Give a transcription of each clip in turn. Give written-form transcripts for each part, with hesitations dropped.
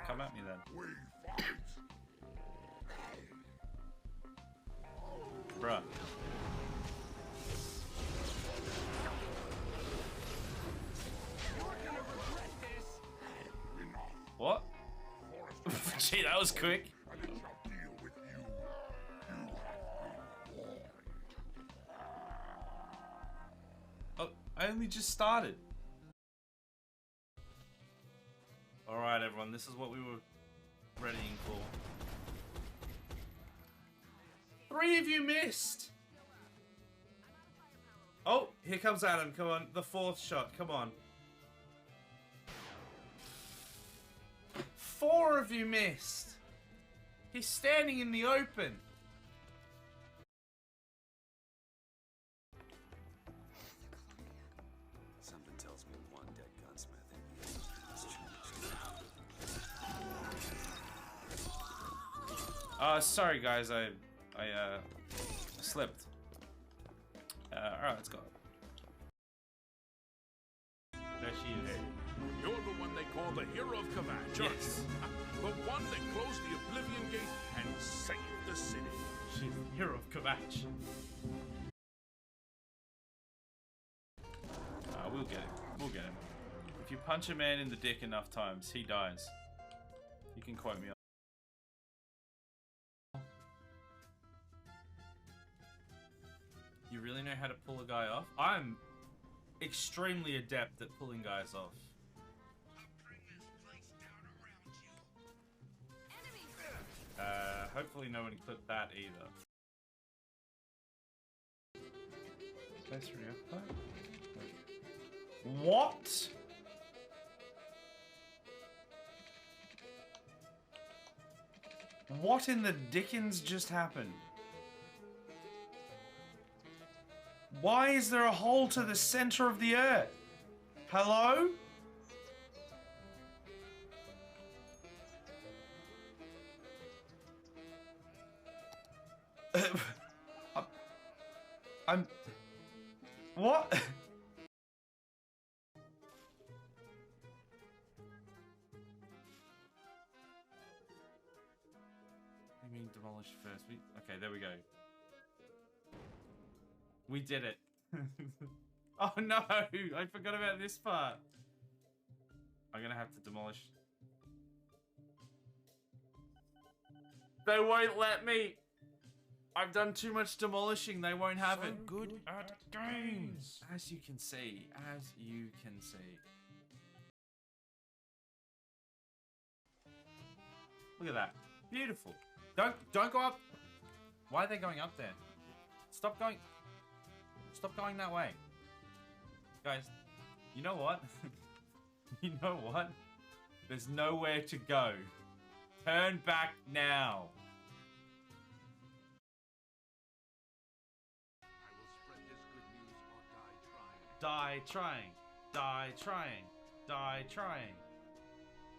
Come at me then. Bruh. What? Gee, that was quick. Oh, I only just started. Alright everyone, this is what we were readying for. 3 of you missed! Oh, here comes Adam, come on. The 4th shot, come on. 4 of you missed! He's standing in the open! Something tells me one dead gunsmith and sorry guys, I slipped. Alright, let's go. There she is. You're the one they call the hero of Kvatch. Yes. The one that closed the Oblivion Gate and saved the city. She's the hero of Kvatch. We'll get him. We'll get him. If you punch a man in the dick enough times, he dies. You can quote me on. You really know how to pull a guy off? I'm extremely adept at pulling guys off. Hopefully no one clipped that either. Place react. What? What in the dickens just happened? Why is there a hole to the center of the earth? Hello? I'm... What? You mean demolish first? Okay, there we go. We did it. Oh no! I forgot about this part. I'm gonna have to demolish. They won't let me. I've done too much demolishing. They won't have it. Good at games. As you can see. As you can see. Look at that. Beautiful. Don't go up. Why are they going up there? Stop going. Stop going that way. Guys, you know what? You know what? There's nowhere to go. Turn back now. Die trying. Die trying. Die trying.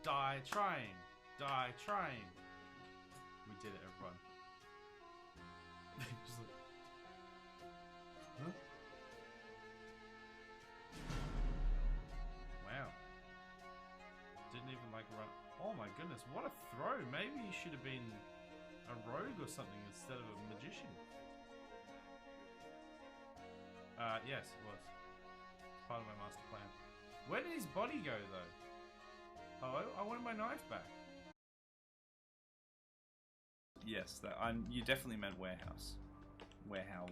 Die trying. Die trying. We did it, everyone. Just like, huh? Wow. Didn't even like run. Oh my goodness, what a throw. Maybe you should have been a rogue or something instead of a magician. Yes, it was. Part of my master plan. Where did his body go, though? Hello? I wanted my knife back. Yes, that you definitely meant warehouse. Warehouse.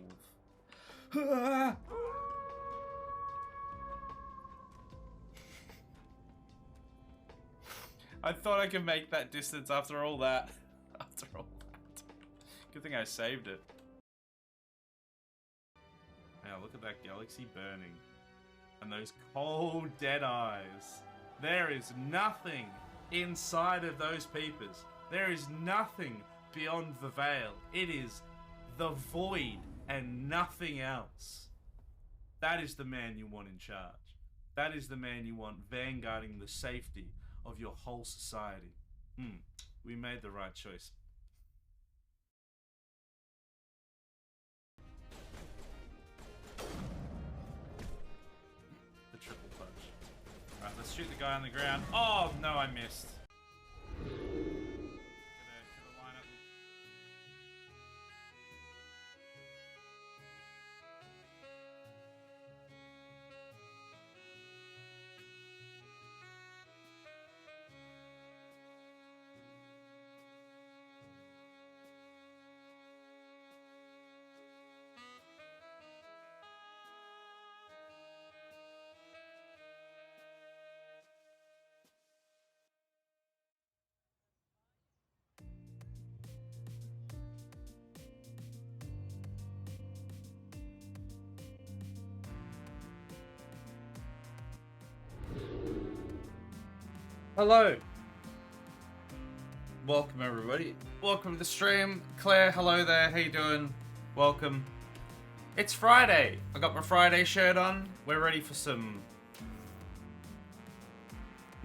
I thought I could make that distance after all that. After all that. Good thing I saved it. Now look at that galaxy burning. And those cold dead eyes. There is nothing inside of those peepers. There is nothing beyond the veil. It is the void and nothing else. That is the man you want in charge. That is the man you want vanguarding the safety of your whole society. We made the right choice. The triple punch. Alright, let's shoot the guy on the ground. Oh, no, I missed. Hello. Welcome everybody. Welcome to the stream. Claire, hello there. How you doing? Welcome. It's Friday. I got my Friday shirt on. We're ready for some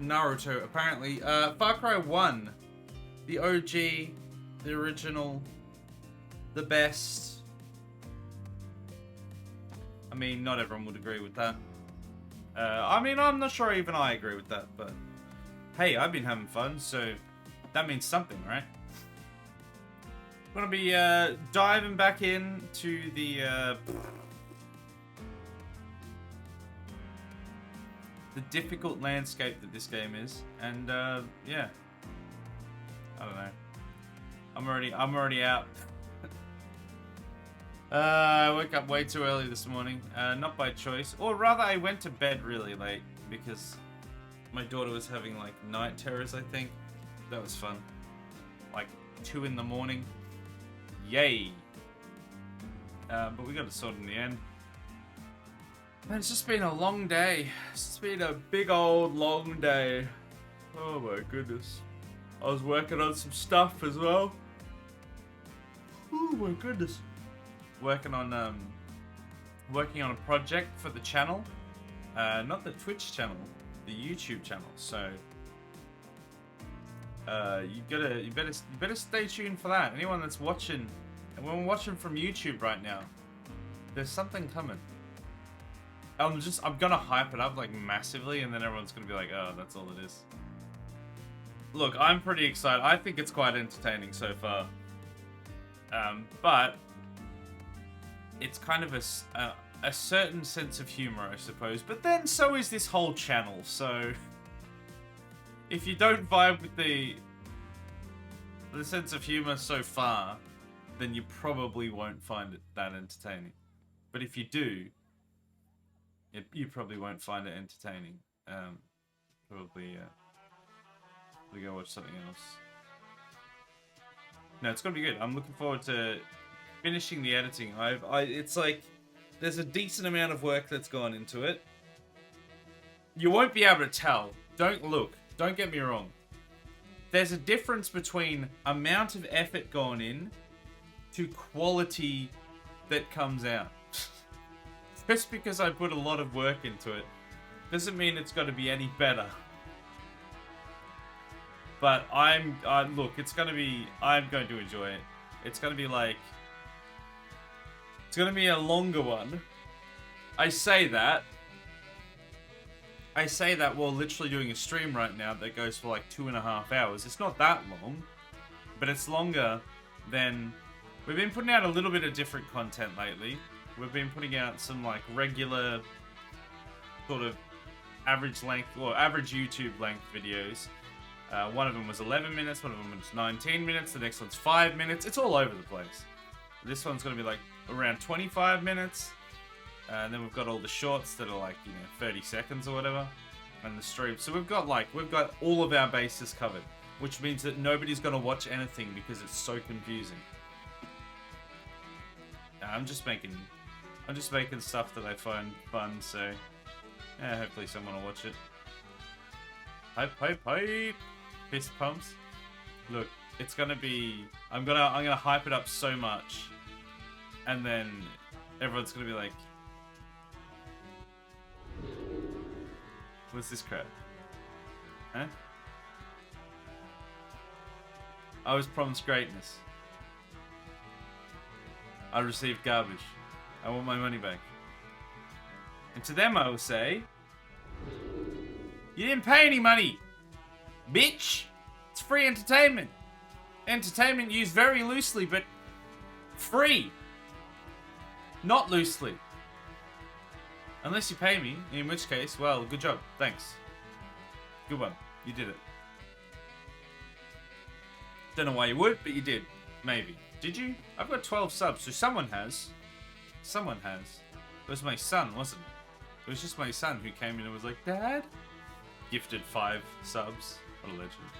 Naruto, apparently. Far Cry 1. The OG. The original. The best. I mean, not everyone would agree with that. I mean, I'm not sure even I agree with that, but hey, I've been having fun, so that means something, right? I'm gonna be diving back into the difficult landscape that this game is, and yeah, I don't know. I'm already out. I woke up way too early this morning, not by choice, or rather I went to bed really late because my daughter was having like night terrors, I think. That was fun. Like 2 in the morning. Yay. But we got it sorted in the end. Man, it's just been a long day. It's just been a big old long day. Oh my goodness. I was working on some stuff as well. Oh my goodness. Working on a project for the channel. Not the Twitch channel, the YouTube channel. So you better stay tuned for that. Anyone that's watching, and when we're watching from YouTube right now, there's something coming. I'm gonna hype it up like massively, and then everyone's gonna be like, oh, that's all it is. Look, I'm pretty excited. I think it's quite entertaining so far. But it's kind of a certain sense of humor, I suppose. But then so is this whole channel, so if you don't vibe with the sense of humor so far, then you probably won't find it that entertaining. But if you do, you probably won't find it entertaining. Probably go watch something else. No, it's gonna be good. I'm looking forward to finishing the editing. It's like there's a decent amount of work that's gone into it. You won't be able to tell. Don't look. Don't get me wrong. There's a difference between amount of effort gone in to quality that comes out. Just because I put a lot of work into it doesn't mean it's got to be any better. But look, it's gonna be. I'm going to enjoy it. It's gonna be like. It's gonna be a longer one. I say that while literally doing a stream right now that goes for like 2.5 hours. It's not that long, but it's longer than. We've been putting out a little bit of different content lately. We've been putting out some like regular, sort of average length or average YouTube length videos. One of them was 11 minutes, one of them was 19 minutes, the next one's 5 minutes. It's all over the place. This one's going to be like around 25 minutes. And then we've got all the shorts that are like, 30 seconds or whatever. And the stream. So we've got all of our bases covered. Which means that nobody's going to watch anything because it's so confusing. I'm just making stuff that I find fun, so yeah, hopefully someone will watch it. Hype. Fist pumps. Look, it's gonna be. I'm gonna hype it up so much, and then everyone's gonna be like, "What's this crap?" Huh? I was promised greatness. I received garbage. I want my money back. And to them I will say, you didn't pay any money, bitch. It's free entertainment. Entertainment used very loosely, but free. Not loosely. Unless you pay me, in which case, well, good job. Thanks. Good one. You did it. Don't know why you would, but you did. Maybe. Did you? I've got 12 subs, so someone has. Someone has. It was my son, wasn't it? It was just my son who came in and was like, Dad? Gifted 5 subs. What a legend.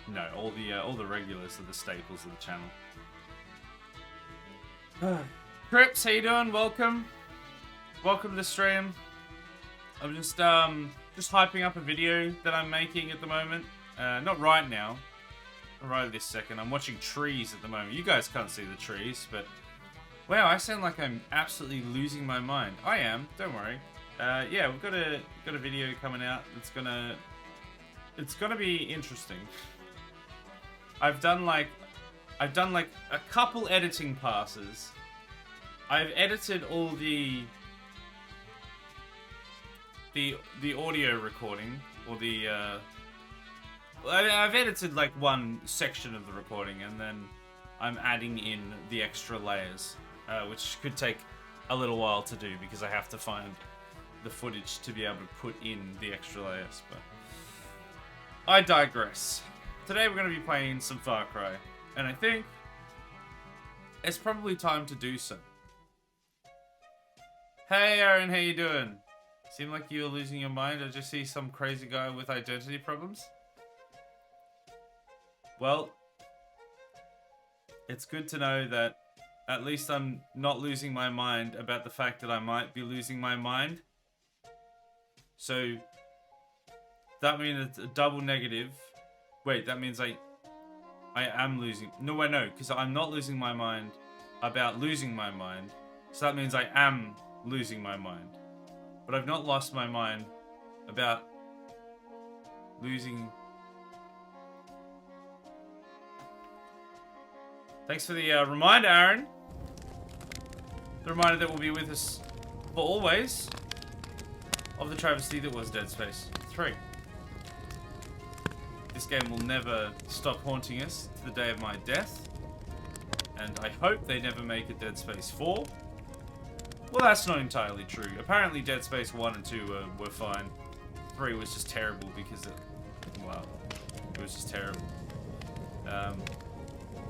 No, all the regulars are the staples of the channel. Crips, how you doing? Welcome. Welcome to the stream. I'm just just hyping up a video that I'm making at the moment. Not right now. Right this second. I'm watching trees at the moment. You guys can't see the trees, but... Wow, I sound like I'm absolutely losing my mind. I am, don't worry. Yeah, we've got a video coming out that's it's gonna be interesting. I've done like a couple editing passes. I've edited all the audio recording, or I've edited like one section of the recording, and then I'm adding in the extra layers, which could take a little while to do because I have to find the footage to be able to put in the extra layers, but I digress. Today we're going to be playing some Far Cry, and I think it's probably time to do so. Hey Aaron, how you doing? Seem like you're losing your mind. I just see some crazy guy with identity problems. Well, it's good to know that at least I'm not losing my mind about the fact that I might be losing my mind. So, that means it's a double negative. Wait, that means I am losing... No, wait, no, because I'm not losing my mind about losing my mind. So that means I am losing my mind. But I've not lost my mind about losing... Thanks for the reminder, Aaron. The reminder that will be with us for always of the travesty that was Dead Space 3. This game will never stop haunting us to the day of my death. And I hope they never make a Dead Space 4. Well, that's not entirely true. Apparently Dead Space 1 and 2 were fine. 3 was just terrible because it... Well, it was just terrible.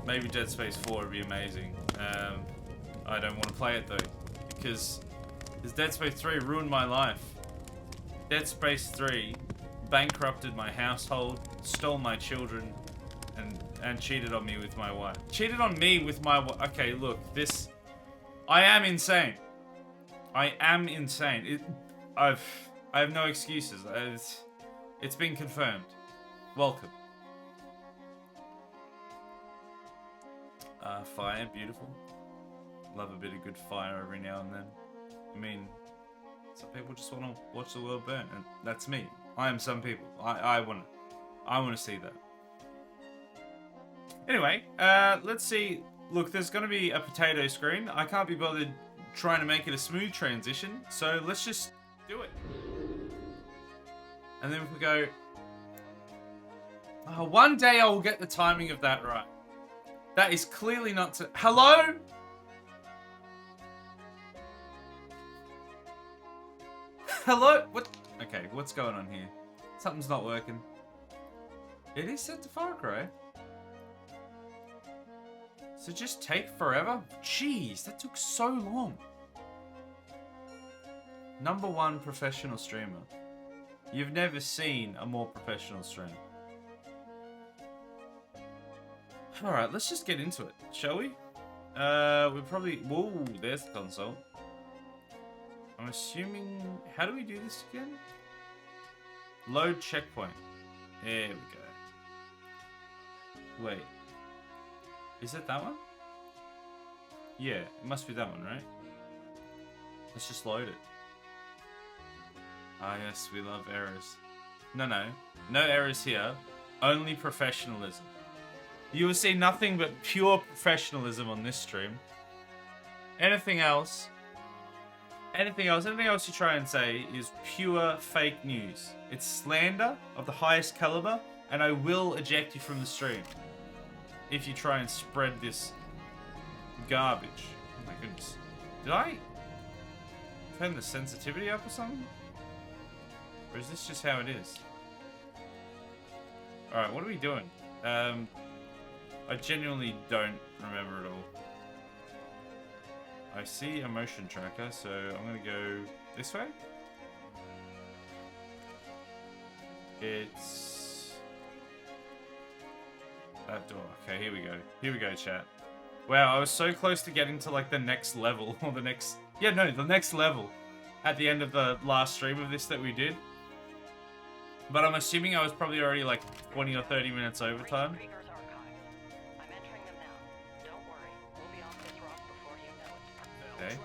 Maybe Dead Space 4 would be amazing. I don't want to play it though, because Dead Space 3 ruined my life. Dead Space 3 bankrupted my household, stole my children, and cheated on me with my wife. Cheated on me with my wife. Okay, look, this... I am insane. I am insane. I have no excuses. It's been confirmed. Welcome. Fire, beautiful. Love a bit of good fire every now and then. I mean, some people just want to watch the world burn, and that's me. I am some people. I want to see that. Anyway, let's see. Look, there's going to be a potato screen. I can't be bothered trying to make it a smooth transition, so let's just do it. And then if we go... Oh, one day I will get the timing of that right. That is clearly not to... Hello? Hello? What? Okay, what's going on here? Something's not working. It is set to Far Cry. So just take forever? Jeez, that took so long. #1 professional streamer. You've never seen a more professional stream. Alright, let's just get into it, shall we? We'll probably... Whoa, there's the console. I'm assuming... How do we do this again? Load checkpoint. There we go. Wait. Is it that one? Yeah, it must be that one, right? Let's just load it. Ah, yes, we love errors. No, no. No errors here. Only professionalism. You will see nothing but pure professionalism on this stream. Anything else you try and say is pure fake news. It's slander of the highest caliber, and I will eject you from the stream if you try and spread this garbage. Oh my goodness. Did I turn the sensitivity up or something? Or is this just how it is? Alright, what are we doing? I genuinely don't remember it all. I see a motion tracker, so I'm gonna go this way. It's that door. Okay, here we go. Here we go, chat. Wow, I was so close to getting to like the next level, or the next... Yeah, no, the next level at the end of the last stream of this that we did. But I'm assuming I was probably already like 20 or 30 minutes overtime. Okay.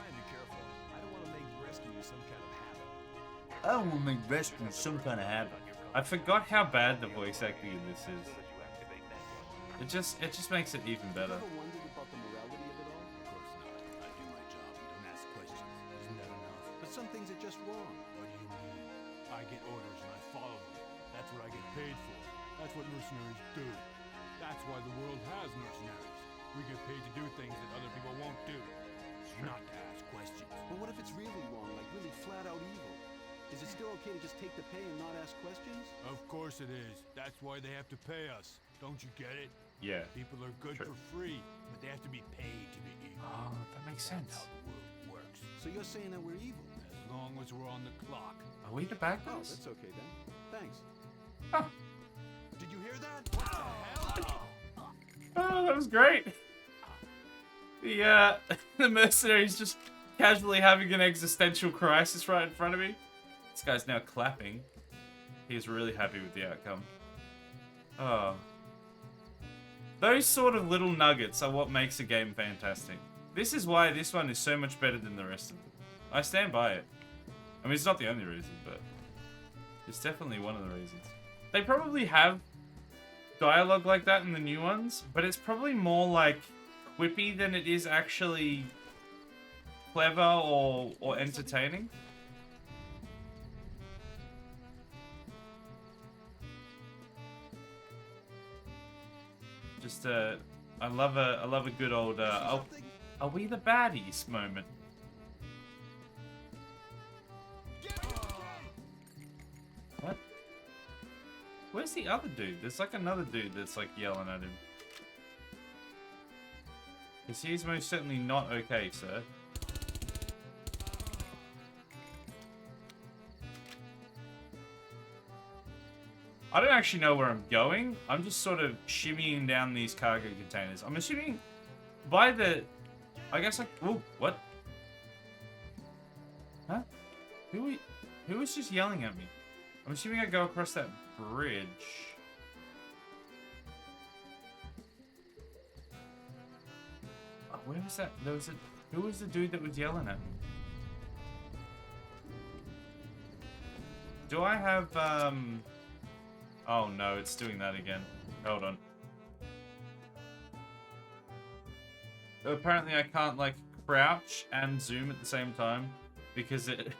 I don't want to make rescue some kind of habit. I forgot how bad the voice acting in this is. It just makes it even better. Ever wondered about the morality of it all? Of course not. I do my job and don't ask questions. Isn't that enough? But some things are just wrong. What do you mean? I get orders and I follow them. That's what I get paid for. That's what mercenaries do. That's why the world has mercenaries. We get paid to do things that other people won't do. Not to ask questions. But what if it's really wrong, like really flat out evil? Is it still okay to just take the pay and not ask questions? Of course it is. That's why they have to pay us. Don't you get it? Yeah. People are good for free, but they have to be paid to be evil. Oh, that makes sense. That's how the world works. So you're saying that we're evil? As long as we're on the clock. Are we the bad Oh, guys? that's okay then. Thanks. Oh. Did you hear that? What the hell? Oh, that was great. The the mercenary's just casually having an existential crisis right in front of me. This guy's now clapping. He's really happy with the outcome. Oh. Those sort of little nuggets are what makes a game fantastic. This is why this one is so much better than the rest of them. I stand by it. I mean, it's not the only reason, but it's definitely one of the reasons. They probably have dialogue like that in the new ones, but it's probably more like quippy than it is actually clever or entertaining. Just I love a good old oh, are we the baddies moment. What? Where's the other dude? There's like another dude that's like yelling at him. Because he's most certainly not okay, sir. I don't actually know where I'm going. I'm just sort of shimmying down these cargo containers. I'm assuming by the... I guess like... Oh, what? Huh? Who was just yelling at me? I'm assuming I go across that bridge. Oh, where was that? There was a... Who was the dude that was yelling at me? Do I have, Oh no, it's doing that again. Hold on. Apparently I can't, like, crouch and zoom at the same time because it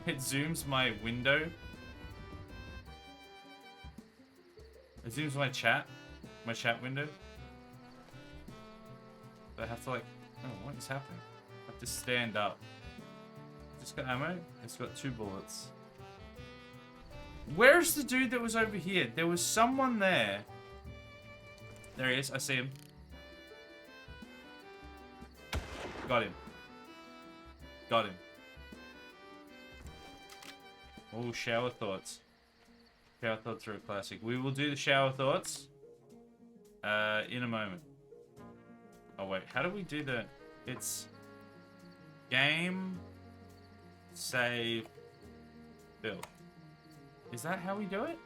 zooms my window. It zooms my chat window. So I have to, like, oh, what is happening? I have to stand up. Just got ammo? It's got 2 bullets. Where's the dude that was over here? There was someone there. There he is. I see him. Got him. Got him. Oh, shower thoughts. Shower thoughts are a classic. We will do the shower thoughts in a moment. Oh, wait. How do we do the... It's... Game... Save... Build. Is that how we do it?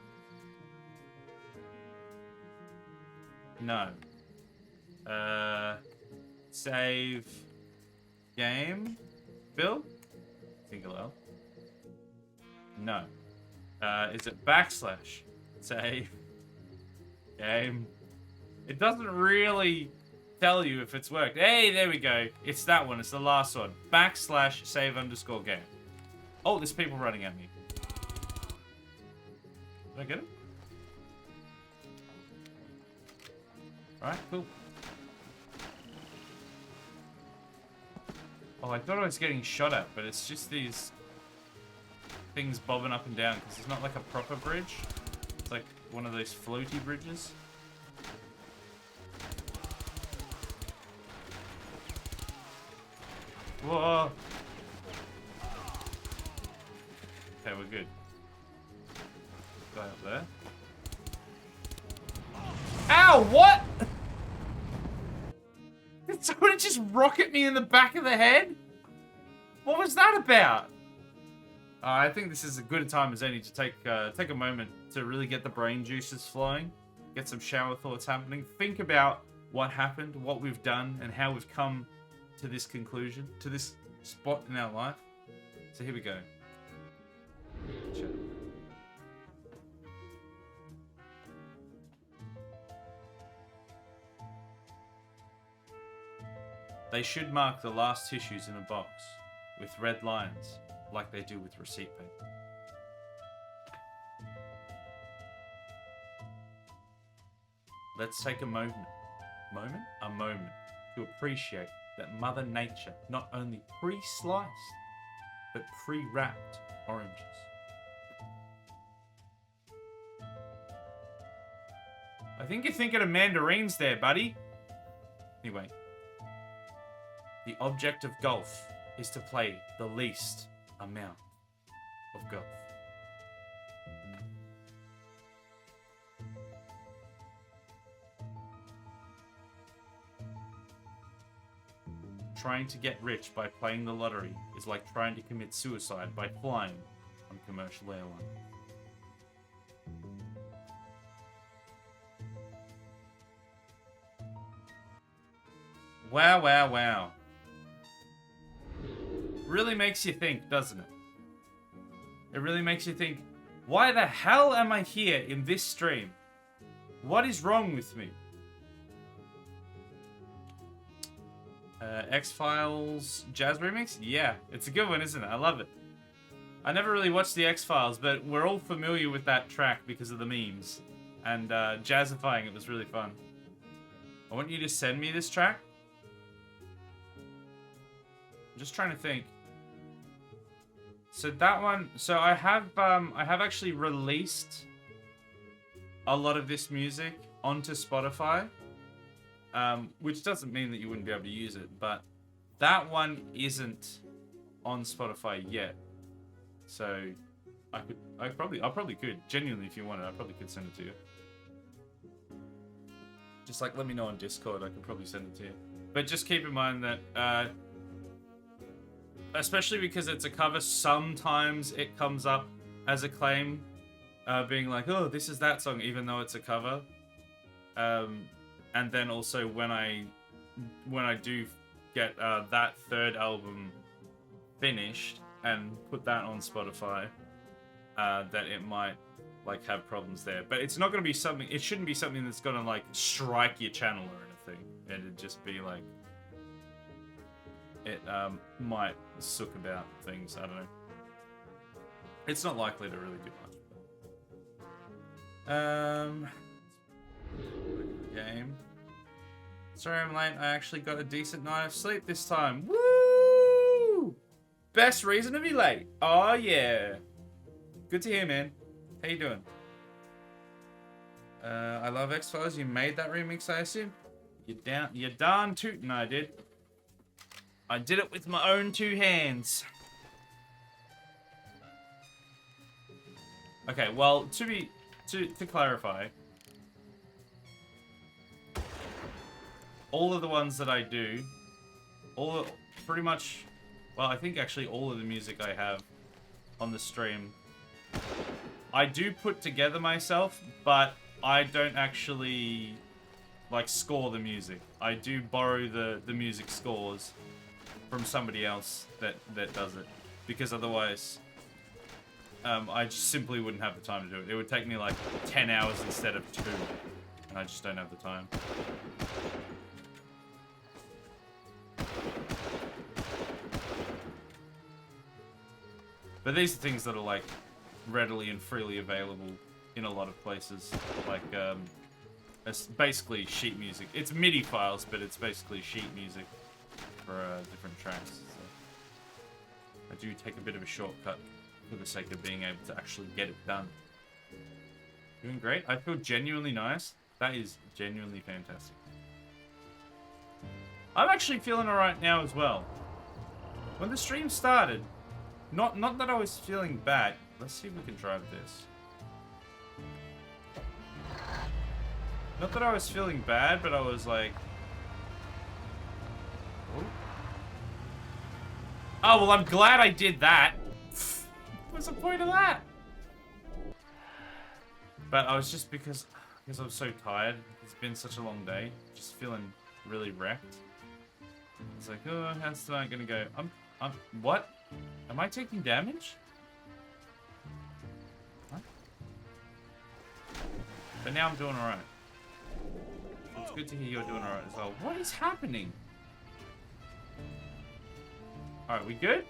No. Save... Game... Build? Single L. No. Is it backslash? Save... Game... It doesn't really tell you if it's worked. Hey, there we go. It's that one. It's the last one. Backslash save underscore game. Oh, there's people running at me. Did I get him? Alright, cool. Oh, I thought I was getting shot at, but it's just these things bobbing up and down because it's not like a proper bridge. It's like one of those floaty bridges. Whoa! Okay, we're good. Guy up there. Ow! What? Did somebody just rocket me in the back of the head? What was that about? I think this is a good time as any to take a moment to really get the brain juices flowing, get some shower thoughts happening, think about what happened, what we've done, and how we've come to this conclusion, to this spot in our life. So here we go. They should mark the last tissues in a box with red lines, like they do with receipt paper. Let's take a moment to appreciate that Mother Nature not only pre-sliced, but pre-wrapped oranges. I think you're thinking of mandarins there, buddy. Anyway. The object of golf is to play the least amount of golf. Trying to get rich by playing the lottery is like trying to commit suicide by flying on a commercial airline. Wow, wow, wow. Really makes you think, doesn't it? It really makes you think, why the hell am I here in this stream? What is wrong with me? X-Files Jazz Remix? Yeah, it's a good one, isn't it? I love it. I never really watched the X-Files, but we're all familiar with that track because of the memes. And jazzifying it was really fun. I want you to send me this track. I'm just trying to think. So that one, so I have actually released a lot of this music onto Spotify, which doesn't mean that you wouldn't be able to use it, but that one isn't on Spotify yet. So I probably could, genuinely, if you wanted, I probably could send it to you. Just like let me know on Discord, I could probably send it to you. But just keep in mind that especially because it's a cover, sometimes it comes up as a claim, being like, oh, this is that song, even though it's a cover. And then also when I do get that third album finished and put that on Spotify, that it might like have problems there. But it's not going to be something, it shouldn't be something that's going to like strike your channel or anything. It'd just be like, it might sook about things, I don't know. It's not likely to really do much. Game. Sorry I'm late, I actually got a decent night of sleep this time. Woo! Best reason to be late. Oh yeah. Good to hear, man. How you doing? I love X-Files. You made that remix, I assume? You're darn tootin' I did. I did it with my own two hands. Okay, well, to clarify, all of the ones that I do, pretty much, well, I think actually all of the music I have on the stream, I do put together myself, but I don't actually like score the music. I do borrow the music scores from somebody else that does it, because otherwise I just simply wouldn't have the time to do it. It would take me like 10 hours instead of 2, and I just don't have the time. But these are things that are like readily and freely available in a lot of places, like it's basically sheet music. It's MIDI files, but it's basically sheet music for different tracks. So I do take a bit of a shortcut for the sake of being able to actually get it done. Doing great. I feel genuinely nice. That is genuinely fantastic. I'm actually feeling alright now as well. When the stream started, not that I was feeling bad. Let's see if we can drive this. Not that I was feeling bad, but I was like, oh, well, I'm glad I did that. was the point of that? But I was just because I was so tired. It's been such a long day. Just feeling really wrecked. It's like, oh, how's tonight gonna go? What? Am I taking damage? What? But now I'm doing alright. It's good to hear you're doing alright as well. What is happening? Alright, we good?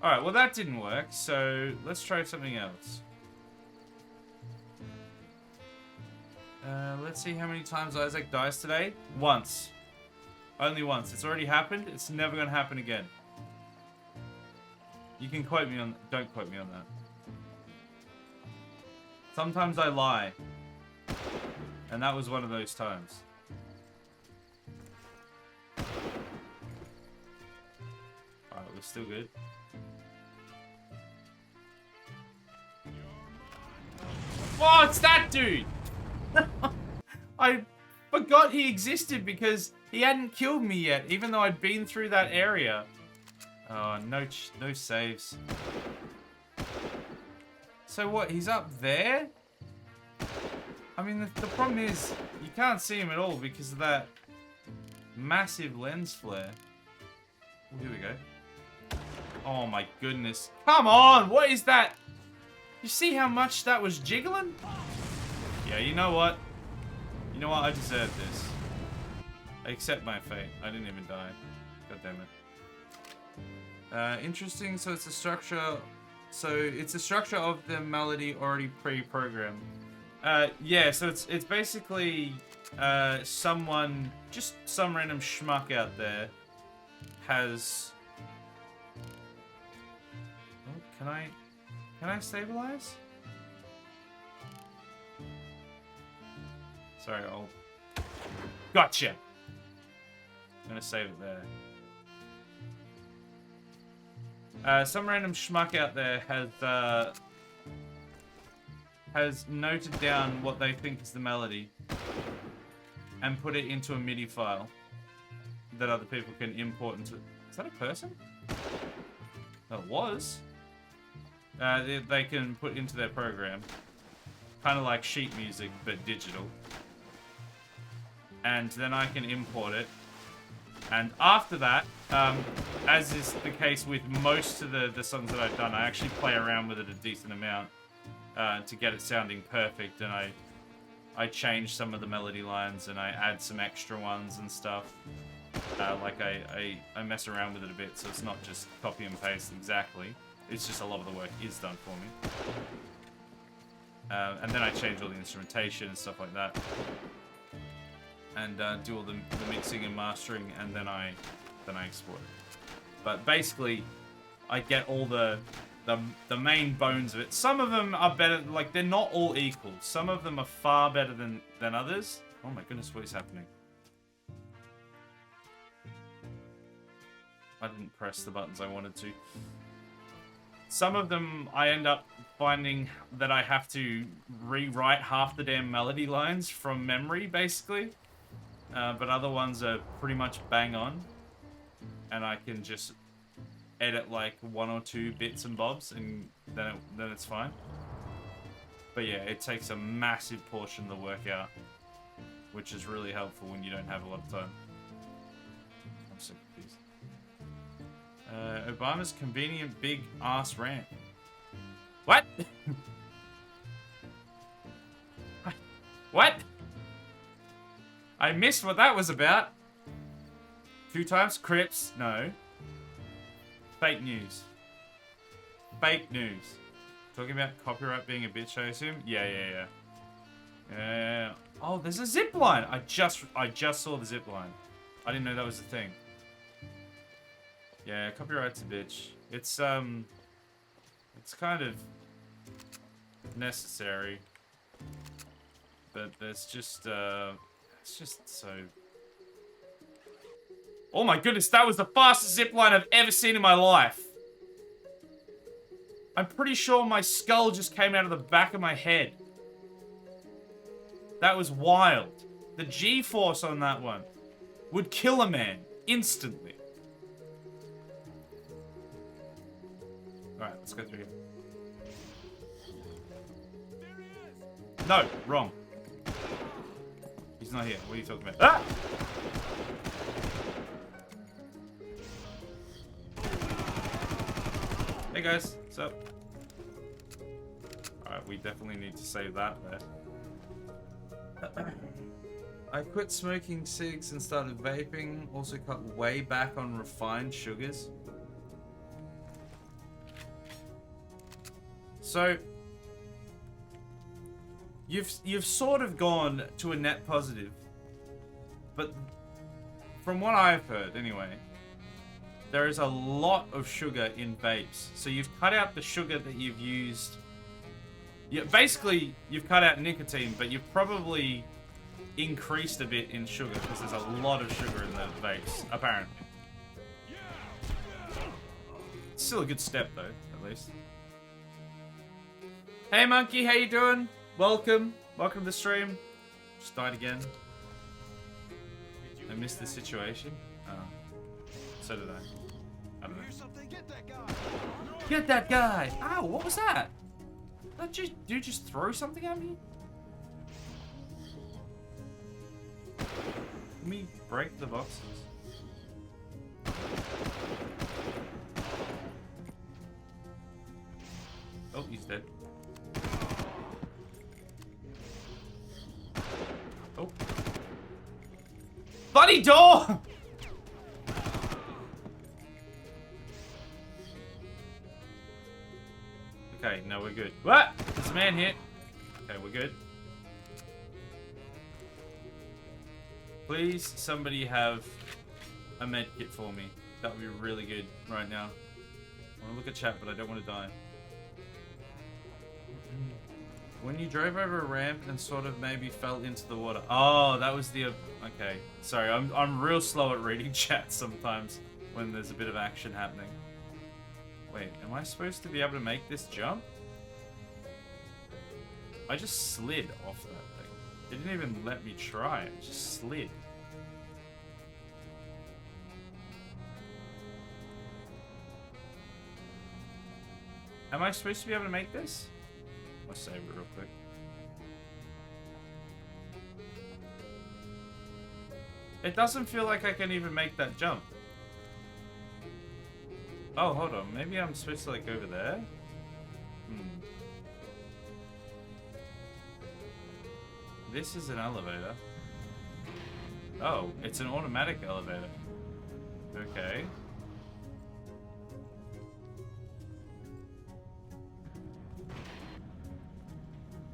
Alright, well that didn't work, so let's try something else. Let's see how many times Isaac dies today. Once. Only once. It's already happened. It's never going to happen again. You can quote me on... Don't quote me on that. Sometimes I lie. And that was one of those times. Alright, we're still good. Oh, it's that dude! I forgot he existed because he hadn't killed me yet, even though I'd been through that area. Oh, no saves. So what, he's up there? I mean, the problem is, you can't see him at all because of that massive lens flare. Oh, here we go. Oh my goodness. Come on, what is that? You see how much that was jiggling? Yeah, you know what? You know what? I deserve this. I accept my fate. I didn't even die. God damn it. Interesting. So it's a structure. So it's a structure of the melody already pre-programmed. Yeah. So it's basically someone, just some random schmuck out there, has. Oh, can I stabilize? Sorry, Gotcha! I'm gonna save it there. Some random schmuck out there has noted down what they think is the melody and put it into a MIDI file that other people can import into... Is that a person? That was. They can put into their program. Kind of like sheet music, but digital. And then I can import it. And after that, as is the case with most of the songs that I've done, I actually play around with it a decent amount to get it sounding perfect. And I change some of the melody lines and I add some extra ones and stuff. Like I mess around with it a bit, so it's not just copy and paste exactly. It's just a lot of the work is done for me. And then I change all the instrumentation and stuff like that. And do all the mixing and mastering, and then I export it. But basically, I get all the main bones of it. Some of them are better, like they're not all equal. Some of them are far better than others. Oh my goodness, what is happening? I didn't press the buttons I wanted to. Some of them I end up finding that I have to rewrite half the damn melody lines from memory, basically. But other ones are pretty much bang on. And I can just edit like 1 or 2 bits and bobs and then it's fine. But yeah, it takes a massive portion of the work out, which is really helpful when you don't have a lot of time. I'm so confused. Obama's convenient big ass rant. What? What? I missed what that was about. 2 times? Crips? No. Fake news. Fake news. Talking about copyright being a bitch, I assume? Yeah. Oh, there's a zip line. I just saw the zip line. I didn't know that was a thing. Yeah, copyright's a bitch. It's kind of necessary. But there's just, it's just so... Oh my goodness, that was the fastest zipline I've ever seen in my life. I'm pretty sure my skull just came out of the back of my head. That was wild. The G-force on that one would kill a man instantly. Let's go through here. No, wrong. He's not here. What are you talking about? Ah! Hey guys, what's up? Alright, we definitely need to save that there. I quit smoking cigs and started vaping. Also cut way back on refined sugars. So you've sort of gone to a net positive, but from what I've heard anyway, there is a lot of sugar in vapes. So you've cut out the sugar that you've used. Yeah, basically you've cut out nicotine, but you've probably increased a bit in sugar because there's a lot of sugar in the vapes, apparently. It's still a good step though, at least. Hey Monkey, how you doing? Welcome. Welcome to the stream. Just died again. I missed the situation. Oh. So did I. I don't know. Get that guy! Ow, what was that? Did you just throw something at me? Let me break the boxes. Oh, he's dead. Oh. Bloody door! Okay, no, we're good. What? There's a man here. Okay, we're good. Please, somebody have a med kit for me. That would be really good right now. I want to look at chat, but I don't want to die. When you drove over a ramp and sort of maybe fell into the water. Oh, that was the... Okay. Sorry, I'm real slow at reading chat sometimes when there's a bit of action happening. Wait, am I supposed to be able to make this jump? I just slid off that thing. It didn't even let me try. It just slid. Am I supposed to be able to make this? Let's save it real quick. It doesn't feel like I can even make that jump. Oh, hold on. Maybe I'm supposed to, like, go over there? This is an elevator. Oh, it's an automatic elevator. Okay.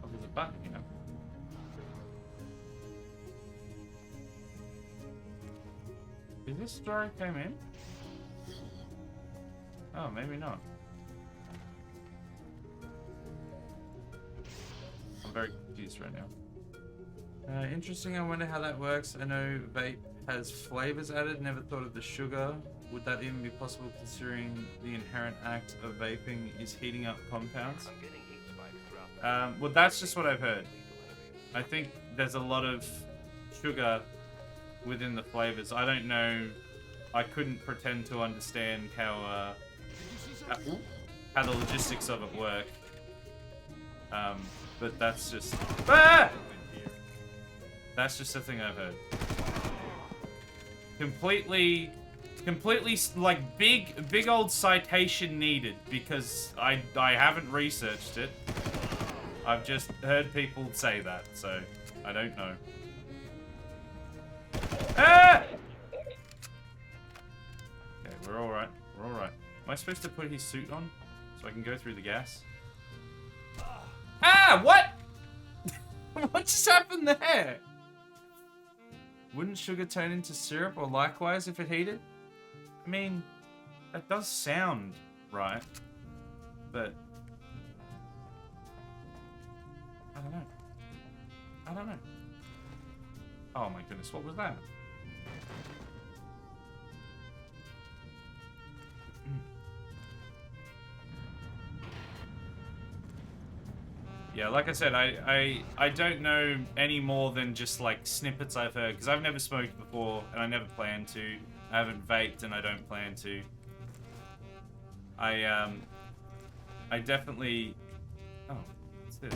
Oh, there's a button here. Is this door I came in? Oh, maybe not. I'm very confused right now. Interesting, I wonder how that works. I know vape has flavors added, never thought of the sugar. Would that even be possible considering the inherent act of vaping is heating up compounds? Well, that's just what I've heard. I think there's a lot of sugar within the flavors. I don't know. I couldn't pretend to understand how the logistics of it work. But that's just... Ah! That's just a thing I've heard. Completely, like, big old citation needed, because I haven't researched it. I've just heard people say that, so I don't know. Ah! Okay, we're alright. We're alright. Am I supposed to put his suit on so I can go through the gas? Ah! What? What just happened there? Wouldn't sugar turn into syrup or likewise if it heated? I mean, that does sound right, but I don't know. I don't know. Oh my goodness, what was that? Yeah, like I said, I don't know any more than just like snippets I've heard, because I've never smoked before and I never plan to. I haven't vaped and I don't plan to. I definitely... Oh, what's this?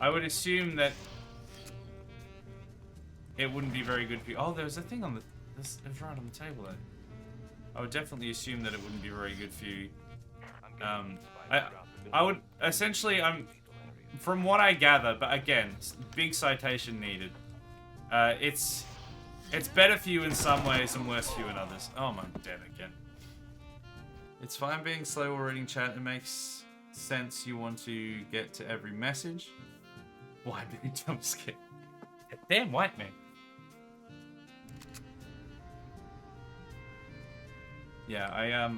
I would assume that it wouldn't be very good for you. Oh, there's a thing on the... It was right on the table there. I would definitely assume that it wouldn't be very good for you. I would... Essentially, from what I gather, but again, big citation needed. It's better for you in some ways and worse for you in others. Oh, I'm dead again. It's fine being slow while reading chat. It makes sense you want to get to every message. Why did he jump scare? Damn white man. Yeah,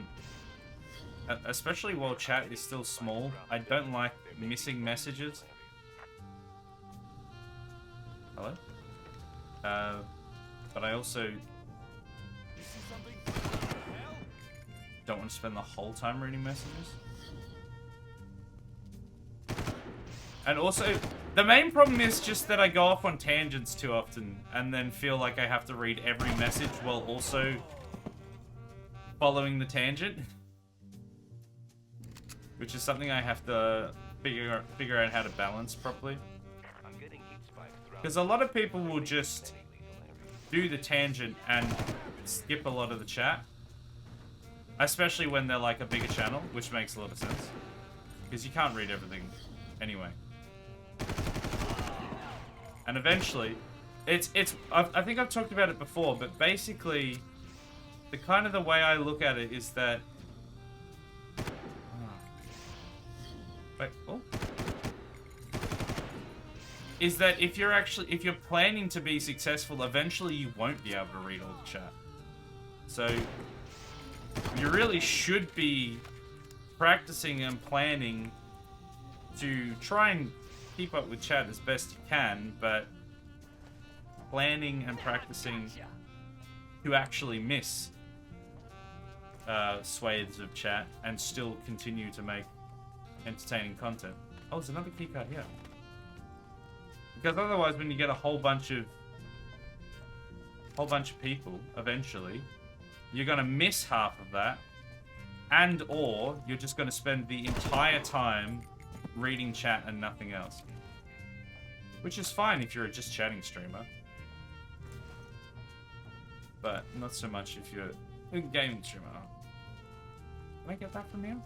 especially while chat is still small, I don't like missing messages. Hello? But I also don't want to spend the whole time reading messages. And also, the main problem is just that I go off on tangents too often and then feel like I have to read every message while also following the tangent. Which is something I have to figure out how to balance properly. Because a lot of people will just do the tangent and skip a lot of the chat. Especially when they're like a bigger channel, which makes a lot of sense. Because you can't read everything anyway. And eventually, I think I've talked about it before, but basically, the way I look at it is that... Wait, oh. Is that if you're planning to be successful, eventually you won't be able to read all the chat. So, you really should be practicing and planning to try and keep up with chat as best you can, but planning and practicing to actually miss swathes of chat and still continue to make entertaining content. Oh, there's another keycard here. Because otherwise, when you get a whole bunch of people, eventually, you're gonna miss half of that, and or you're just gonna spend the entire time reading chat and nothing else. Which is fine if you're a just chatting streamer. But not so much if you're a gaming streamer. Can I get that from you?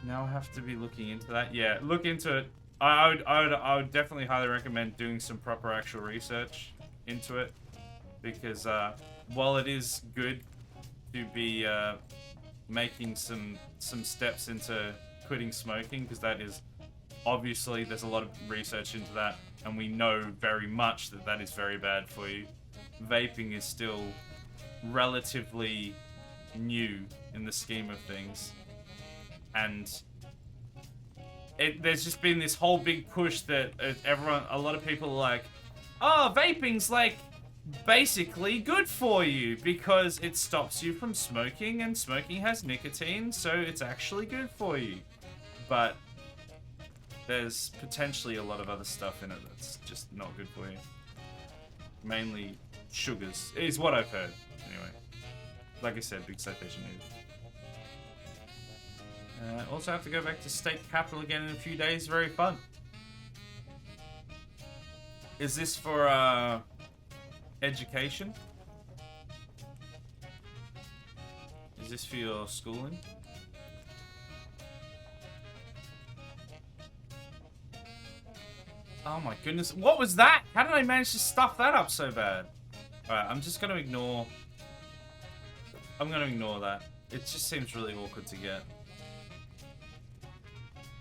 Now I have to be looking into that. Yeah, look into it. I would definitely highly recommend doing some proper actual research into it, because while it is good to be making some steps into quitting smoking, because that is obviously there's a lot of research into that, and we know very much that that is very bad for you. Vaping is still relatively new in the scheme of things. And there's just been this whole big push that a lot of people are like, oh, vaping's like basically good for you because it stops you from smoking, and smoking has nicotine, so it's actually good for you. But there's potentially a lot of other stuff in it that's just not good for you. Mainly sugars, is what I've heard. Anyway, like I said, big citation needed. Also have to go back to state capital again in a few days. Very fun. Is this for education? Is this for your schooling? Oh my goodness. What was that? How did I manage to stuff that up so bad? Alright, I'm just going to ignore... I'm going to ignore that. It just seems really awkward to get.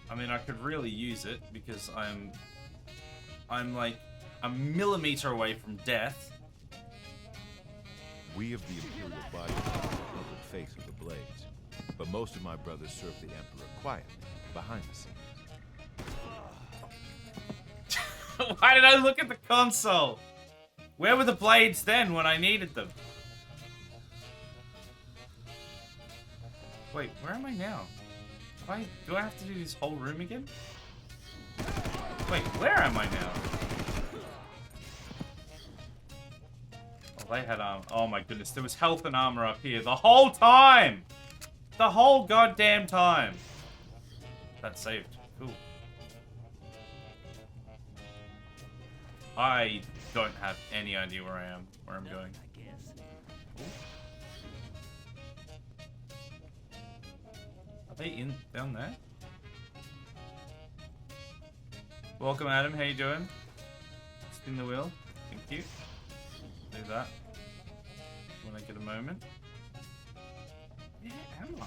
I mean, I could really use it because I'm like a millimeter away from death. We of the Imperial Body are the public face of the Blades, but most of my brothers serve the Emperor quietly, behind the scenes. Why did I look at the console? Where were the Blades then when I needed them? Wait, where am I now? Do I have to do this whole room again? Wait, where am I now? Hold They had armor. Oh my goodness, there was health and armor up here the whole time! The whole goddamn time! That's saved. Cool. I don't have any idea where I am, where I'm going. Ooh. Are they down there? Welcome, Adam. How you doing? Spin the wheel. Thank you. Do that when I get a moment. Yeah, am I?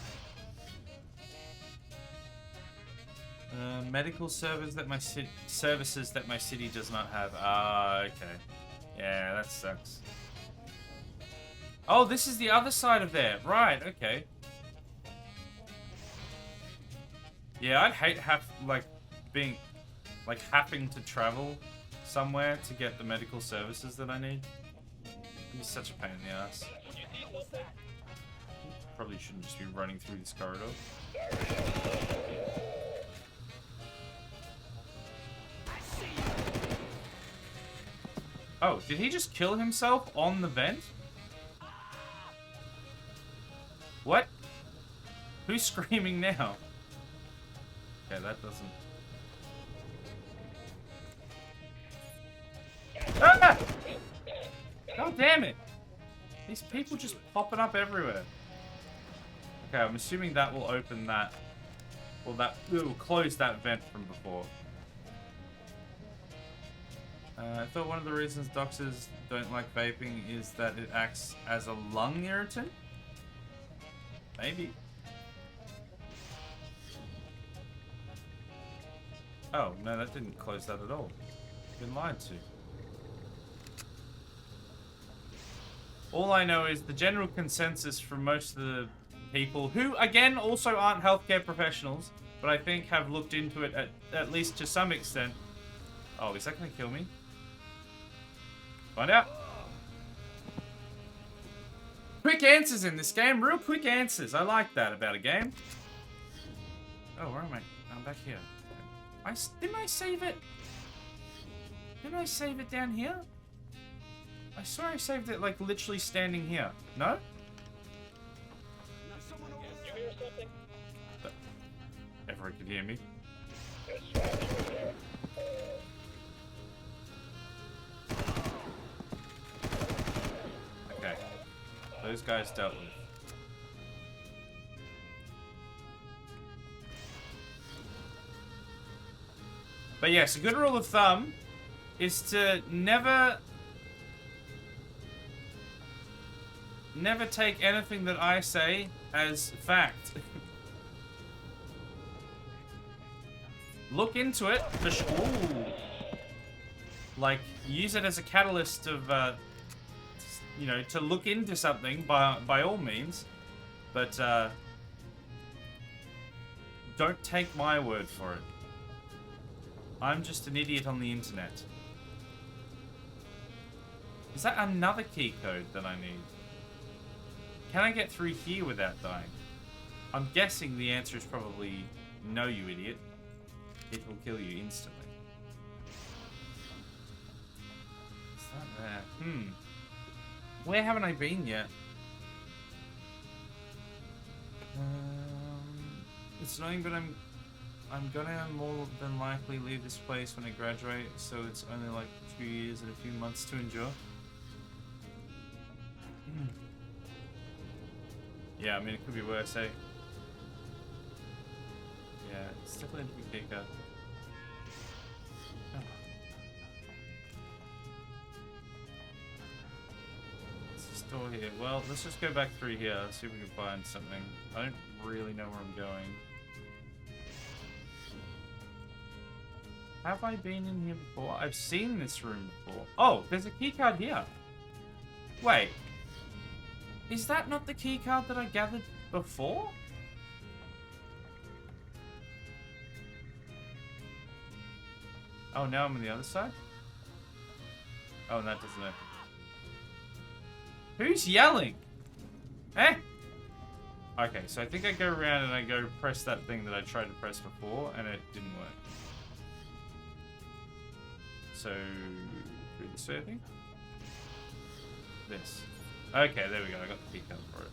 Medical services that my city does not have. Ah, okay. Yeah, that sucks. Oh, this is the other side of there. Right. Okay. Yeah, I'd hate having to travel somewhere to get the medical services that I need. It'd be such a pain in the ass. Probably shouldn't just be running through this corridor. Oh, did he just kill himself on the vent? What? Who's screaming now? Okay, that doesn't... Ah! God damn it! These people just popping up everywhere. Okay, I'm assuming that will open that... Well, it will close that vent from before. I thought one of the reasons doctors don't like vaping is that it acts as a lung irritant? Maybe. Oh, no, that didn't close that at all. Been lied to. All I know is the general consensus from most of the people, who, again, also aren't healthcare professionals, but I think have looked into it at least to some extent. Oh, is that going to kill me? Find out. Quick answers in this game. Real quick answers. I like that about a game. Oh, where am I? I'm back here. Didn't I save it? Didn't I save it down here? I swear I saved it, like, literally standing here. No? Everyone could hear me. Okay. Those guys dealt with. But yes, a good rule of thumb is to never take anything that I say as fact. Look into it. Ooh. Like, use it as a catalyst of, you know, to look into something by all means. But, don't take my word for it. I'm just an idiot on the internet. Is that another key code that I need? Can I get through here without dying? I'm guessing the answer is probably no, you idiot. It will kill you instantly. Is that there? Where haven't I been yet? It's annoying, but I'm gonna more than likely leave this place when I graduate, so it's only like 2 years and a few months to endure. Yeah, I mean, it could be worse, eh? Yeah, it's definitely a big kicker. Oh. What's this door here? Well, let's just go back through here, see if we can find something. I don't really know where I'm going. Have I been in here before? I've seen this room before. Oh, there's a keycard here. Wait. Is that not the keycard that I gathered before? Oh, now I'm on the other side? Oh, and that doesn't open. Who's yelling? Eh? Okay, so I think I go around and I go press that thing that I tried to press before, and it didn't work. So, through this way, I think? This. Okay, there we go. I got the key card for it.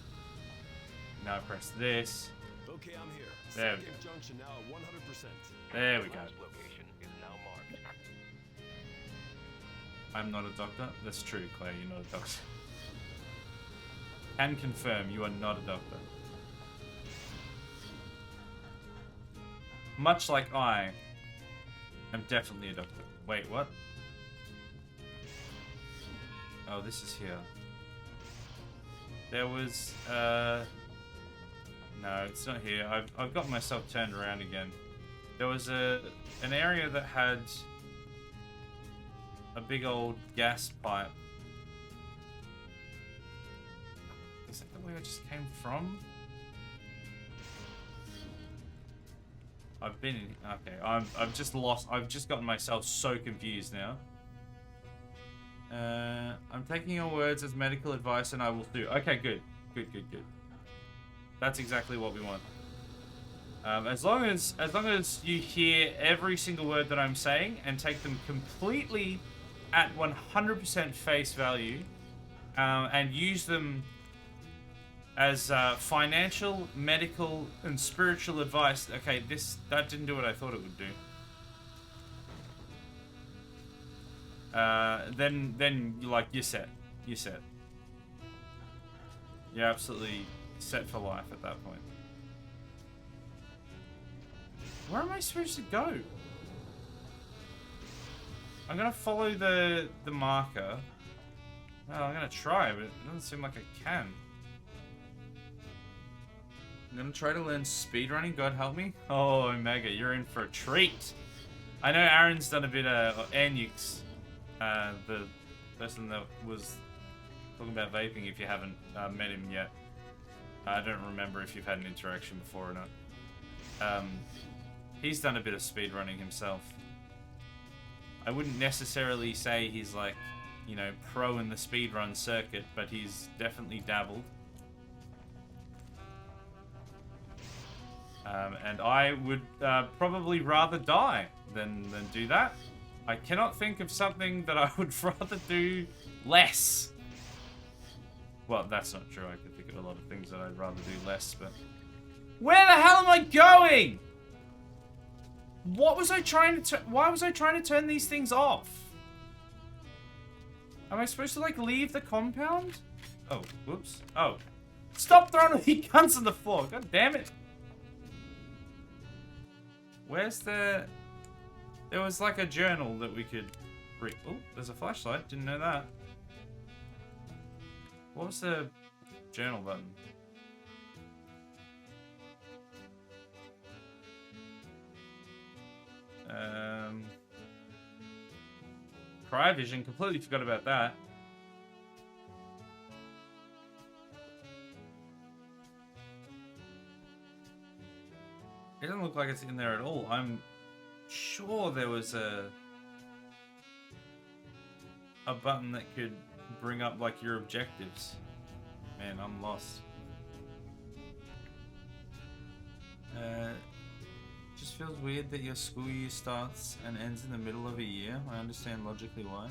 Now press this. Okay, I'm here. There we Second go. junction now at 100%. There we go. Location is now marked. I'm not a doctor. That's true, Claire. You're not a doctor. Can confirm you are not a doctor. Much like I am definitely a doctor. Wait, what? Oh, this is here. There was, no, it's not here. I've got myself turned around again. There was an area that had a big old gas pipe. Is that the way I just came from? I've been in, okay, I've just lost, I've just gotten myself so confused now. I'm taking your words as medical advice and I will do. Okay, good. Good. That's exactly what we want. As long as you hear every single word that I'm saying and take them completely at 100% face value, and use them as financial, medical, and spiritual advice. Okay, that didn't do what I thought it would do. Then like you're set. You're set. You're absolutely set for life at that point. Where am I supposed to go? I'm gonna follow the marker. Well, I'm gonna try, but it doesn't seem like I can. I'm gonna try to learn speedrunning. God help me. Oh, Omega, you're in for a treat. I know Aaron's done a bit of Anux, the person that was talking about vaping. If you haven't met him yet, I don't remember if you've had an interaction before or not. He's done a bit of speedrunning himself. I wouldn't necessarily say he's like, you know, pro in the speedrun circuit, but he's definitely dabbled. And I would probably rather die than do that. I cannot think of something that I would rather do less. Well, that's not true. I could think of a lot of things that I'd rather do less, but... Where the hell am I going? What was I trying to... Why was I trying to turn these things off? Am I supposed to, like, leave the compound? Oh, whoops. Oh. Stop throwing all your guns on the floor. God damn it. Where's the... There was, like, a journal that we could read. Oh, there's a flashlight. Didn't know that. What was the journal button? Cryovision, completely forgot about that. It doesn't look like it's in there at all. I'm sure there was a button that could bring up like your objectives. Man, I'm lost. Just feels weird that your school year starts and ends in the middle of a year. I understand logically why.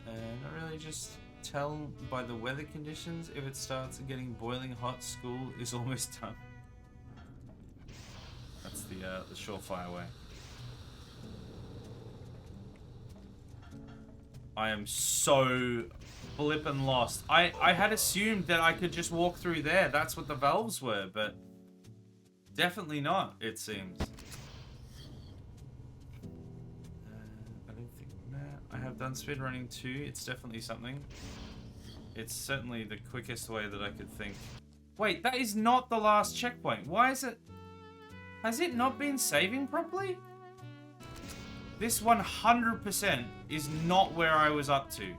Not really, just tell by the weather conditions if it starts getting boiling hot, school is almost done. That's the surefire way. I am so flippin' lost. I had assumed that I could just walk through there. That's what the valves were, but definitely not, it seems. I don't think... Nah, I have done speedrunning too. It's definitely something. It's certainly the quickest way that I could think. Wait, that is not the last checkpoint. Why is it... Has it not been saving properly? This 100% is not where I was up to.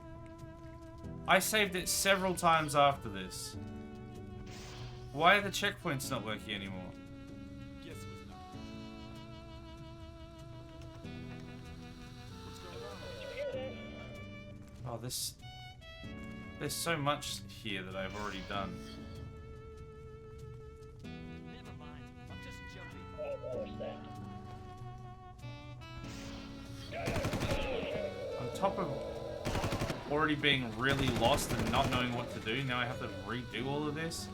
I saved it several times after this. Why are the checkpoints not working anymore? Guess it was not. Oh, there's so much here that I've already done. Never mind. I'm just joking. On top of already being really lost and not knowing what to do. Now I have to redo all of this.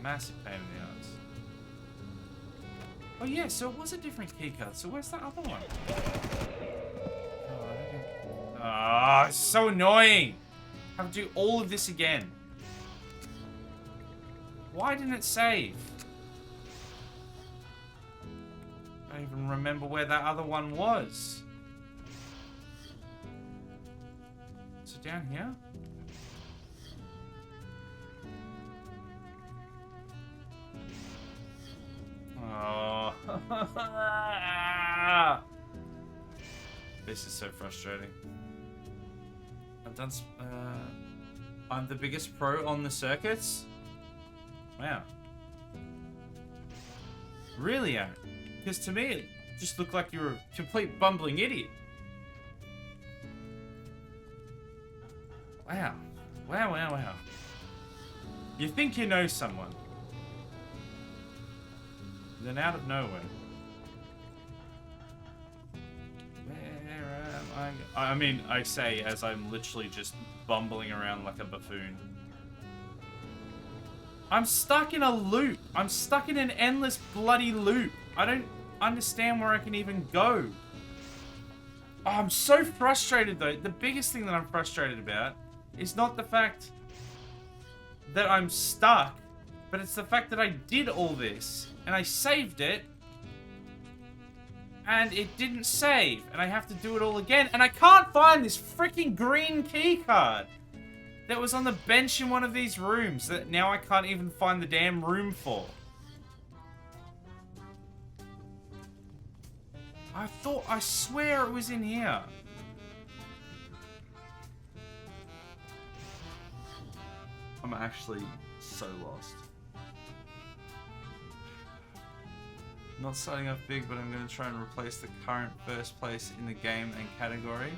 Massive pain in the ass. Oh yeah, so it was a different keycard. So where's that other one? Ah, it's so annoying. Have to do all of this again. Why didn't it save? I don't even remember where that other one was. So down here? Oh. This is so frustrating. I've done... I'm the biggest pro on the circuits? Wow. Really, Aaron? Because to me, it just looked like you were a complete bumbling idiot. Wow. Wow, wow, wow. You think you know someone. Then out of nowhere. Where am I mean, I say as I'm literally just bumbling around like a buffoon. I'm stuck in a loop. I'm stuck in an endless bloody loop. I don't understand where I can even go. Oh, I'm so frustrated though. The biggest thing that I'm frustrated about is not the fact that I'm stuck, but it's the fact that I did all this and I saved it and it didn't save and I have to do it all again and I can't find this freaking green key card that was on the bench in one of these rooms that now I can't even find the damn room for. I swear it was in here. I'm actually so lost. Not starting off big, but I'm going to try and replace the current first place in the game and category.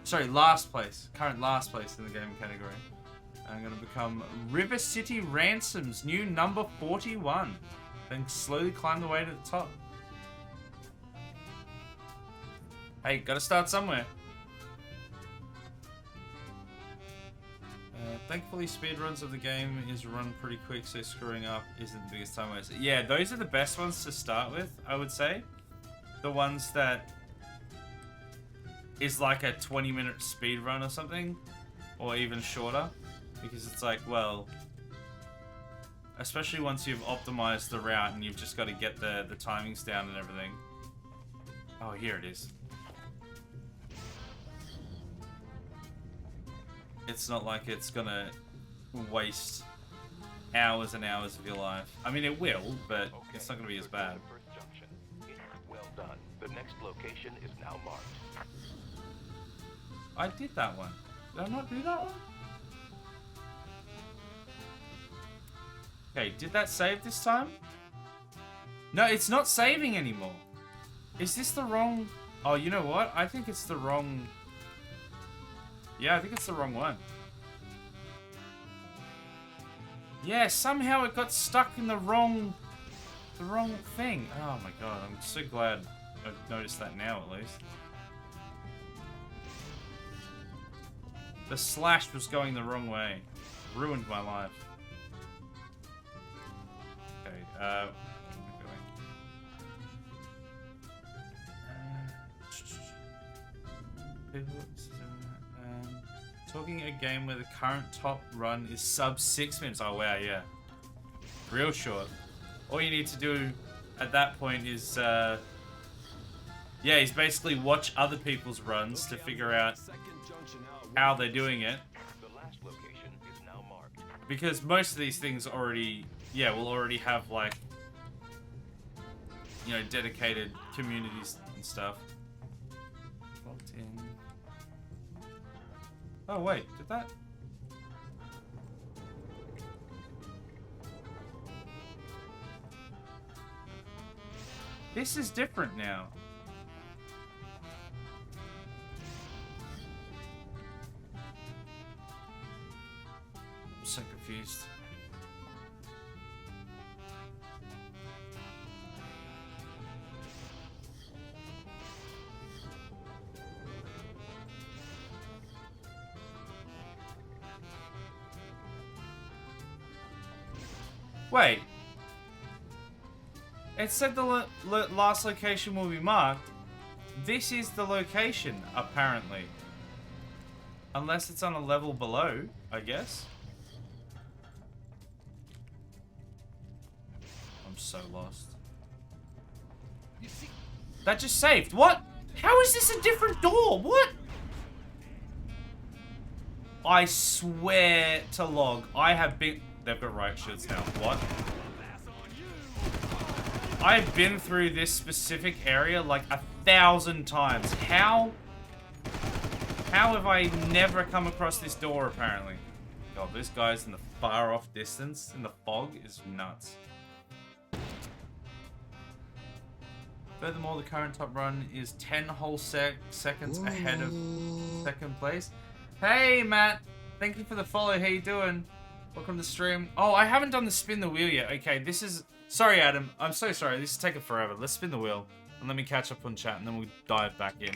Sorry, last place. Current last place in the game and category. I'm going to become River City Ransom's new number 41. Then slowly climb the way to the top. Hey, gotta start somewhere. Thankfully, speedruns of the game is run pretty quick, so screwing up isn't the biggest time waster. Yeah, those are the best ones to start with, I would say. The ones that is like a 20-minute speedrun or something, or even shorter, because it's like, well, especially once you've optimized the route and you've just got to get the timings down and everything. Oh, here it is. It's not like it's gonna waste hours and hours of your life. I mean, it will, but it's not gonna be as bad. First junction. Well done. The next location is now marked. I did that one. Did I not do that one? Okay, did that save this time? No, it's not saving anymore. Is this the wrong... Oh, you know what? I think it's the wrong... Yeah, I think it's the wrong one. Yeah, somehow it got stuck in the wrong thing. Oh my god, I'm so glad I've noticed that now at least. The slash was going the wrong way. Ruined my life. Okay, where am I going? Talking a game where the current top run is sub 6 minutes. Oh wow, yeah. Real short. All you need to do at that point is, yeah, he's basically watch other people's runs to figure out how they're doing it. The last location is now marked. Because most of these things already, yeah, will already have like, you know, dedicated communities and stuff. Logged in. Oh wait, did that? This is different now. I'm so confused. Wait. It said the last location will be marked. This is the location, apparently. Unless it's on a level below, I guess. I'm so lost. That just saved. What? How is this a different door? What? I swear to log, I have been... They've got riot shields now. What? I've been through this specific area like 1,000 times. How have I never come across this door, apparently? God, this guy's in the far off distance in the fog is nuts. Furthermore, the current top run is 10 whole seconds ahead of second place. Hey, Matt. Thank you for the follow. How you doing? Welcome to the stream. Oh, I haven't done the spin the wheel yet. Okay, this is... Sorry, Adam. I'm so sorry. This is taking forever. Let's spin the wheel. And let me catch up on chat, and then we'll dive back in.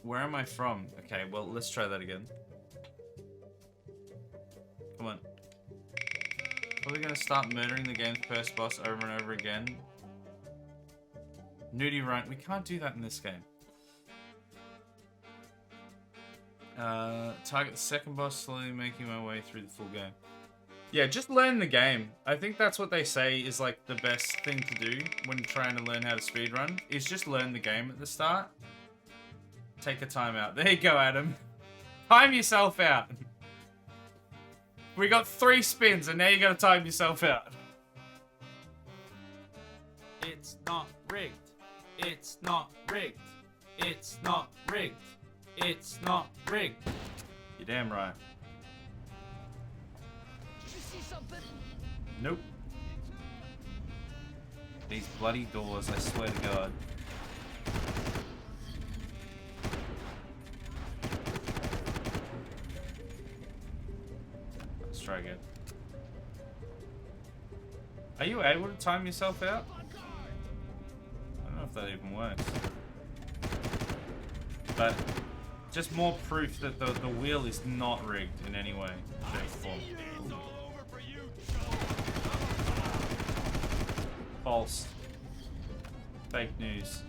Where am I from? Okay, well, let's try that again. Come on. Are we gonna start murdering the game's first boss over and over again? Nudie run. We can't do that in this game. Target the second boss, slowly making my way through the full game. Yeah, just learn the game. I think that's what they say is like the best thing to do when trying to learn how to speedrun, is just learn the game at the start. Take a time out. There you go, Adam. Time yourself out. We got 3 spins and now you gotta time yourself out. It's not rigged. It's not rigged. It's not rigged. It's not rigged. You're damn right. Did you see something? Nope. These bloody doors, I swear to God. Let's try again. Are you able to time yourself out? I don't know if that even works. But just more proof that the wheel is not rigged in any way, shape, or form. False. Fake news.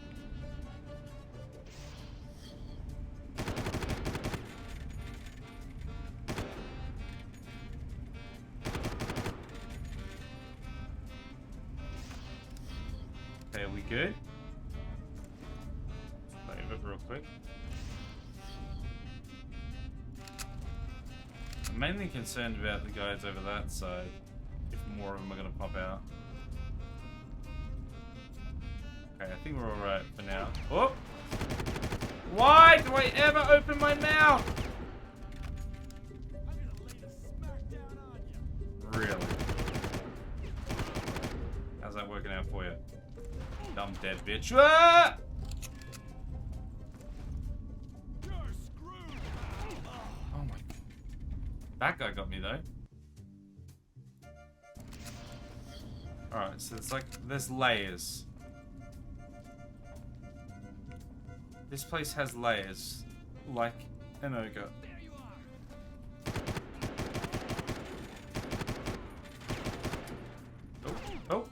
Okay, are we good? Save it real quick. I'm mainly concerned about the guys over that side, if more of them are going to pop out. Okay, I think we're alright for now. Oh! Why do I ever open my mouth? Really? How's that working out for you? Dumb dead bitch. Ah! Oh my... That guy got me though. Alright, so it's like, there's layers. This place has layers, like an ogre. Oh, oh.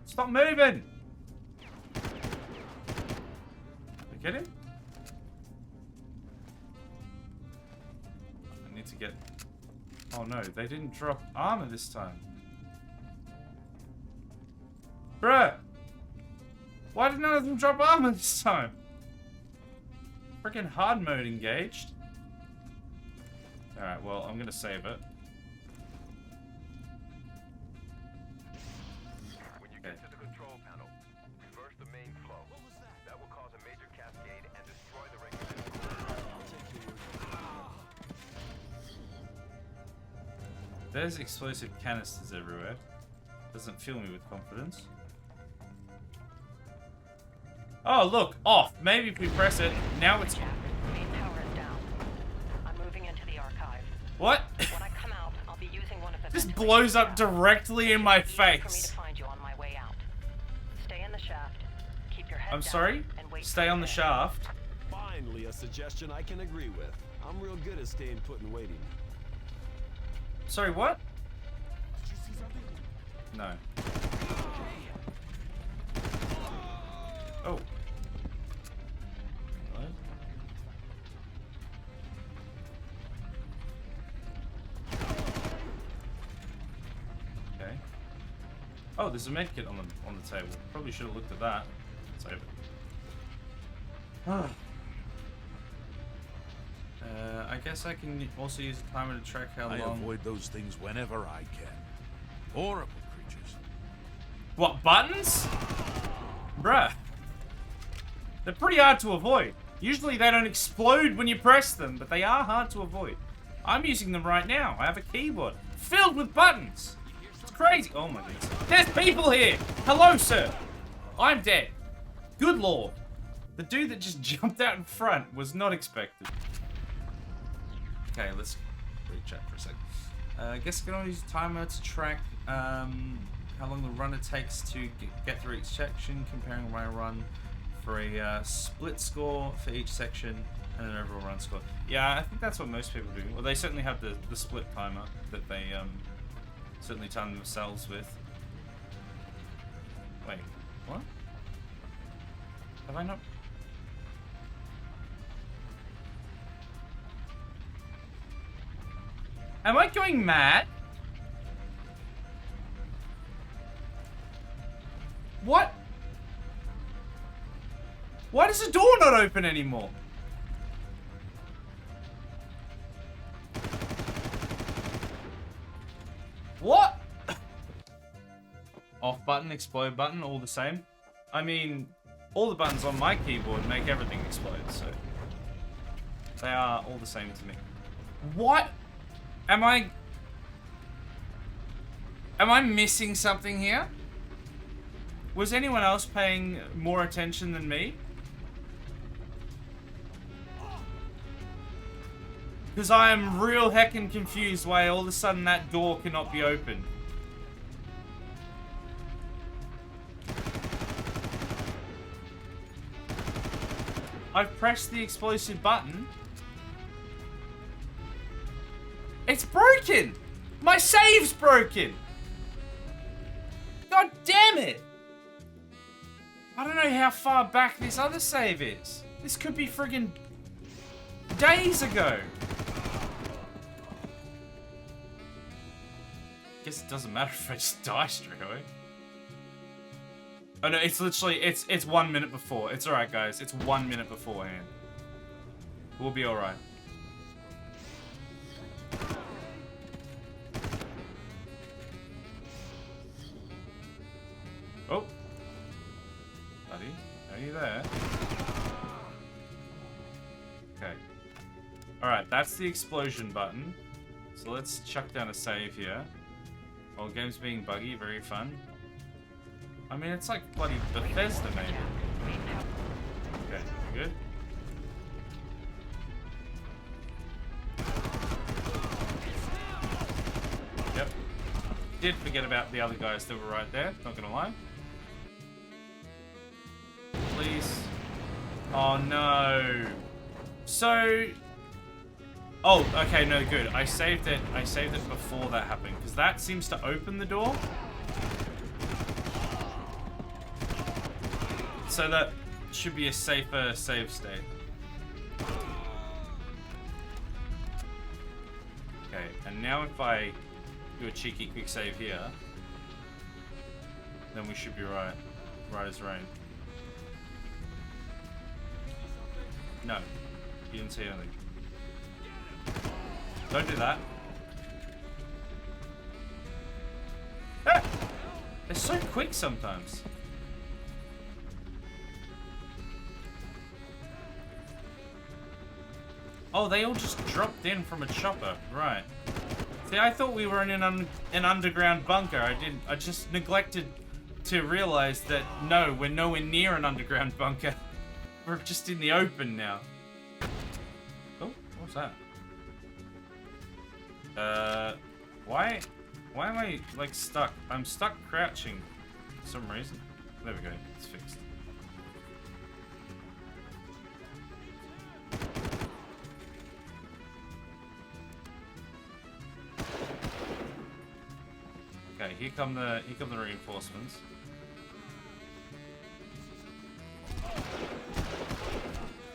Stop moving! Get him? I need to get... Oh no, they didn't drop armor this time. Bruh! Why did none of them drop armor this time? Freaking hard mode engaged. Alright, well, I'm gonna save it. When you get to the control panel, reverse the main flow. That will cause a major cascade and destroy the regulator. There's explosive canisters everywhere. Doesn't fill me with confidence. Oh, look, off. Maybe if we press it, now it's... Main power is down. I'm moving into the archive. What? When I come out, I'll be using one of the... This blows up directly in my For me to face. find you on my way out. Stay in the shaft. Keep your head I'm sorry? and wait Stay for on the the shaft. Finally, a suggestion I can agree with. I'm real good at staying put and waiting. Sorry, what? No. Oh. What? Okay. Oh, there's a medkit on the table. Probably should have looked at that. Save it. I guess I can also use a timer to track how I long. avoid those things whenever I can. Horrible creatures. What, buttons? Bruh. They're pretty hard to avoid. Usually they don't explode when you press them, but they are hard to avoid. I'm using them right now. I have a keyboard filled with buttons. It's crazy. Oh my goodness. There's people here. Hello, sir. I'm dead. Good lord. The dude that just jumped out in front was not expected. Okay, let's read chat for a second. I guess I can only use a timer to track how long the runner takes to get through each section, comparing my run for a split score for each section and an overall run score. Yeah, I think that's what most people do. Well, they certainly have the split timer that they certainly time themselves with. Wait, what? Have I not? Am I going mad? What? Why does the door not open anymore? What? Off button, explode button, all the same. I mean, all the buttons on my keyboard make everything explode, so they are all the same to me. What? Am I missing something here? Was anyone else paying more attention than me? Because I am real heckin' confused why all of a sudden that door cannot be opened. I've pressed the explosive button. It's broken! My save's broken! God damn it! I don't know how far back this other save is. This could be friggin' days ago. Guess it doesn't matter if I just die straight away. Oh no, it's literally, it's 1 minute before. It's alright guys, it's 1 minute beforehand. We'll be alright. Oh. Buddy, are you there? Okay. Alright, that's the explosion button. So let's chuck down a save here. While game's being buggy, very fun. I mean, it's like bloody Bethesda, maybe. Okay, good. Yep. Did forget about the other guys that were right there, not gonna lie. Please. Oh no. So... Oh, okay, no, good. I saved it before that happened, because that seems to open the door. So that should be a safer save state. Okay, and now if I do a cheeky quick save here, then we should be right. Right as rain. No, you didn't see anything. Don't do that. Ah! They're so quick sometimes. Oh, they all just dropped in from a chopper, right? See, I thought we were in an underground bunker. I just neglected to realize that no, we're nowhere near an underground bunker. We're just in the open now. Oh, what's that? Why am I like stuck? I'm stuck crouching for some reason. There we go, it's fixed. Okay, here come the reinforcements.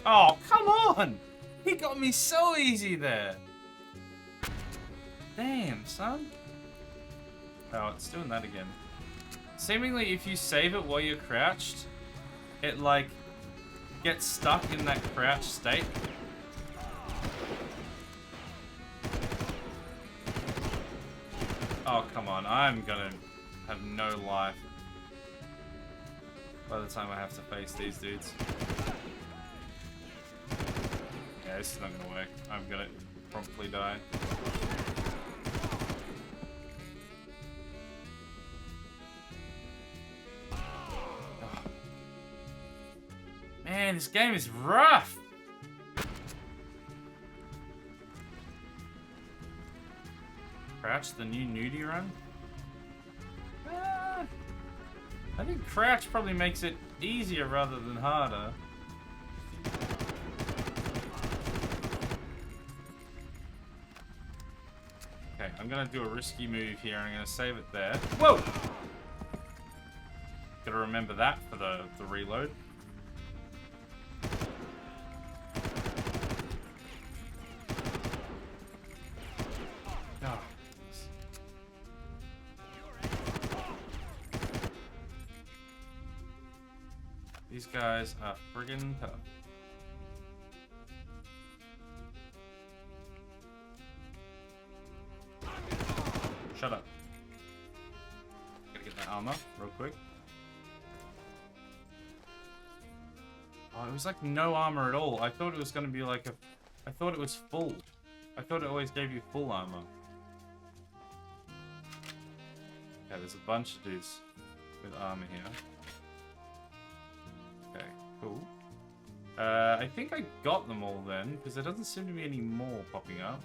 Oh, come on! He got me so easy there. Damn, son. Oh, it's doing that again. Seemingly, if you save it while you're crouched, it, like, gets stuck in that crouch state. Oh, come on. I'm gonna have no life by the time I have to face these dudes. Yeah, this is not gonna work. I'm gonna promptly die. Man, this game is rough! Crouch, the new nudie run? I think crouch probably makes it easier rather than harder. Okay, I'm gonna do a risky move here. I'm gonna save it there. Whoa! Gotta remember that for the reload. Oh. These guys are friggin' tough. Shut up. Gotta get that armor real quick. Oh, it was like no armor at all. I thought it was gonna be like I thought it was full. I thought it always gave you full armor. Okay, there's a bunch of dudes with armor here. Okay, cool. I think I got them all then, because there doesn't seem to be any more popping up.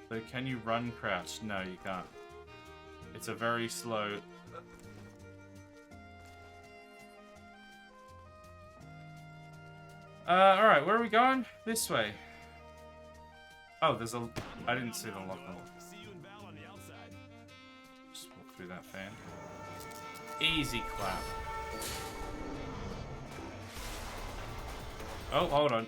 So can you run crouch? No, you can't. It's a very slow... alright, where are we going? This way. Oh, there's a... I didn't see the lock. Just walk through that fan. Easy clap. Oh, hold on.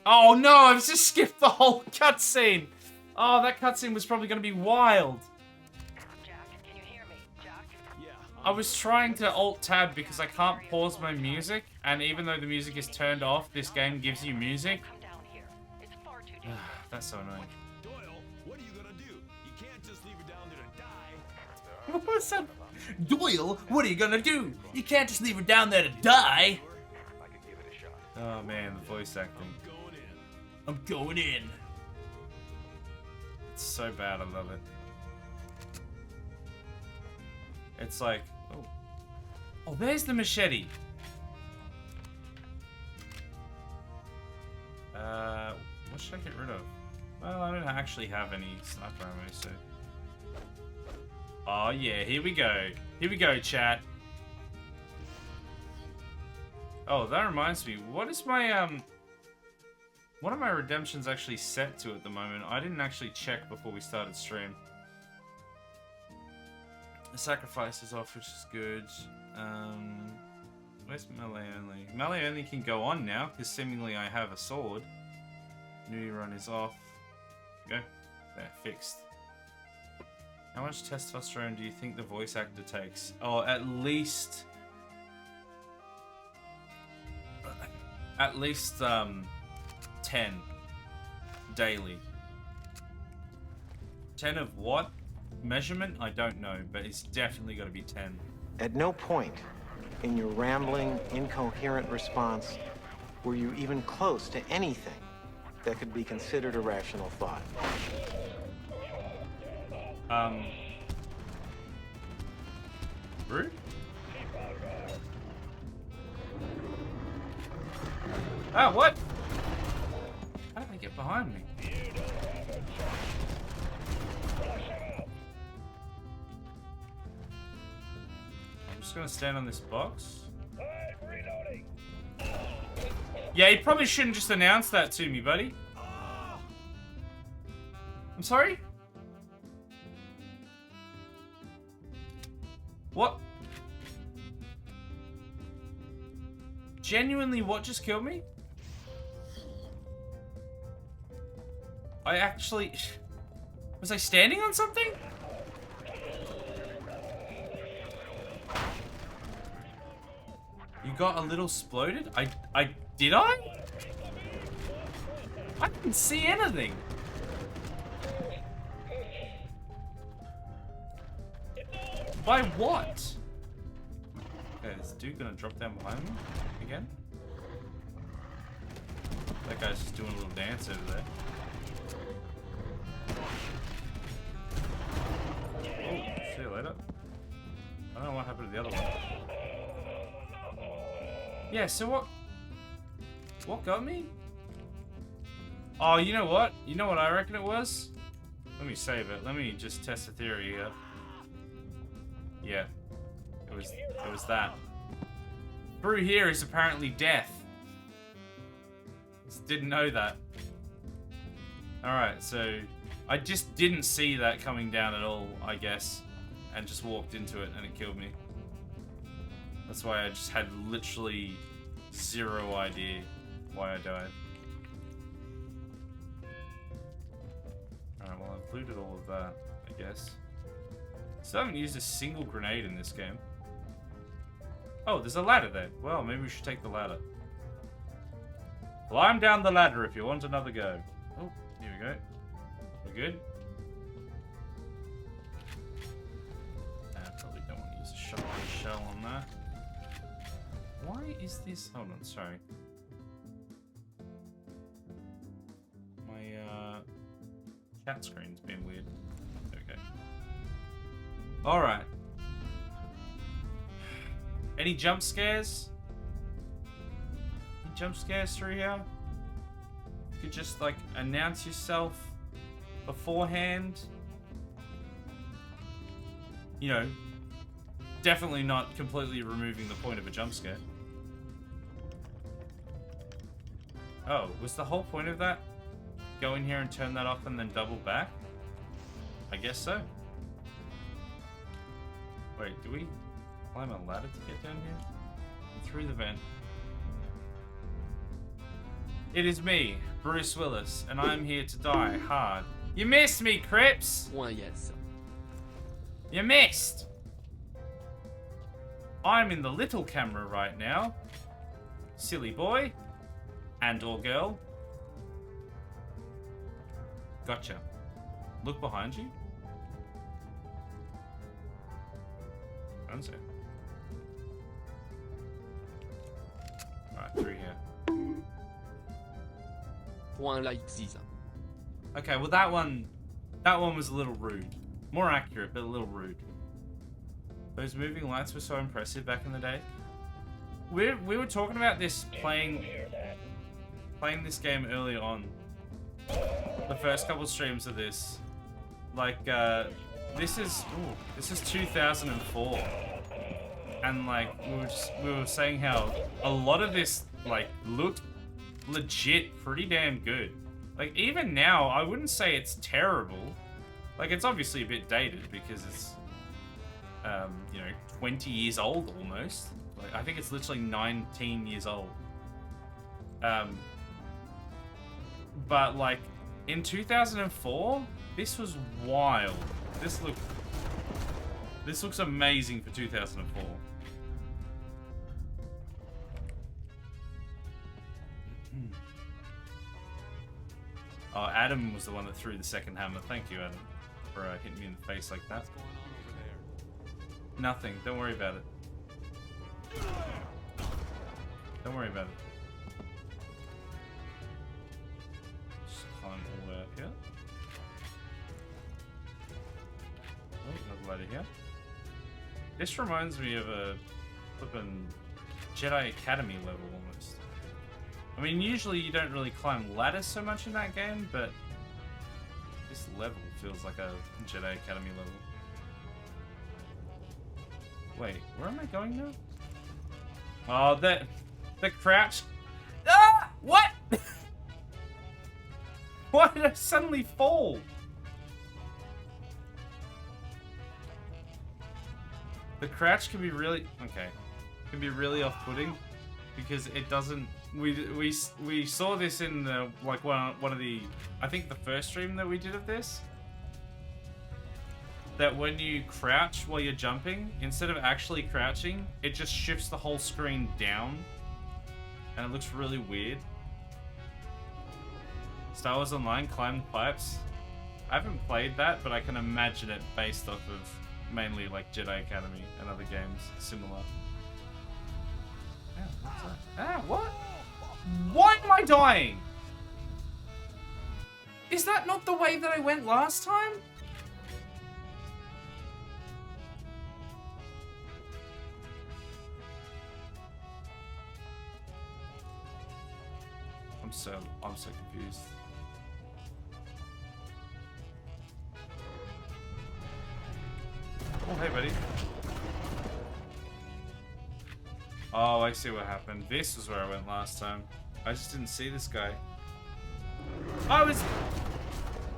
Oh no, I've just skipped the whole cutscene. Oh, that cutscene was probably going to be wild. Jack, can you hear me? Jack? Yeah. I was trying to alt-tab because I can't pause my music, and even though the music is turned off, this game gives you music. Come down here. It's far too dangerous. That's so annoying. Doyle, what are you gonna do? You can't just leave her down there to die. What was that? Doyle, what are you gonna do? You can't just leave her down there to die. I could give it a shot. Oh man, the voice acting. Going in. I'm going in. It's so bad, I love it. It's like, oh. Oh, there's the machete. What should I get rid of? Well, I don't actually have any sniper ammo, so. Oh yeah, here we go. Here we go, chat. Oh, that reminds me. What is my, what are my redemptions actually set to at the moment? I didn't actually check before we started stream. The sacrifice is off, which is good. Where's melee only? Melee only can go on now, because seemingly I have a sword. Nudie run is off. Go. There, fixed. How much testosterone do you think the voice actor takes? Oh, at least 10 daily. 10 of what measurement? I don't know, but it's definitely got to be 10. At no point in your rambling, incoherent response were you even close to anything that could be considered a rational thought. Rude? Ah, what? How did they get behind me? I'm just gonna stand on this box. Yeah, you probably shouldn't just announce that to me, buddy. I'm sorry? What? Genuinely, what just killed me? I actually... Was I standing on something? You got a little exploded? Did I? I didn't see anything. By what? Okay, is the dude gonna drop down behind me again? That guy's just doing a little dance over there. Oh, see you later. I don't know what happened to the other one. Yeah, so what got me? Oh, you know what? You know what I reckon it was? Let me save it. Let me just test the theory here. Yeah. It was that. Through here is apparently death. Just didn't know that. Alright, so I just didn't see that coming down at all, I guess. And just walked into it and it killed me. That's why I just had literally zero idea why I died. Alright, well I've looted all of that, I guess. Still haven't used a single grenade in this game. Oh, there's a ladder there. Well, maybe we should take the ladder. Climb down the ladder if you want another go. Oh, here we go. We're good. I probably don't want to use a shotgun shell on that. Why is this... Hold on, sorry. My chat screen's been weird. Okay. Alright. Any jump scares? Any jump scares through here? You could just like announce yourself beforehand. You know, definitely not completely removing the point of a jump scare. Oh, was the whole point of that go in here and turn that off and then double back? I guess so. Wait, do we climb a ladder to get down here? Through the vent. It is me, Bruce Willis, and I'm here to die hard. You missed me, Crips! Well, yes. You missed! I'm in the little camera right now. Silly boy. And or girl. Gotcha. Look behind you. Don't say. Alright, through here. Point like this. Okay, well that one was a little rude. More accurate, but a little rude. Those moving lights were so impressive back in the day. We were talking about this playing this game early on. The first couple streams of this. Like this is 2004. And like we were saying how a lot of this like looked legit pretty damn good. Like even now I wouldn't say it's terrible. Like it's obviously a bit dated because it's you know, 20 years old almost. Like I think it's literally 19 years old. But like in 2004, this was wild. This looks amazing for 2004. Oh, Adam was the one that threw the second hammer. Thank you, Adam, for hitting me in the face like that. What's going on over there? Nothing. Don't worry about it. Don't worry about it. Just climb all the way up here. Oh, another ladder here. This reminds me of a flippin' Jedi Academy level almost. I mean, usually you don't really climb ladders so much in that game, but this level feels like a Jedi Academy level. Wait, where am I going now? Oh, the crouch. Ah! What? Why did I suddenly fall? The crouch can be really off-putting because it doesn't. We saw this in the like one of the, I think the first stream that we did of this. That when you crouch while you're jumping, instead of actually crouching, it just shifts the whole screen down, and it looks really weird. Star Wars Online, Climb the Pipes. I haven't played that, but I can imagine it based off of mainly like Jedi Academy and other games similar. Ah, what's that? Ah, what? Why am I dying? Is that not the way that I went last time? I'm so confused. Oh, hey, buddy. Oh, I see what happened. This was where I went last time. I just didn't see this guy. I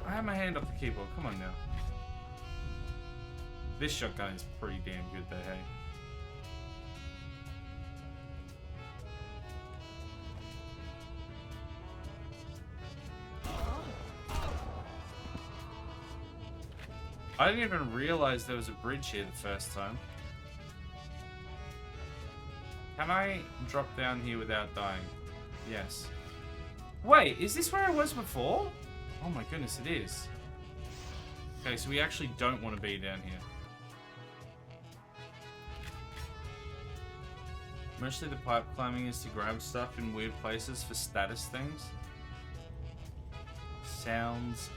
had my hand off the keyboard. Come on now. This shotgun is pretty damn good though, hey? I didn't even realize there was a bridge here the first time. Can I drop down here without dying? Yes. Wait, is this where I was before? Oh my goodness, it is. Okay, so we actually don't want to be down here. Mostly the pipe climbing is to grab stuff in weird places for status things. Sounds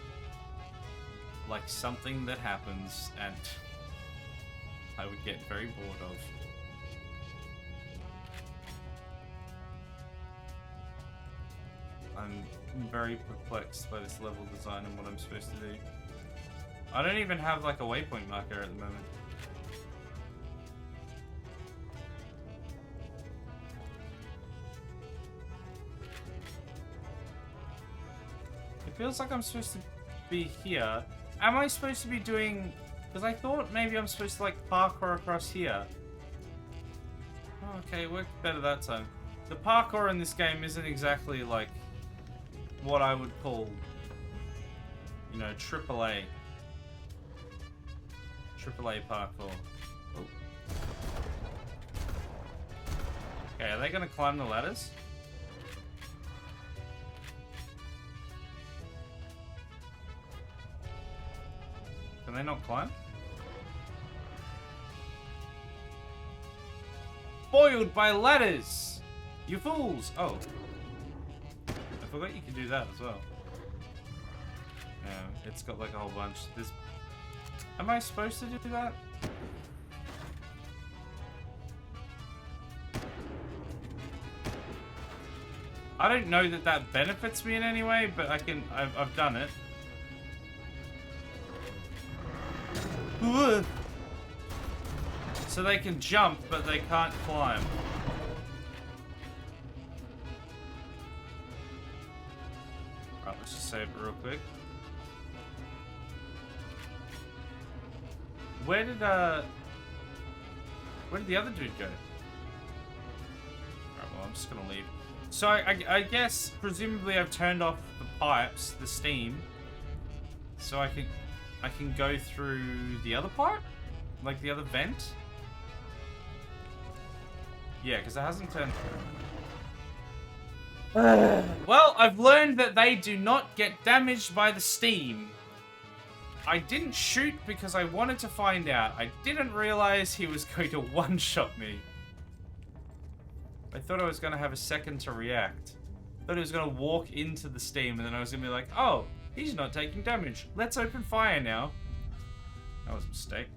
like something that happens and I would get very bored of. I'm very perplexed by this level design and what I'm supposed to do. I don't even have like a waypoint marker at the moment. It feels like I'm supposed to be here. Am I supposed to be doing... Because I thought maybe I'm supposed to like parkour across here. Oh, okay, it worked better that time. The parkour in this game isn't exactly like what I would call, you know, AAA parkour. Oh. Okay, are they gonna climb the ladders? Can they not climb? Foiled by ladders! You fools! Oh. I forgot you could do that as well. Yeah, it's got like a whole bunch. Am I supposed to do that? I don't know that that benefits me in any way, but I've done it. So they can jump, but they can't climb. Right, let's just save it real quick. Where did the other dude go? Alright, well, I'm just gonna leave. So I guess, presumably I've turned off the pipes, the steam, so I can go through the other part? Like the other vent? Yeah, because it hasn't turned... Well, I've learned that they do not get damaged by the steam. I didn't shoot because I wanted to find out. I didn't realize he was going to one-shot me. I thought I was going to have a second to react. I thought he was going to walk into the steam and then I was going to be like, oh, he's not taking damage. Let's open fire now. That was a mistake.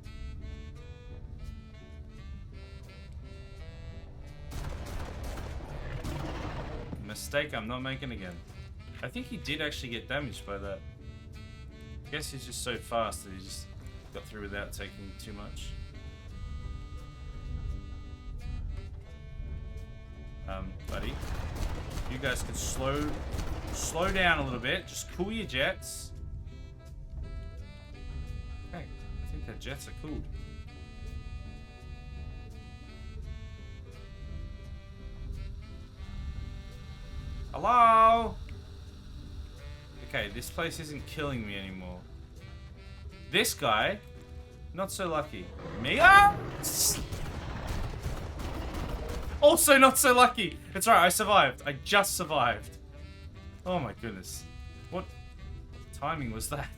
Mistake I'm not making again. I think he did actually get damaged by that. I guess he's just so fast that he just got through without taking too much. Buddy, you guys can slow down a little bit. Just cool your jets. Okay, I think their jets are cooled. Hello? Okay, this place isn't killing me anymore. This guy, not so lucky. Me? Ah! Also not so lucky. It's alright, I survived. I just survived. Oh my goodness. What timing was that?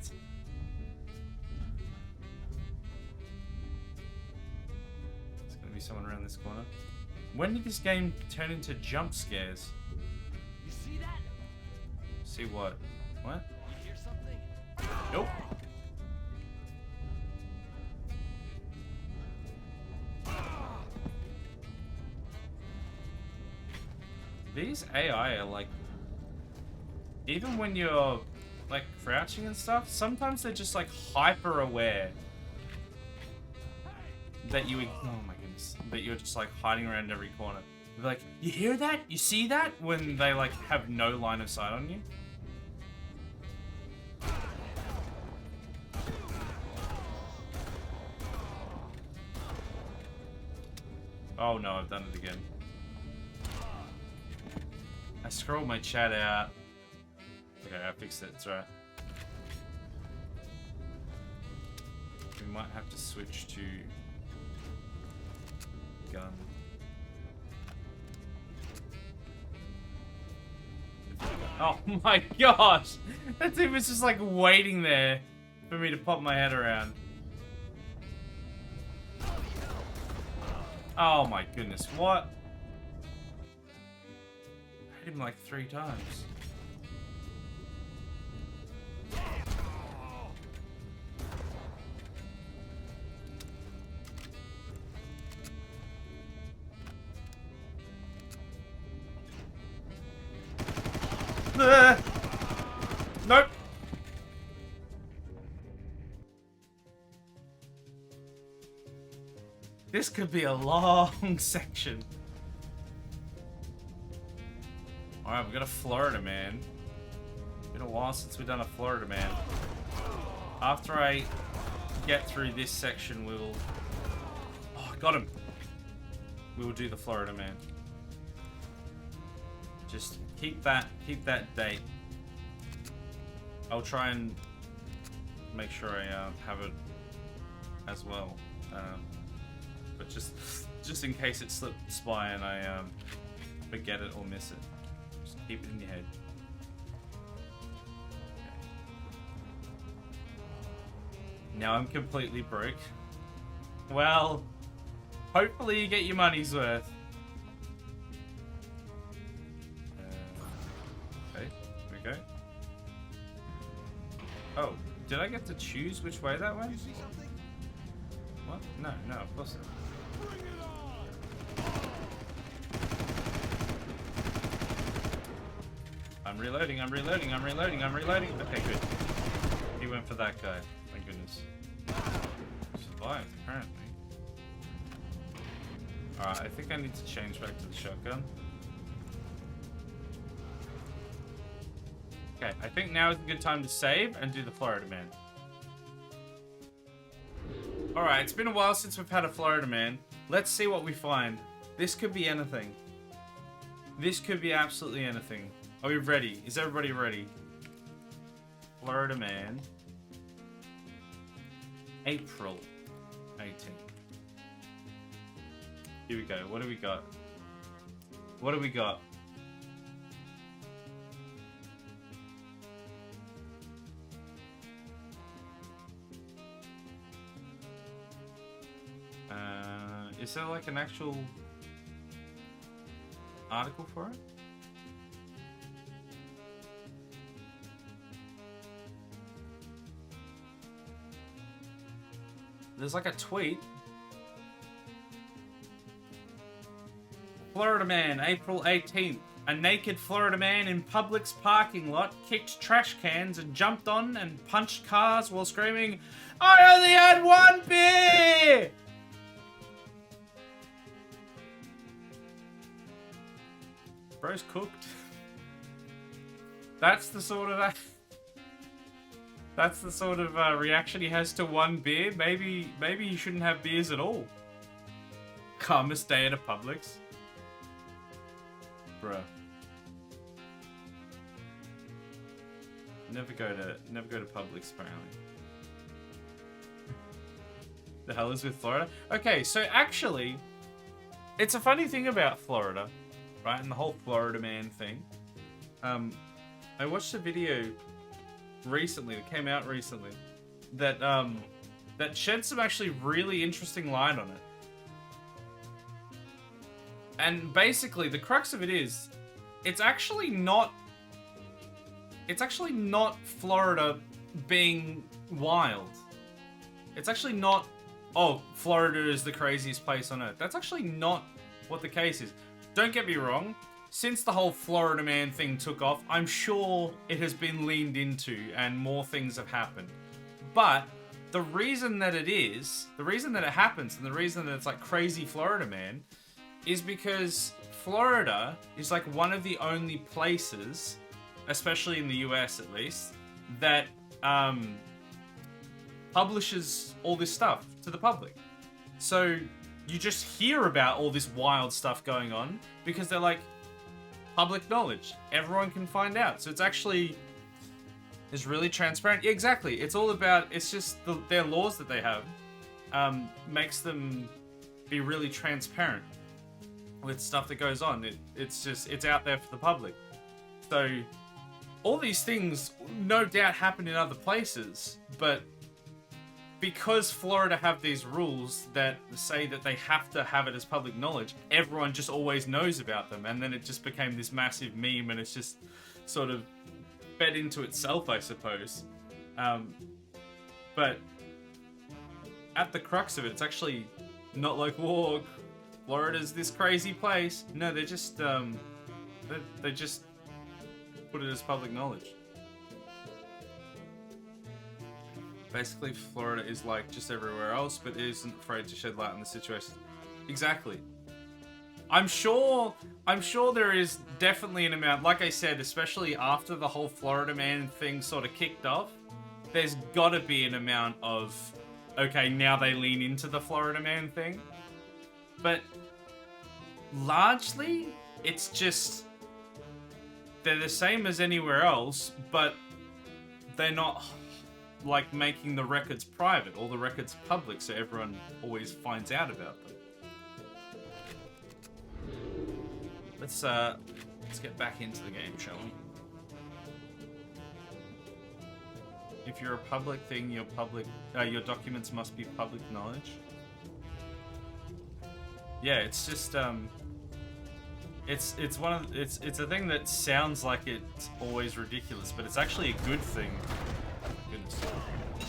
There's gonna be someone around this corner. When did this game turn into jump scares? You see that? See what? What? You hear something? Nope. These AI are like, even when you're like crouching and stuff, sometimes they're just like hyper aware that you, oh my goodness, that you're just like hiding around every corner. They're like, you hear that? You see that? When they like have no line of sight on you. Oh no, I've done it again. I scrolled my chat out. Okay, I fixed it, it's right. We might have to switch to gun. Oh my gosh! That thing was just like waiting there for me to pop my head around. Oh my goodness, what? I hit him like 3 times. Nope. This could be a long section. Alright, we got a Florida man. Been a while since we've done a Florida man. After I get through this section, we'll... Oh, got him. We will do the Florida man. Just keep that date. I'll try and make sure I have it as well. But just in case it slips by and I forget it or miss it. Just keep it in your head. Okay. Now I'm completely broke. Well, hopefully you get your money's worth. Okay, here we go. Oh, did I get to choose which way that went? What? No, of course not. I'm reloading. Okay, good. He went for that guy. Thank goodness. Survived, apparently. Alright, I think I need to change back to the shotgun. Okay, I think now is a good time to save and do the Florida man. Alright, it's been a while since we've had a Florida man. Let's see what we find. This could be anything. This could be absolutely anything. Are we ready? Is everybody ready? Florida man. April 18th. Here we go. What do we got? What do we got? Is there like an actual article for it? There's like a tweet. Florida man, April 18th. A naked Florida man in Publix parking lot kicked trash cans and jumped on and punched cars while screaming, "I only had one beer!" Bro's cooked. That's the sort of reaction he has to one beer. Maybe he shouldn't have beers at all. Calmest day at a Publix. Bruh. Never go to Publix apparently. The hell is with Florida? Okay, so actually, it's a funny thing about Florida, right? And the whole Florida man thing. I watched a video recently that came out recently that that shed some actually really interesting light on it. And basically, the crux of it is, it's actually not Florida being wild. It's actually not, oh, Florida is the craziest place on earth. That's actually not what the case is. Don't get me wrong. Since the whole Florida man thing took off, I'm sure it has been leaned into and more things have happened. But the reason that it is, the reason that it happens, and the reason that it's like crazy Florida man, is because Florida is like one of the only places, especially in the US at least, that publishes all this stuff to the public. So you just hear about all this wild stuff going on because they're like public knowledge. Everyone can find out. So it's actually is really transparent. Yeah, exactly. It's all about, it's just their laws that they have makes them be really transparent with stuff that goes on. It's out there for the public. So all these things no doubt happen in other places, but because Florida have these rules that say that they have to have it as public knowledge, everyone just always knows about them, and then it just became this massive meme, and it's just sort of fed into itself, I suppose. But at the crux of it, it's actually not like, whoa, Florida's this crazy place. No, they just they just put it as public knowledge. Basically, Florida is like just everywhere else, but isn't afraid to shed light on the situation. Exactly. I'm sure there is definitely an amount, like I said, especially after the whole Florida man thing sort of kicked off, there's gotta be an amount of, okay, now they lean into the Florida man thing. But largely, it's just, they're the same as anywhere else, but they're not like making the records private or the records public so everyone always finds out about them. Let's get back into the game, shall we? If you're a public thing, your documents must be public knowledge. Yeah, it's just it's a thing that sounds like it's always ridiculous, but it's actually a good thing. Goodness,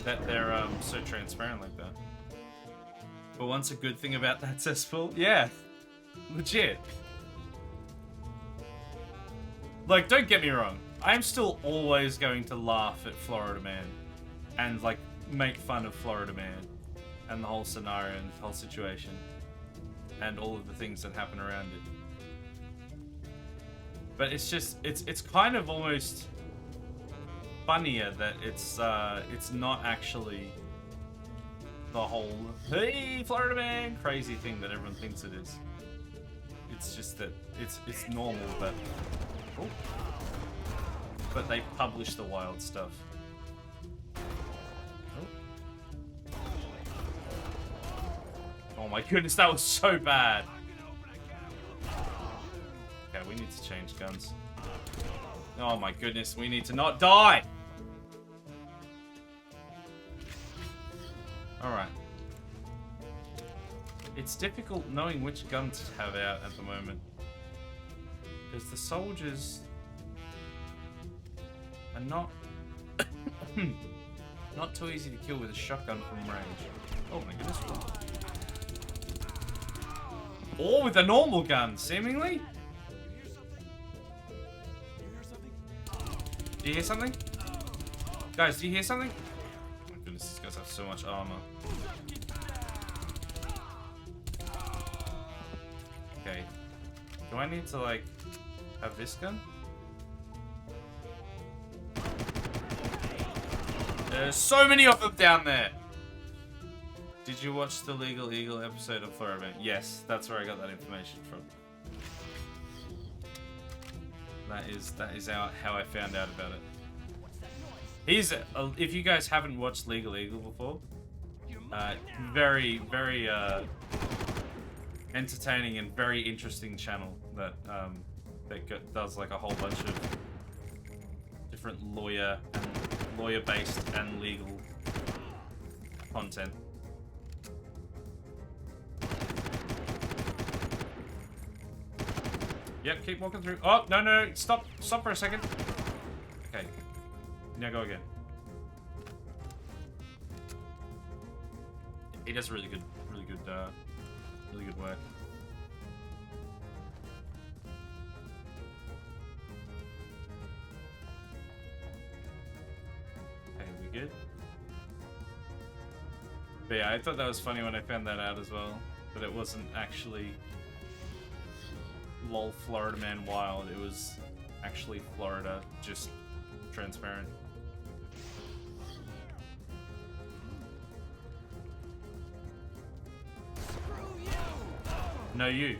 that they're so transparent like that. But once a good thing about that cesspool, yeah, legit. Like, don't get me wrong, I'm still always going to laugh at Florida Man and like make fun of Florida Man and the whole scenario and the whole situation and all of the things that happen around it. But it's just, it's kind of almost funnier that it's not actually the whole, hey, Florida Man, crazy thing that everyone thinks it is. It's just that it's normal, but they publish the wild stuff. Oh my goodness, that was so bad. Okay, we need to change guns. Oh my goodness, we need to not die! Alright. It's difficult knowing which guns to have out at the moment. Because the soldiers are not not too easy to kill with a shotgun from range. Oh my goodness. Or with a normal gun, seemingly. Do you hear something? Guys, do you hear something? Oh my goodness, these guys have so much armor. Okay. Do I need to, like, have this gun? There's so many of them down there! Did you watch the Legal Eagle episode of Florida Man? Yes, that's where I got that information from. That is how I found out about it. He's if you guys haven't watched Legal Eagle before, very, very entertaining and very interesting channel that does like a whole bunch of different lawyer-based and legal content. Yep, keep walking through. Oh, no, no, no, stop for a second. Okay, now go again. He does really good work. Okay, we good? But yeah, I thought that was funny when I found that out as well. But it wasn't actually lol Florida Man Wild. It was actually Florida, just transparent. No, you.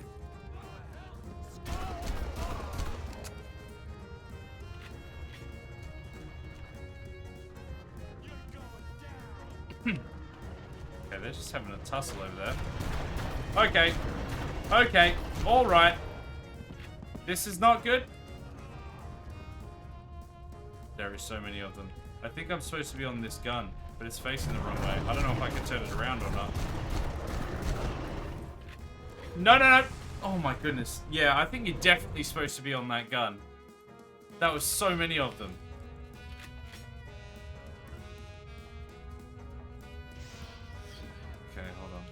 Okay, they're just having a tussle over there. Okay. Okay. Alright. This is not good. There are so many of them. I think I'm supposed to be on this gun, but it's facing the wrong way. I don't know if I can turn it around or not. No, no, no. Oh my goodness. Yeah, I think you're definitely supposed to be on that gun. That was so many of them. Okay, hold on.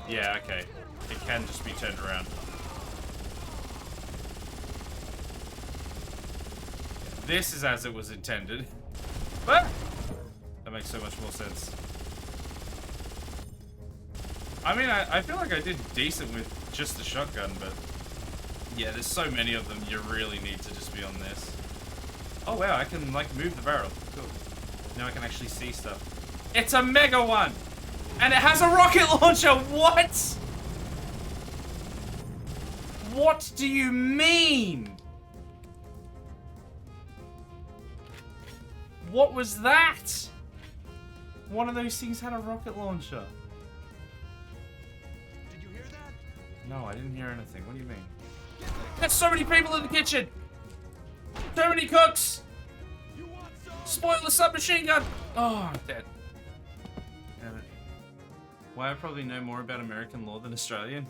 Yeah, okay. It can just be turned around. This is as it was intended. But that makes so much more sense. I mean, I feel like I did decent with just the shotgun, but yeah, there's so many of them, you really need to just be on this. Oh wow, I can like move the barrel. Cool. Now I can actually see stuff. It's a mega one! And it has a rocket launcher! What? What do you mean? What was that? One of those things had a rocket launcher. Did you hear that? No, I didn't hear anything. What do you mean? There's so many people in the kitchen! So many cooks! Spoil the submachine gun! Oh, I'm dead. Damn it. Why I probably know more about American law than Australian?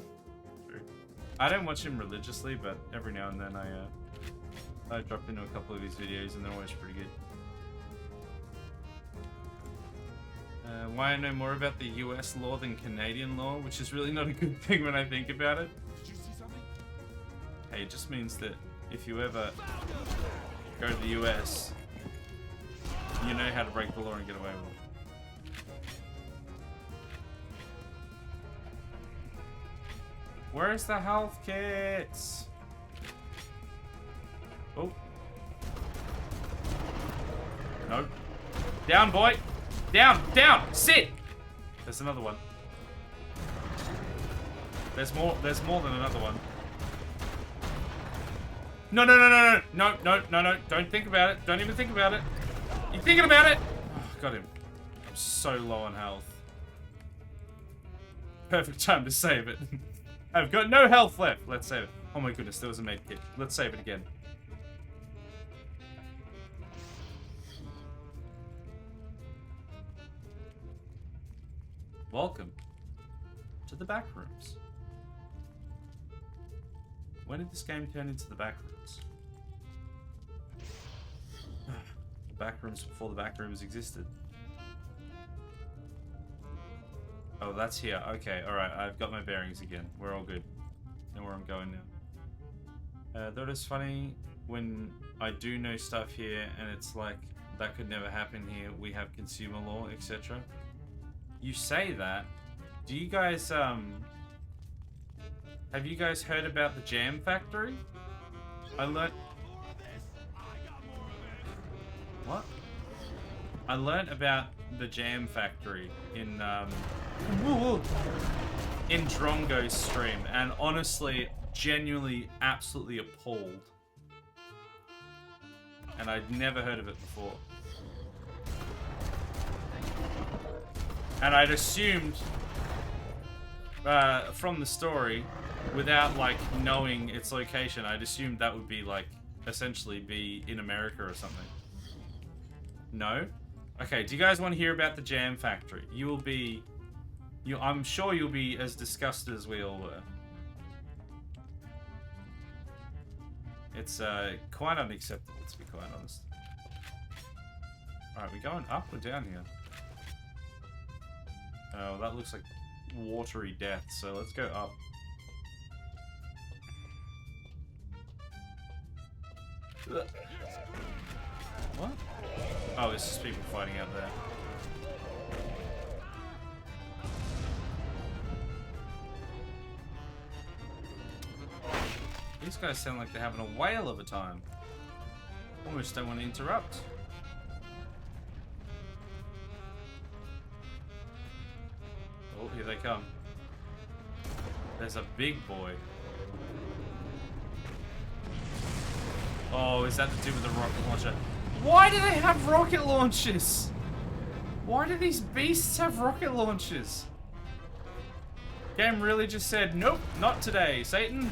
True. I don't watch him religiously, but every now and then I drop into a couple of his videos and they're always pretty good. Why I know more about the US law than Canadian law, which is really not a good thing when I think about it. Did you see something? Hey, it just means that if you ever go to the US, you know how to break the law and get away with it. Where's the health kits? Oh. Nope. Down, boy! Down! Down! Sit! There's another one. There's more than another one. No, no, no, no, no, no, no, no, no. Don't think about it. Don't even think about it. You thinking about it? Oh, got him. I'm so low on health. Perfect time to save it. I've got no health left. Let's save it. Oh my goodness, there was a med kit. Let's save it again. Welcome to the back rooms. When did this game turn into the back rooms? The back rooms before the back rooms existed. Oh, that's here. Okay, alright, I've got my bearings again. We're all good. Know where I'm going now. Though it's funny when I do know stuff here and it's like, that could never happen here, we have consumer law, etc. You say that. Do you guys, have you guys heard about the jam factory? I learnt... What? I learnt about the jam factory in Drongo's stream, and honestly, genuinely, absolutely appalled. And I'd never heard of it before. And I'd assumed from the story, without like knowing its location, I'd assumed that would be like essentially be in America or something. No? Okay, do you guys want to hear about the jam factory? I'm sure you'll be as disgusted as we all were. It's quite unacceptable, to be quite honest. Alright, we going up or down here? Oh, that looks like watery death, so let's go up. What? Oh, it's just people fighting out there. These guys sound like they're having a whale of a time. Almost don't want to interrupt. Oh, here they come. There's a big boy. Oh, is that the dude with the rocket launcher? Why do they have rocket launchers? Why do these beasts have rocket launchers? Game really just said, nope, not today, Satan.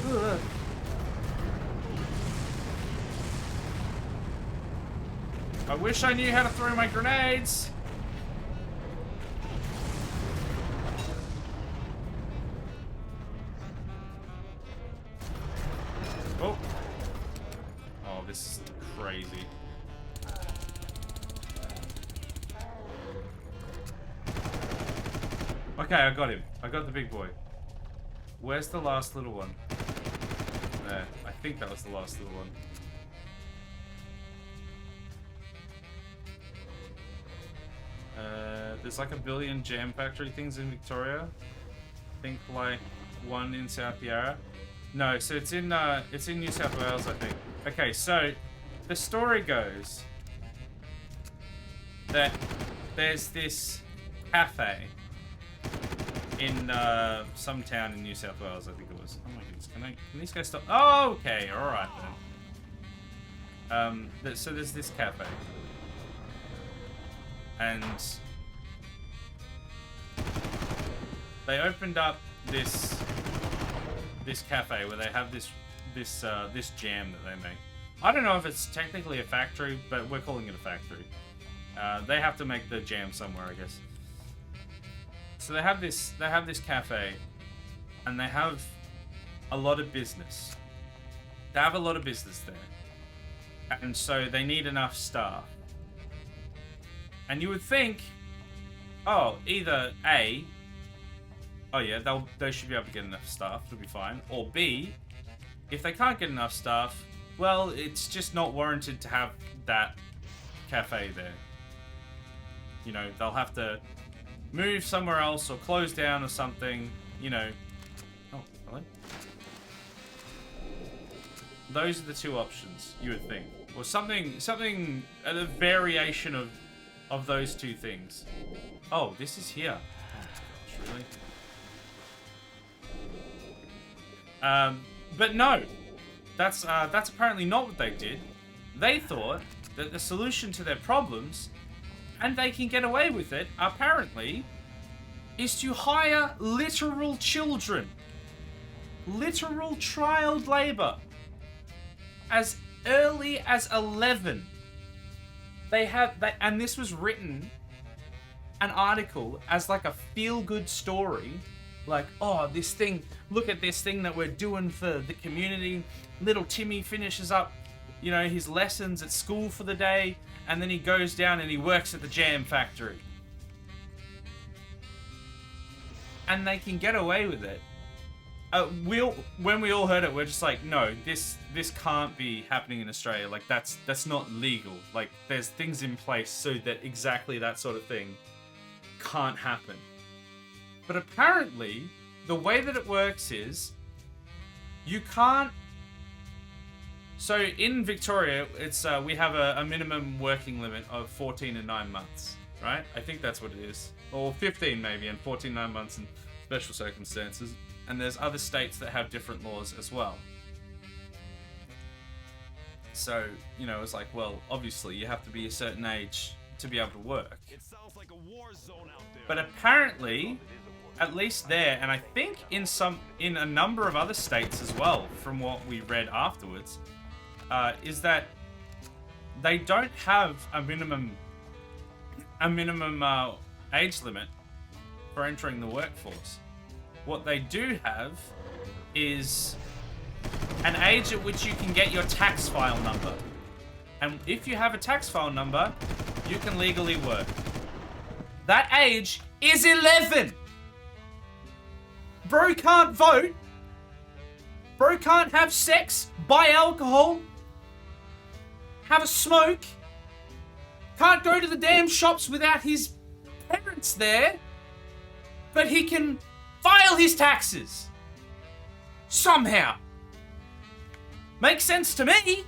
Ugh. I wish I knew how to throw my grenades. Oh. Oh, this is crazy. Okay, I got him. I got the big boy. Where's the last little one? There. I think that was the last little one. There's like a billion jam factory things in Victoria. I think like one in South Yarra. No, so it's in New South Wales, I think. Okay, so the story goes that there's this cafe in some town in New South Wales, I think it was. Oh my goodness, can these guys stop? Oh, okay, all right then. So there's this cafe, and they opened up this cafe where they have this jam that they make. I don't know if it's technically a factory, but we're calling it a factory. They have to make the jam somewhere, I guess. So they have this cafe, and they have a lot of business. They have a lot of business there, and so they need enough staff. And you would think, oh, either A, oh yeah, they should be able to get enough staff, it'll be fine. Or B, if they can't get enough staff, well, it's just not warranted to have that cafe there. You know, they'll have to move somewhere else or close down or something, you know. Oh, hello? Those are the two options, you would think. Or something, a variation of those two things. Oh, this is here. Oh gosh, really? But no, that's apparently not what they did. They thought that the solution to their problems, and they can get away with it, apparently, is to hire literal children. Literal child labor. As early as 11. And this was written, an article, as like a feel-good story. Like, oh, this thing, look at this thing that we're doing for the community. Little Timmy finishes up, you know, his lessons at school for the day, and then he goes down and he works at the jam factory. And they can get away with it. When we all heard it, we're just like, no, this can't be happening in Australia. Like, that's not legal. Like, there's things in place so that exactly that sort of thing can't happen. But apparently, the way that it works is, you can't. So in Victoria, it's we have a minimum working limit of 14 and 9 months. right? I think that's what it is. Or 15 maybe, and 14 9 months in special circumstances. And there's other states that have different laws as well. So, you know, it's like, well, obviously you have to be a certain age to be able to work. It sounds like a war zone out there. But apparently, at least there, and I think in a number of other states as well, from what we read afterwards, is that they don't have a minimum age limit for entering the workforce. What they do have is an age at which you can get your tax file number. And if you have a tax file number, you can legally work. That age is 11! Bro can't vote. Bro can't have sex, buy alcohol, have a smoke. Can't go to the damn shops without his parents there. But he can file his taxes. Somehow. Makes sense to me.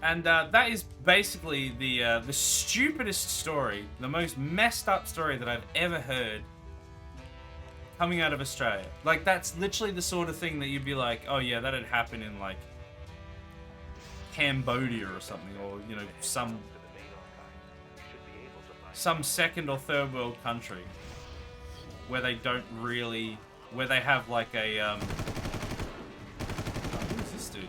And that is basically the stupidest story, the most messed up story that I've ever heard coming out of Australia. Like, that's literally the sort of thing that you'd be like, oh yeah, that'd happen in like Cambodia or something, or, you know, some second or third world country where they don't really, where they have like a who's this dude?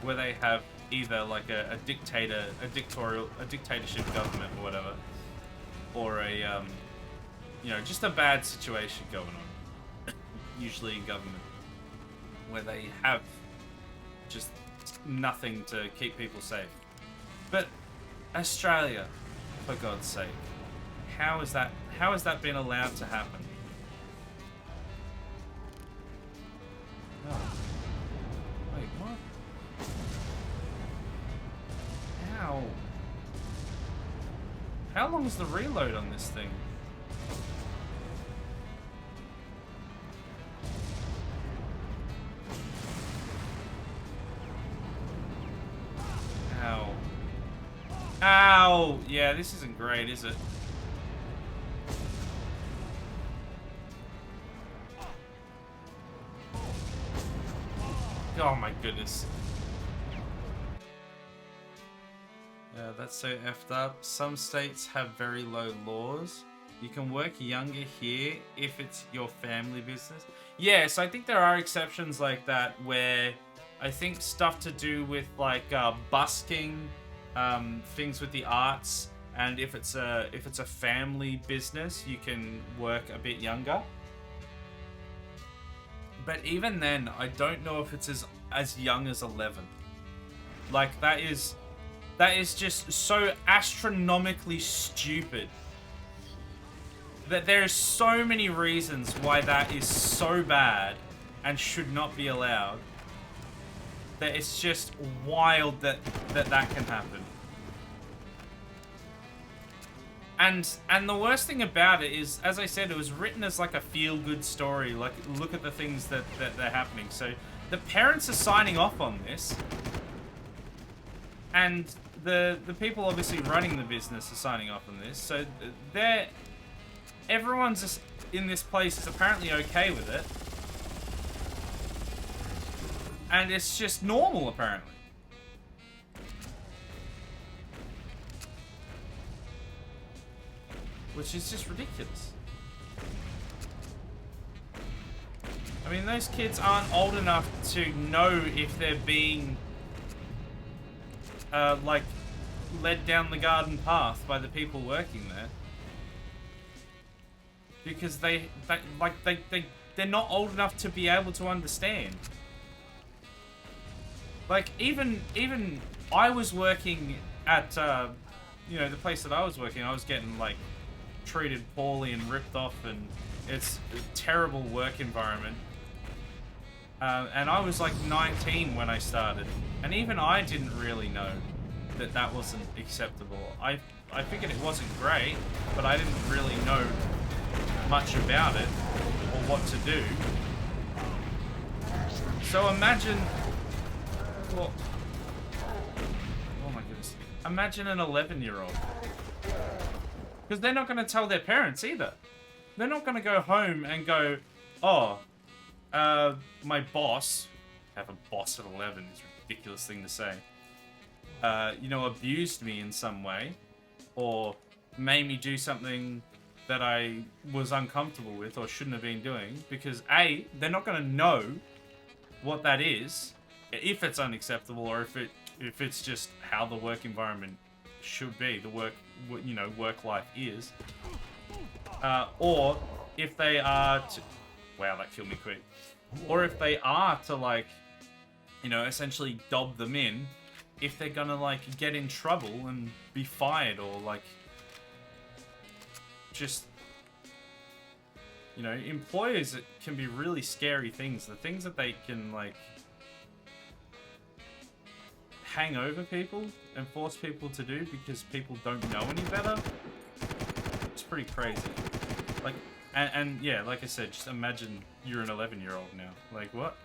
Where they have either like a dictatorship government or whatever, or a you know, just a bad situation going on, usually in government, where they have just nothing to keep people safe. But Australia, for God's sake, how has that been allowed to happen? Oh. Wait, what? How? How long is the reload on this thing? Ow. Ow! Yeah, this isn't great, is it? Oh my goodness. Yeah, that's so effed up. Some states have very low laws. You can work younger here if it's your family business. Yeah, so I think there are exceptions like that where I think stuff to do with like busking, things with the arts, and if it's a family business, you can work a bit younger. But even then, I don't know if it's as young as 11. Like, that is just so astronomically stupid that there are so many reasons why that is so bad and should not be allowed, that it's just wild that can happen. And the worst thing about it is, as I said, it was written as like a feel-good story. Like, look at the things that are happening. So the parents are signing off on this, and the people obviously running the business are signing off on this. So everyone's just in this place is apparently okay with it, and it's just normal apparently. Which is just ridiculous. I mean, those kids aren't old enough to know if they're being, like, led down the garden path by the people working there. Because they're not old enough to be able to understand. Like, even I was working at, you know, the place that I was working, I was getting, like, treated poorly and ripped off, and it's a terrible work environment. And I was like 19 when I started, and even I didn't really know that wasn't acceptable. I figured it wasn't great, but I didn't really know much about it or what to do. So imagine, well, Imagine an 11-year-old. Because they're not going to tell their parents either. They're not going to go home and go, oh, my boss, have a boss at 11 is a ridiculous thing to say, you know, abused me in some way, or made me do something that I was uncomfortable with or shouldn't have been doing, because A, they're not going to know what that is, if it's unacceptable, or if it's just how the work environment should be, the work life is, or if they are to, wow, that killed me quick, or if they are to, like, you know, essentially dob them in, if they're gonna, like, get in trouble and be fired, or, like, just, you know, employers can be really scary things. The things that they can, like, hang over people and force people to do because people don't know any better, it's pretty crazy. Like, and yeah, like I said, just imagine you're an 11-year-old now. Like, what?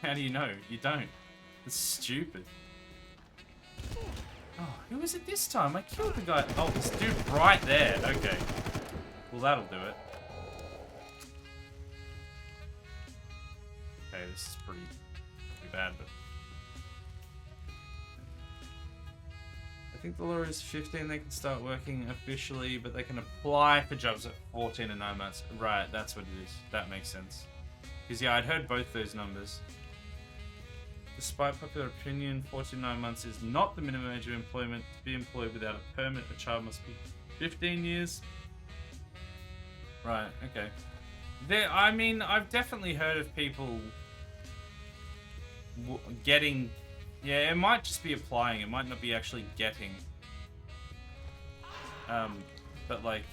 How do you know? You don't. It's stupid. Oh, who was it this time? I killed the guy. Oh, this dude right there. Okay. Well, that'll do it. Okay, this is pretty bad, but... I think the law is 15, they can start working officially, but they can apply for jobs at 14 and 9 months. Right, that's what it is. That makes sense. Because, yeah, I'd heard both those numbers. Despite popular opinion, 49 months is not the minimum age of employment. To be employed without a permit, a child must be 15 years. Right, okay. I mean, I've definitely heard of people getting... Yeah, it might just be applying. It might not be actually getting. But, like,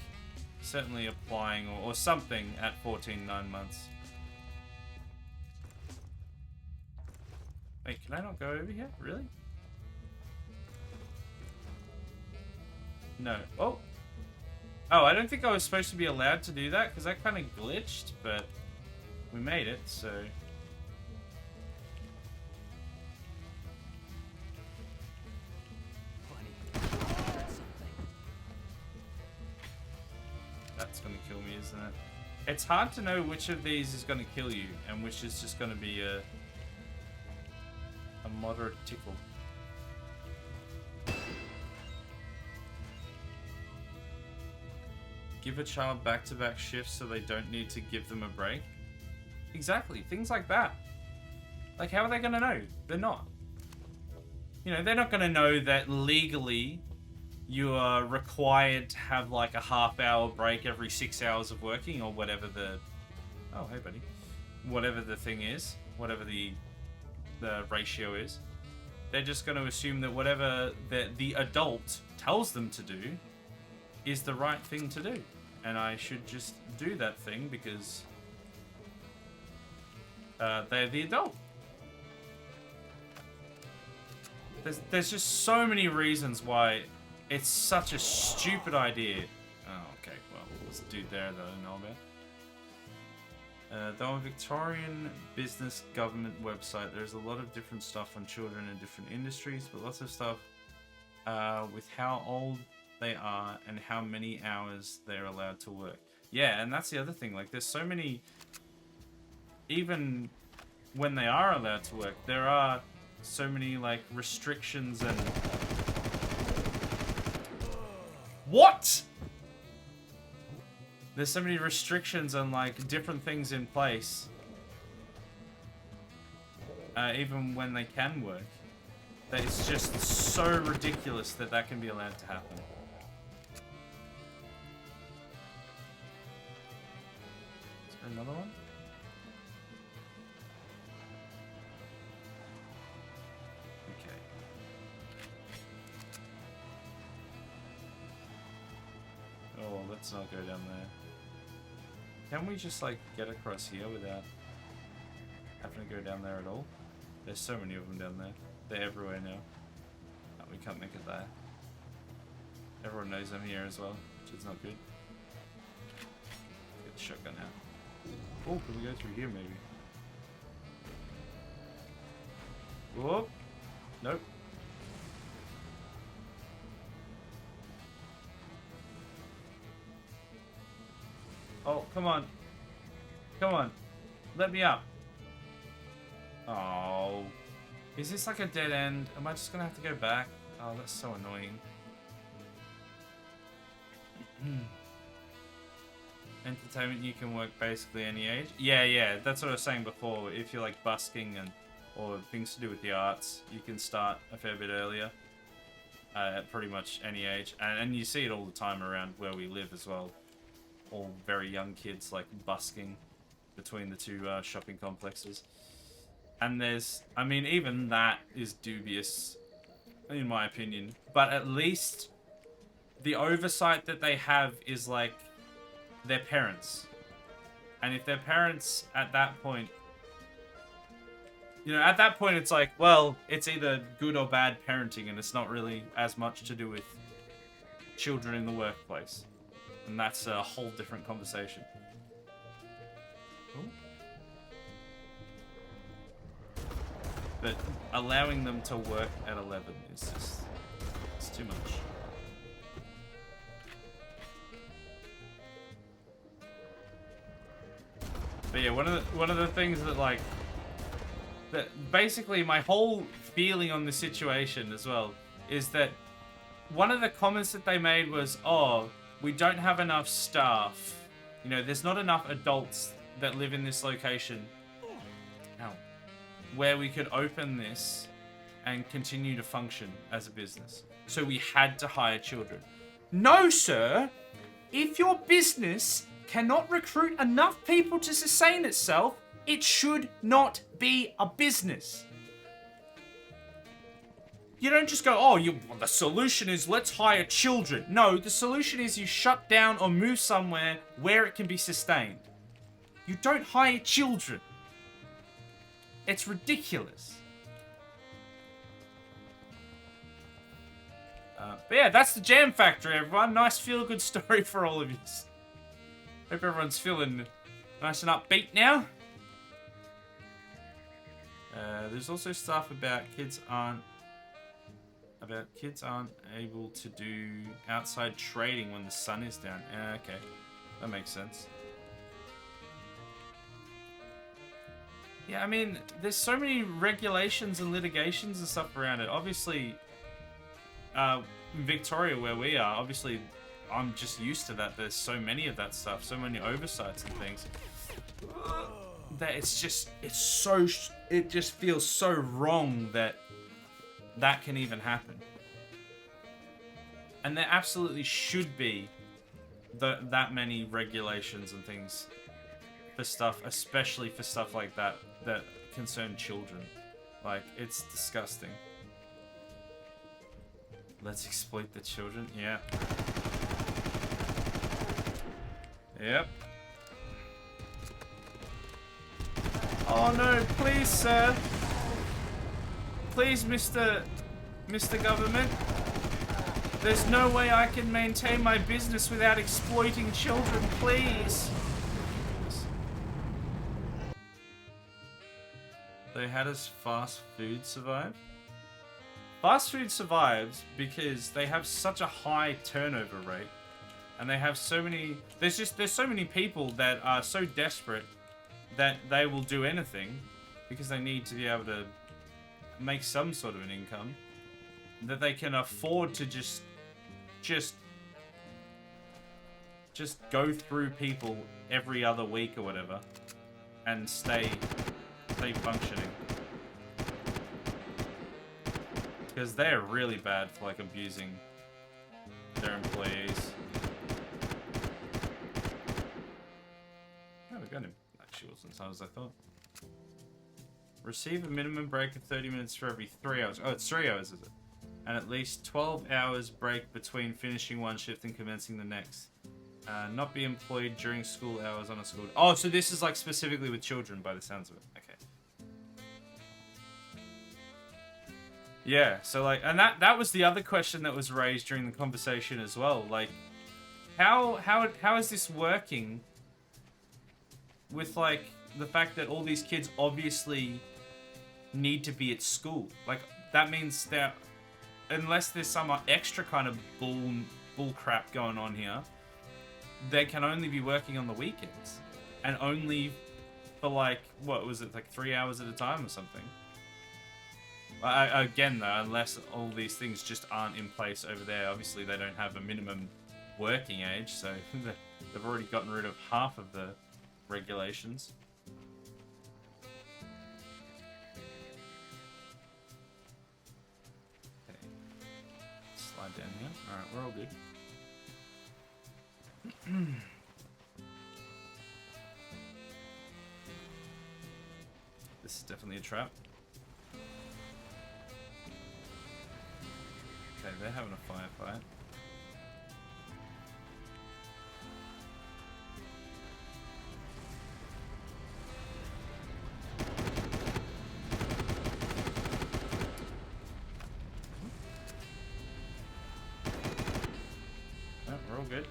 certainly applying or something at 14, 9 months. Wait, can I not go over here? Really? No. Oh! Oh, I don't think I was supposed to be allowed to do that, because that kind of glitched, but we made it, so... That's gonna kill me, isn't it? It's hard to know which of these is gonna kill you, and which is just gonna be a moderate tickle. Give a child back-to-back shifts so they don't need to give them a break. Exactly, things like that. Like, how are they gonna know? They're not. You know, they're not gonna know that legally you are required to have like a half-hour break every 6 hours of working, or whatever the... Oh, hey, buddy. Whatever the thing is, whatever the ratio is. They're just going to assume that whatever the adult tells them to do is the right thing to do. And I should just do that thing because they're the adult. There's just so many reasons why it's such a stupid idea. Oh, okay, well, there's a dude there that I don't know about. Though on Victorian business government website, there's a lot of different stuff on children in different industries, but lots of stuff with how old they are and how many hours they're allowed to work. Yeah, and that's the other thing. Like, there's so many... Even when they are allowed to work, there are so many, like, restrictions and... What?! There's so many restrictions and, like, different things in place. Even when they can work. That it's just so ridiculous that that can be allowed to happen. Is there another one? Okay. Oh, let's not go down there. Can we just, like, get across here without having to go down there at all? There's so many of them down there. They're everywhere now. No, we can't make it there. Everyone knows I'm here as well, which is not good. Get the shotgun out. Oh, can we go through here maybe? Whoop! Nope. Oh, come on. Come on. Let me up. Oh. Is this like a dead end? Am I just gonna have to go back? Oh, that's so annoying. Entertainment, you can work basically any age. Yeah, that's what I was saying before. If you're like busking or things to do with the arts, you can start a fair bit earlier. At pretty much any age. And you see it all the time around where we live as well. All very young kids like busking between the two shopping complexes. And I mean, even that is dubious, in my opinion. But at least the oversight that they have is like their parents. And if their parents at that point, you know, at that point it's like, well, it's either good or bad parenting, and it's not really as much to do with children in the workplace. And that's a whole different conversation. Ooh. But allowing them to work at 11 is just, it's too much. But yeah, one of the things that like, that basically my whole feeling on the situation as well is that one of the comments that they made was, oh, we don't have enough staff. You know, there's not enough adults that live in this location. Ow. Where we could open this and continue to function as a business. So we had to hire children. No, sir. If your business cannot recruit enough people to sustain itself, it should not be a business. You don't just go, oh, the solution is let's hire children. No, the solution is you shut down or move somewhere where it can be sustained. You don't hire children. It's ridiculous. But yeah, that's the Jam Factory, everyone. Nice feel-good story for all of you. Hope everyone's feeling nice and upbeat now. There's also stuff about kids aren't able to do outside trading when the sun is down. Okay, that makes sense. Yeah, I mean, there's so many regulations and litigations and stuff around it. Obviously, in Victoria, where we are, obviously, I'm just used to that. There's so many of that stuff, so many oversights and things. That it just feels so wrong that that can even happen. And there absolutely should be that many regulations and things for stuff, especially for stuff like that concern children. Like, it's disgusting. Let's exploit the children. Yeah. Yep. Oh no, please, sir. Please, Mr. Government. There's no way I can maintain my business without exploiting children, please. So how does fast food survive? Fast food survives because they have such a high turnover rate, and they have so many. There's so many people that are so desperate that they will do anything because they need to be able to make some sort of an income, that they can afford to just go through people every other week or whatever and stay functioning. Because they're really bad for like abusing their employees. Oh, we got him. Actually, wasn't as hard as I thought. Receive a minimum break of 30 minutes for every 3 hours. Oh, it's 3 hours, is it? And at least 12 hours break between finishing one shift and commencing the next. Not be employed during school hours on a school... Oh, so this is like specifically with children by the sounds of it. Okay. Yeah, so like... And that was the other question that was raised during the conversation as well. Like, how is this working with like the fact that all these kids obviously need to be at school? Like, that means that unless there's some extra kind of bull crap going on here, they can only be working on the weekends. And only for like, what was it, like 3 hours at a time or something? Again though, unless all these things just aren't in place over there, obviously they don't have a minimum working age, so they've already gotten rid of half of the regulations. Okay. Slide down here. Alright, we're all good. This is definitely a trap. Okay, they're having a firefight. Oh, we're all good.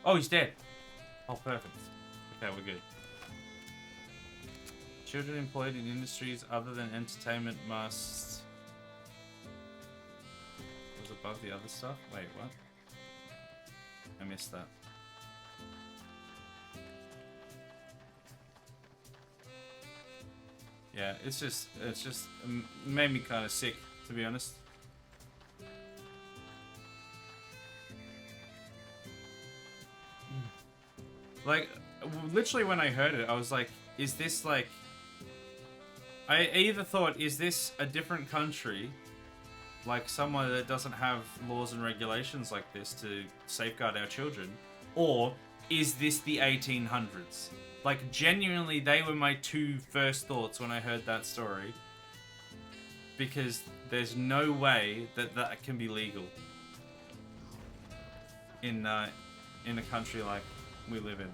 Oh, he's dead. Oh, perfect. Okay, we're good. Children employed in industries other than entertainment must... Was above the other stuff? Wait, what? I missed that. Yeah, it's just made me kind of sick, to be honest. Like, literally when I heard it, I was like, is this like... I either thought, is this a different country? Like somewhere that doesn't have laws and regulations like this to safeguard our children? Or is this the 1800s? Like, genuinely, they were my two first thoughts when I heard that story. Because there's no way that that can be legal. In a country like we live in.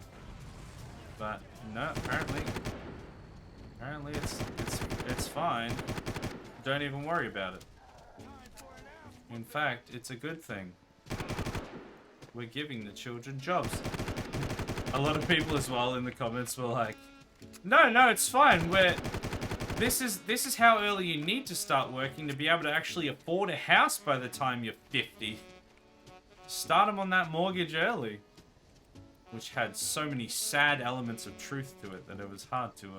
But no, apparently it's fine. Don't even worry about it. In fact, it's a good thing. We're giving the children jobs. A lot of people as well in the comments were like, no, it's fine. This is how early you need to start working to be able to actually afford a house by the time you're 50. Start them on that mortgage early. Which had so many sad elements of truth to it that it was hard to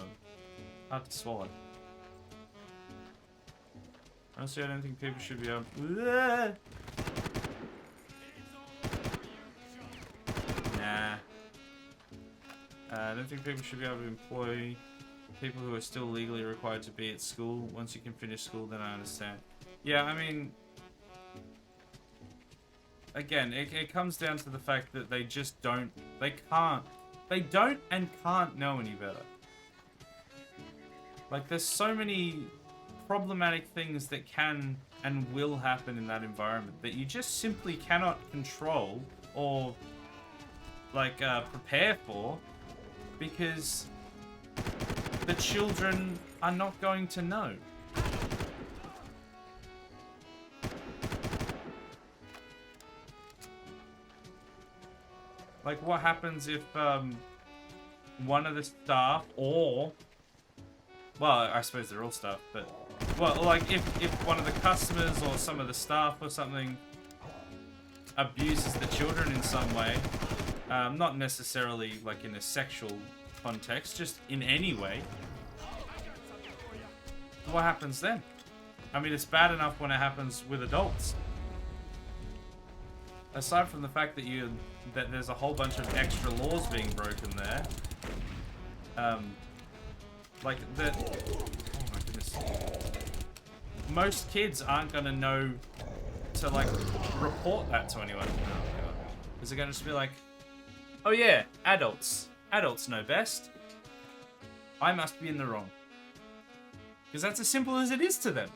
swallow. Honestly, I don't think people should be able... Nah. I don't think people should be able to employ people who are still legally required to be at school. Once you can finish school, then I understand. Yeah, I mean... Again, it comes down to the fact that they just don't... They don't and can't know any better. Like, there's so many problematic things that can and will happen in that environment that you just simply cannot control or, like, prepare for because the children are not going to know. Like, what happens if one of the staff or... Well, I suppose they're all staff, but... Well, like, if one of the customers or some of the staff or something abuses the children in some way, not necessarily, like, in a sexual context, just in any way, what happens then? I mean, it's bad enough when it happens with adults. Aside from the fact that there's a whole bunch of extra laws being broken there, like that. Oh my goodness! Most kids aren't gonna know to like report that to anyone. Oh god, is it gonna just be like, oh yeah, adults know best. I must be in the wrong, because that's as simple as it is to them.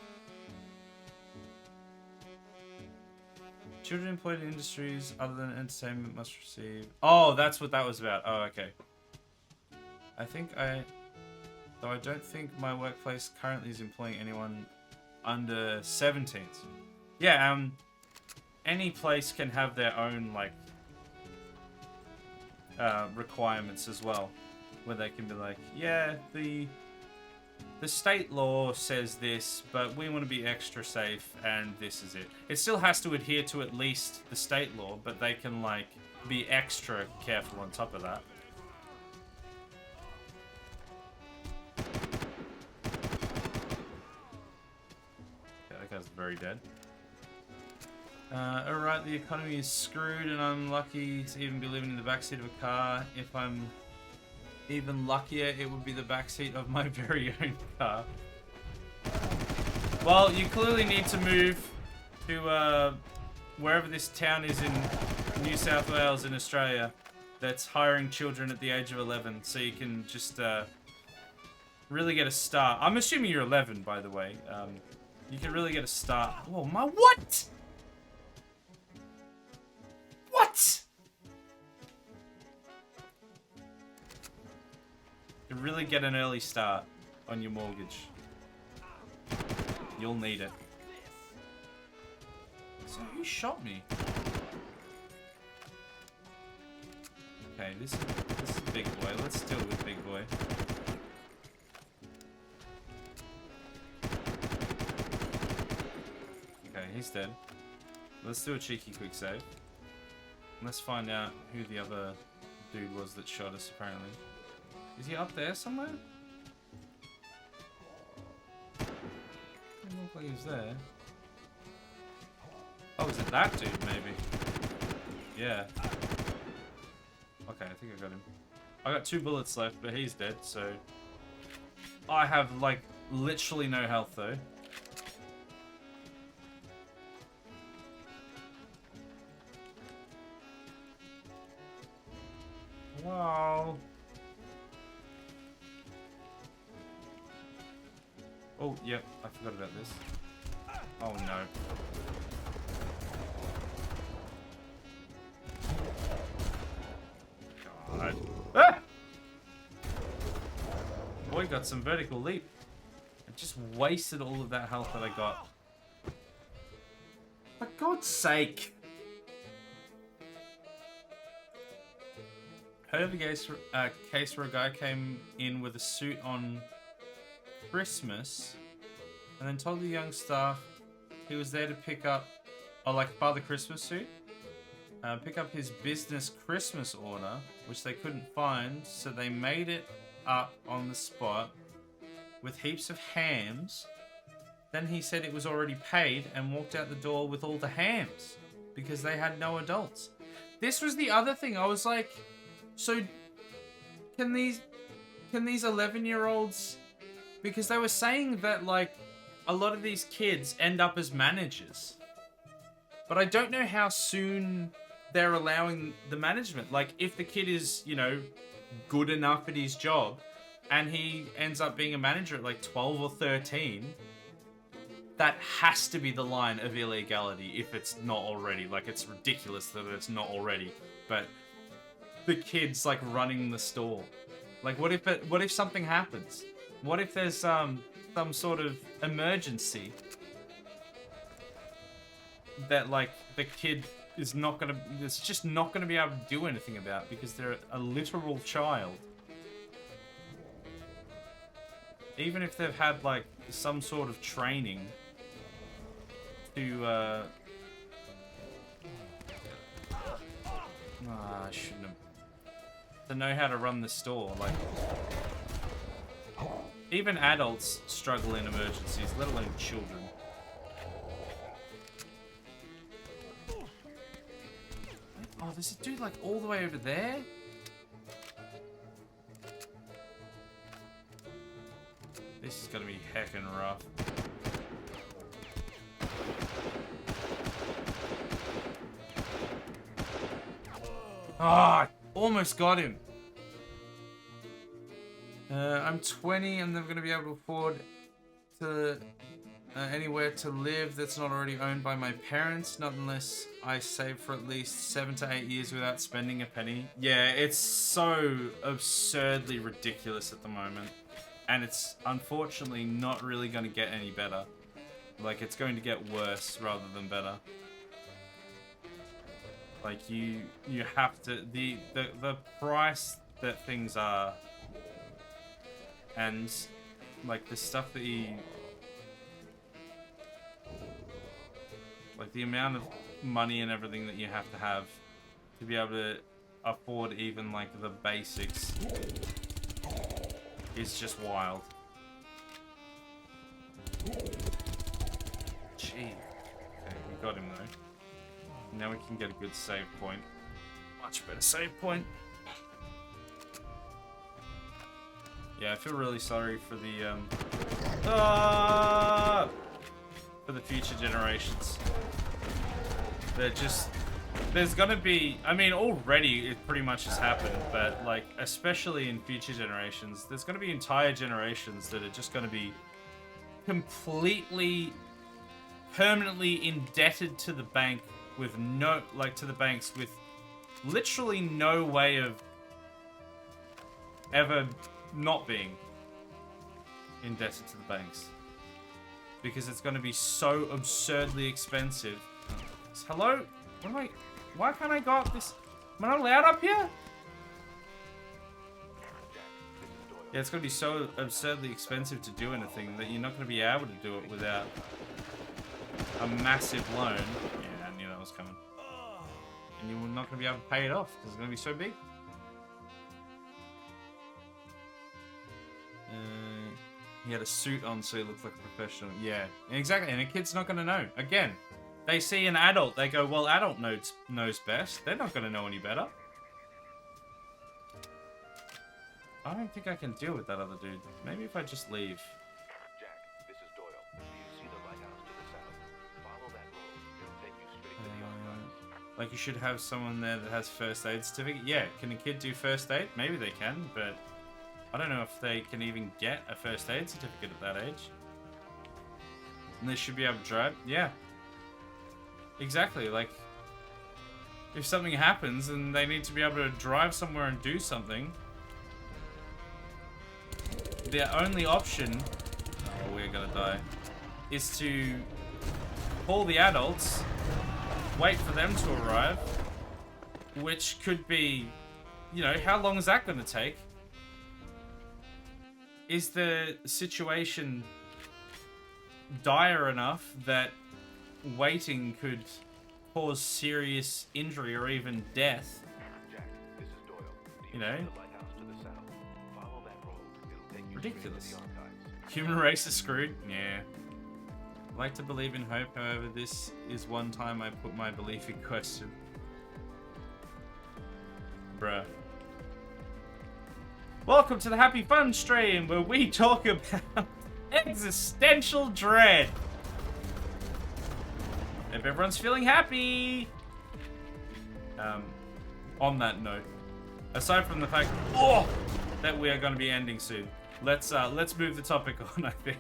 Children employed in industries other than entertainment must receive... Oh, that's what that was about. Oh, okay. Though I don't think my workplace currently is employing anyone under 17s. Yeah, any place can have their own, like, requirements as well. Where they can be like, yeah, the state law says this, but we want to be extra safe, and this is it. It still has to adhere to at least the state law, but they can, like, be extra careful on top of that. Yeah, that guy's very dead. Alright, the economy is screwed, and I'm lucky to even be living in the backseat of a car. If I'm even luckier, it would be the backseat of my very own car. Well, you clearly need to move to wherever this town is in New South Wales in Australia that's hiring children at the age of 11, so you can just really get a start. I'm assuming you're 11, by the way. You can really get a start. Oh my, what? What? You can really get an early start on your mortgage. You'll need it. So who shot me? Okay, this is Big Boy. Let's deal with Big Boy. Okay, he's dead. Let's do a cheeky quick save. Let's find out who the other dude was that shot us, apparently. Is he up there somewhere? Didn't look like he was there. Oh, is it that dude, maybe? Yeah. Okay, I think I got him. I got 2 bullets left, but he's dead, so... I have, like, literally no health, though. Wow. Oh, yep, I forgot about this. Oh no. God. Ah! Boy got some vertical leap. I just wasted all of that health that I got. For God's sake. Heard of a case where a guy came in with a suit on Christmas and then told the young staff he was there to pick up, or like Father Christmas suit, pick up his business Christmas order, which they couldn't find, so they made it up on the spot with heaps of hams. Then he said it was already paid and walked out the door with all the hams because they had no adults. This was the other thing. I was like, so can these 11-year-olds, because they were saying that like a lot of these kids end up as managers, but I don't know how soon they're allowing the management. Like if the kid is, you know, good enough at his job and he ends up being a manager at like 12 or 13, that has to be the line of illegality if it's not already. Like it's ridiculous that it's not already, but the kid's like running the store. Like what if something happens? What if there's some sort of emergency that like the kid is just not gonna be able to do anything about because they're a literal child. Even if they've had like some sort of training to I shouldn't have. To know how to run the store, like even adults struggle in emergencies, let alone children. Oh, there's a dude like all the way over there? This is gonna be heckin' rough. Ah, almost got him. I'm 20. I'm never going to be able to afford to anywhere to live that's not already owned by my parents. Not unless I save for at least 7 to 8 years without spending a penny. Yeah, it's so absurdly ridiculous at the moment. And it's unfortunately not really going to get any better. Like, it's going to get worse rather than better. Like you have to the price that things are, and like the stuff that like the amount of money and everything that you have to be able to afford even like the basics is just wild. Gee. Okay, we got him though. Now we can get a good save point. Much better save point. Yeah, I feel really sorry for the for the future generations. They're just, there's gonna be, I mean, already it pretty much has happened, but like, especially in future generations, there's gonna be entire generations that are just gonna be completely, permanently indebted to the bank with no, like, to the banks with literally no way of ever not being indebted to the banks. Because it's going to be so absurdly expensive. Hello? What am I... Why can't I go up this... Am I not allowed up here? Yeah, it's going to be so absurdly expensive to do anything that you're not going to be able to do it without a massive loan. Yeah, I knew that was coming. And you're not going to be able to pay it off because it's going to be so big. He had a suit on so he looked like a professional. Yeah, exactly. And a kid's not going to know. Again, they see an adult. They go, well, adult knows best. They're not going to know any better. I don't think I can deal with that other dude. Maybe if I just leave. Jack, this is Doyle. Do you see the lighthouse to the south? Follow that road. It'll take you straight to the archives. Like you should have someone there that has first aid certificate. Yeah, can a kid do first aid? Maybe they can, but I don't know if they can even get a first aid certificate at that age. And they should be able to drive. Yeah. Exactly. Like, if something happens and they need to be able to drive somewhere and do something, their only option, oh, we're gonna die, is to call the adults, wait for them to arrive, which could be, you know, how long is that gonna take? Is the situation dire enough that waiting could cause serious injury or even death? Jack, this is Doyle. Do You know? see the lighthouse to the south? Follow that road. It'll take you Ridiculous. straight to the archives. Human race is screwed? Yeah. I like to believe in hope, however, this is one time I put my belief in question. Bruh. Welcome to the Happy Fun stream, where we talk about existential dread. If everyone's feeling happy. On that note, aside from the fact that we are going to be ending soon, let's move the topic on. I think,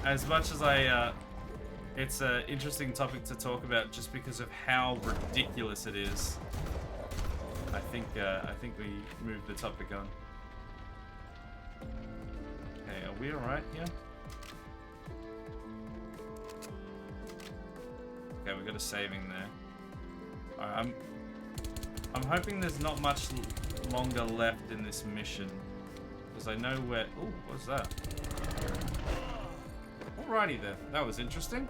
as much as it's an interesting topic to talk about just because of how ridiculous it is. I think we moved the topic on. Okay, are we alright here? Okay, we got a saving there. Alright, I'm hoping there's not much longer left in this mission, because I know where. Oh, what's that? Alrighty then, that was interesting.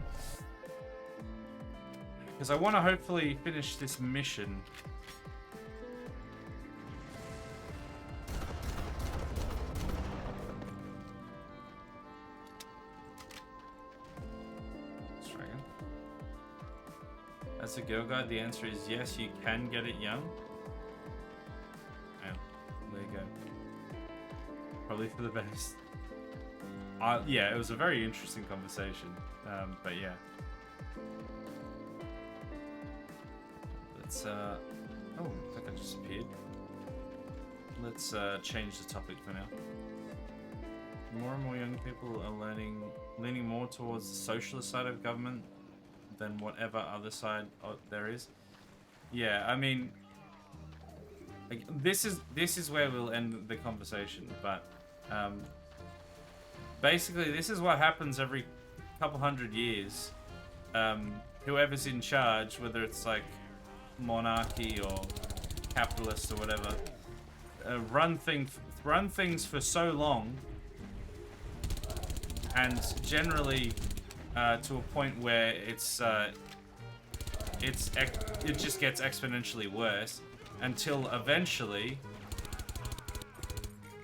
Because I want to hopefully finish this mission. As a girl guide, the answer is yes, you can get it young. Yeah, there you go. Probably for the best. Yeah, it was a very interesting conversation. But yeah. Let's, oh, I think I just appeared. Let's change the topic for now. More and more young people are leaning more towards the socialist side of government than whatever other side there is. Yeah, I mean, like, this is where we'll end the conversation. But basically, this is what happens every couple hundred years. whoever's in charge, whether it's like monarchy or capitalist or whatever, run things for so long, and generally to a point where it just gets exponentially worse until eventually,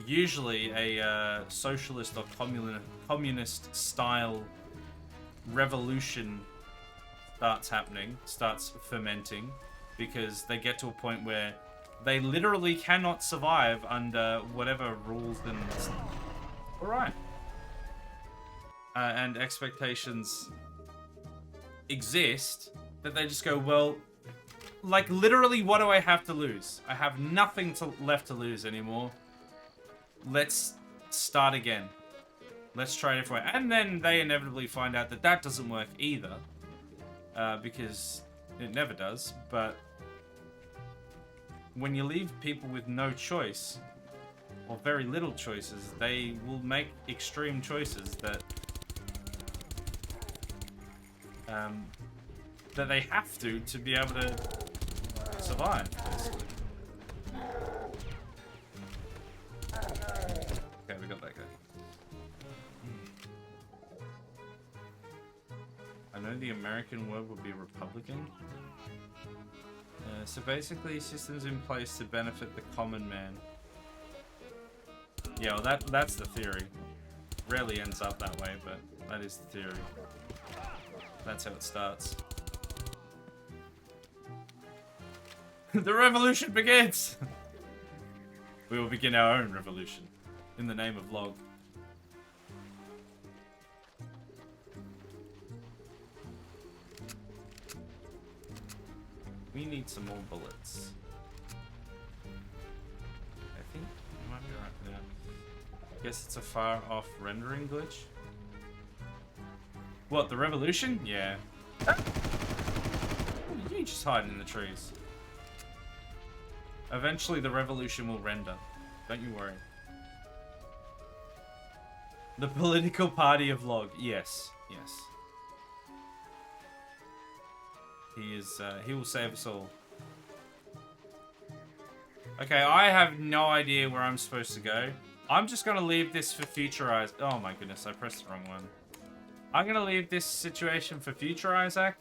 usually a socialist or communist style revolution starts fermenting, because they get to a point where they literally cannot survive under whatever rules and... Alright. And expectations exist that they just go, well, like, literally, what do I have to lose? I have nothing left to lose anymore. Let's start again. Let's try it different way. And then they inevitably find out that that doesn't work either. Because it never does. But when you leave people with no choice, or very little choices, they will make extreme choices that they have to be able to survive, basically. Okay, we got that guy. I know the American word would be Republican. So basically, systems in place to benefit the common man. Yeah, well, that's the theory. Rarely ends up that way, but that is the theory. That's how it starts. The revolution begins! We will begin our own revolution. In the name of Log. We need some more bullets. I think we might be right now. Guess it's a far off rendering glitch. What, the revolution? Yeah. You just hide in the trees. Eventually the revolution will render. Don't you worry. The political party of Log. Yes. Yes. He will save us all. Okay, I have no idea where I'm supposed to go. I'm just gonna leave this for future eyes. Oh my goodness, I pressed the wrong one. I'm gonna leave this situation for future Isaac,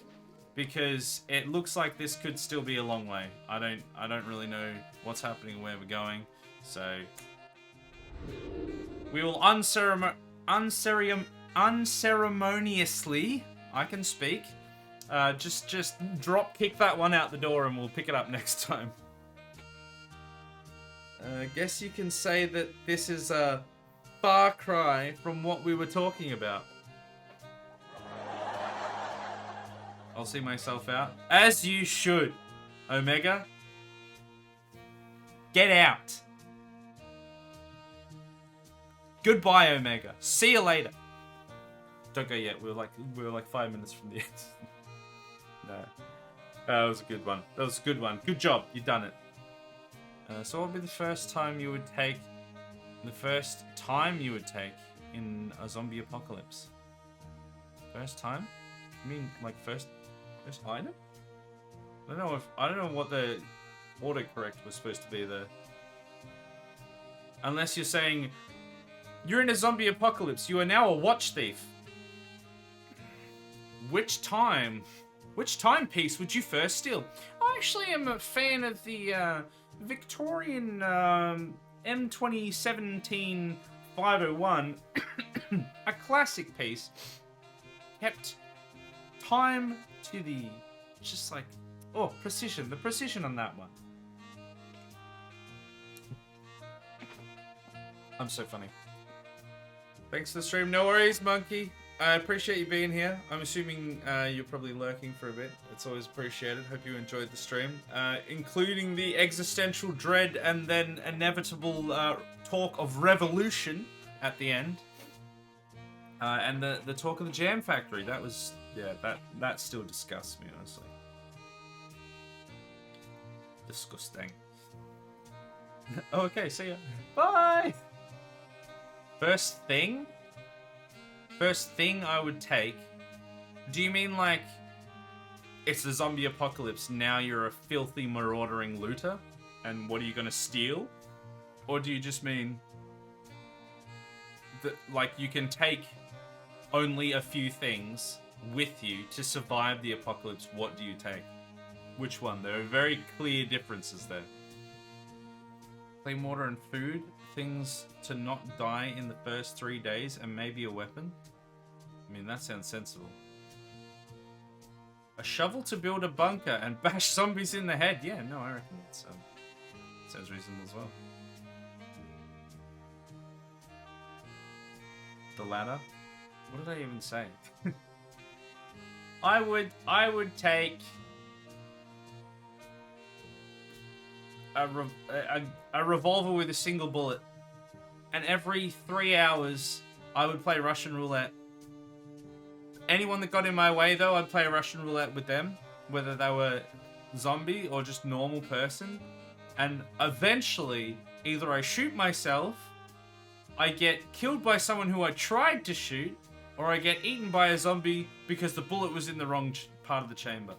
because it looks like this could still be a long way. I don't really know what's happening, where we're going, so we will unceremoniously, I can speak, just drop kick that one out the door and we'll pick it up next time. Guess you can say that this is a far cry from what we were talking about. I'll see myself out. As you should, Omega. Get out. Goodbye, Omega. See you later. Don't go yet. We're like 5 minutes from the end. No. That was a good one. That was a good one. Good job. You've done it. So what would be the first time you would take... The first time you would take in a zombie apocalypse? First time? I mean, like, first item? I don't know what the autocorrect was supposed to be there. Unless you're saying, you're in a zombie apocalypse, you are now a watch thief. Which timepiece would you first steal? I actually am a fan of the Victorian M2017 501. A classic piece. Kept time to the, just like, oh, precision. The precision on that one. I'm so funny. Thanks for the stream. No worries, Monkey. I appreciate you being here. I'm assuming you're probably lurking for a bit. It's always appreciated. Hope you enjoyed the stream. Including the existential dread and then inevitable talk of revolution at the end. And the talk of the Jam Factory. That was, yeah, that still disgusts me, honestly. Disgusting. Oh, okay, see ya. Bye! First thing I would take. Do you mean like it's the zombie apocalypse. Now you're a filthy, marauding looter. And what are you going to steal? Or do you just mean that, like, you can take only a few things with you to survive the apocalypse? What do you take? Which one? There are very clear differences there. Clean water and food. Things to not die in the first 3 days, and maybe a weapon? I mean, that sounds sensible. A shovel to build a bunker and bash zombies in the head. Yeah, no, I reckon it's sounds reasonable as well. The ladder. What did I even say? I would take a revolver with a single bullet, and every 3 hours I would play Russian roulette. Anyone that got in my way, though, I'd play Russian roulette with them, whether they were zombie or just normal person. And eventually, either I shoot myself, I get killed by someone who I tried to shoot, or I get eaten by a zombie because the bullet was in the wrong part of the chamber.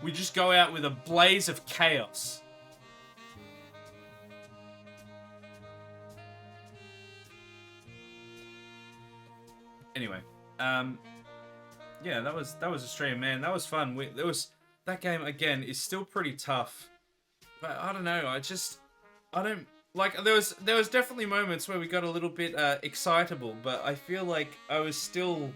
We just go out with a blaze of chaos. Anyway, yeah, that was a stream, man. That was fun. That game again is still pretty tough, but I don't know. I don't like. There was definitely moments where we got a little bit excitable, but I feel like I was still.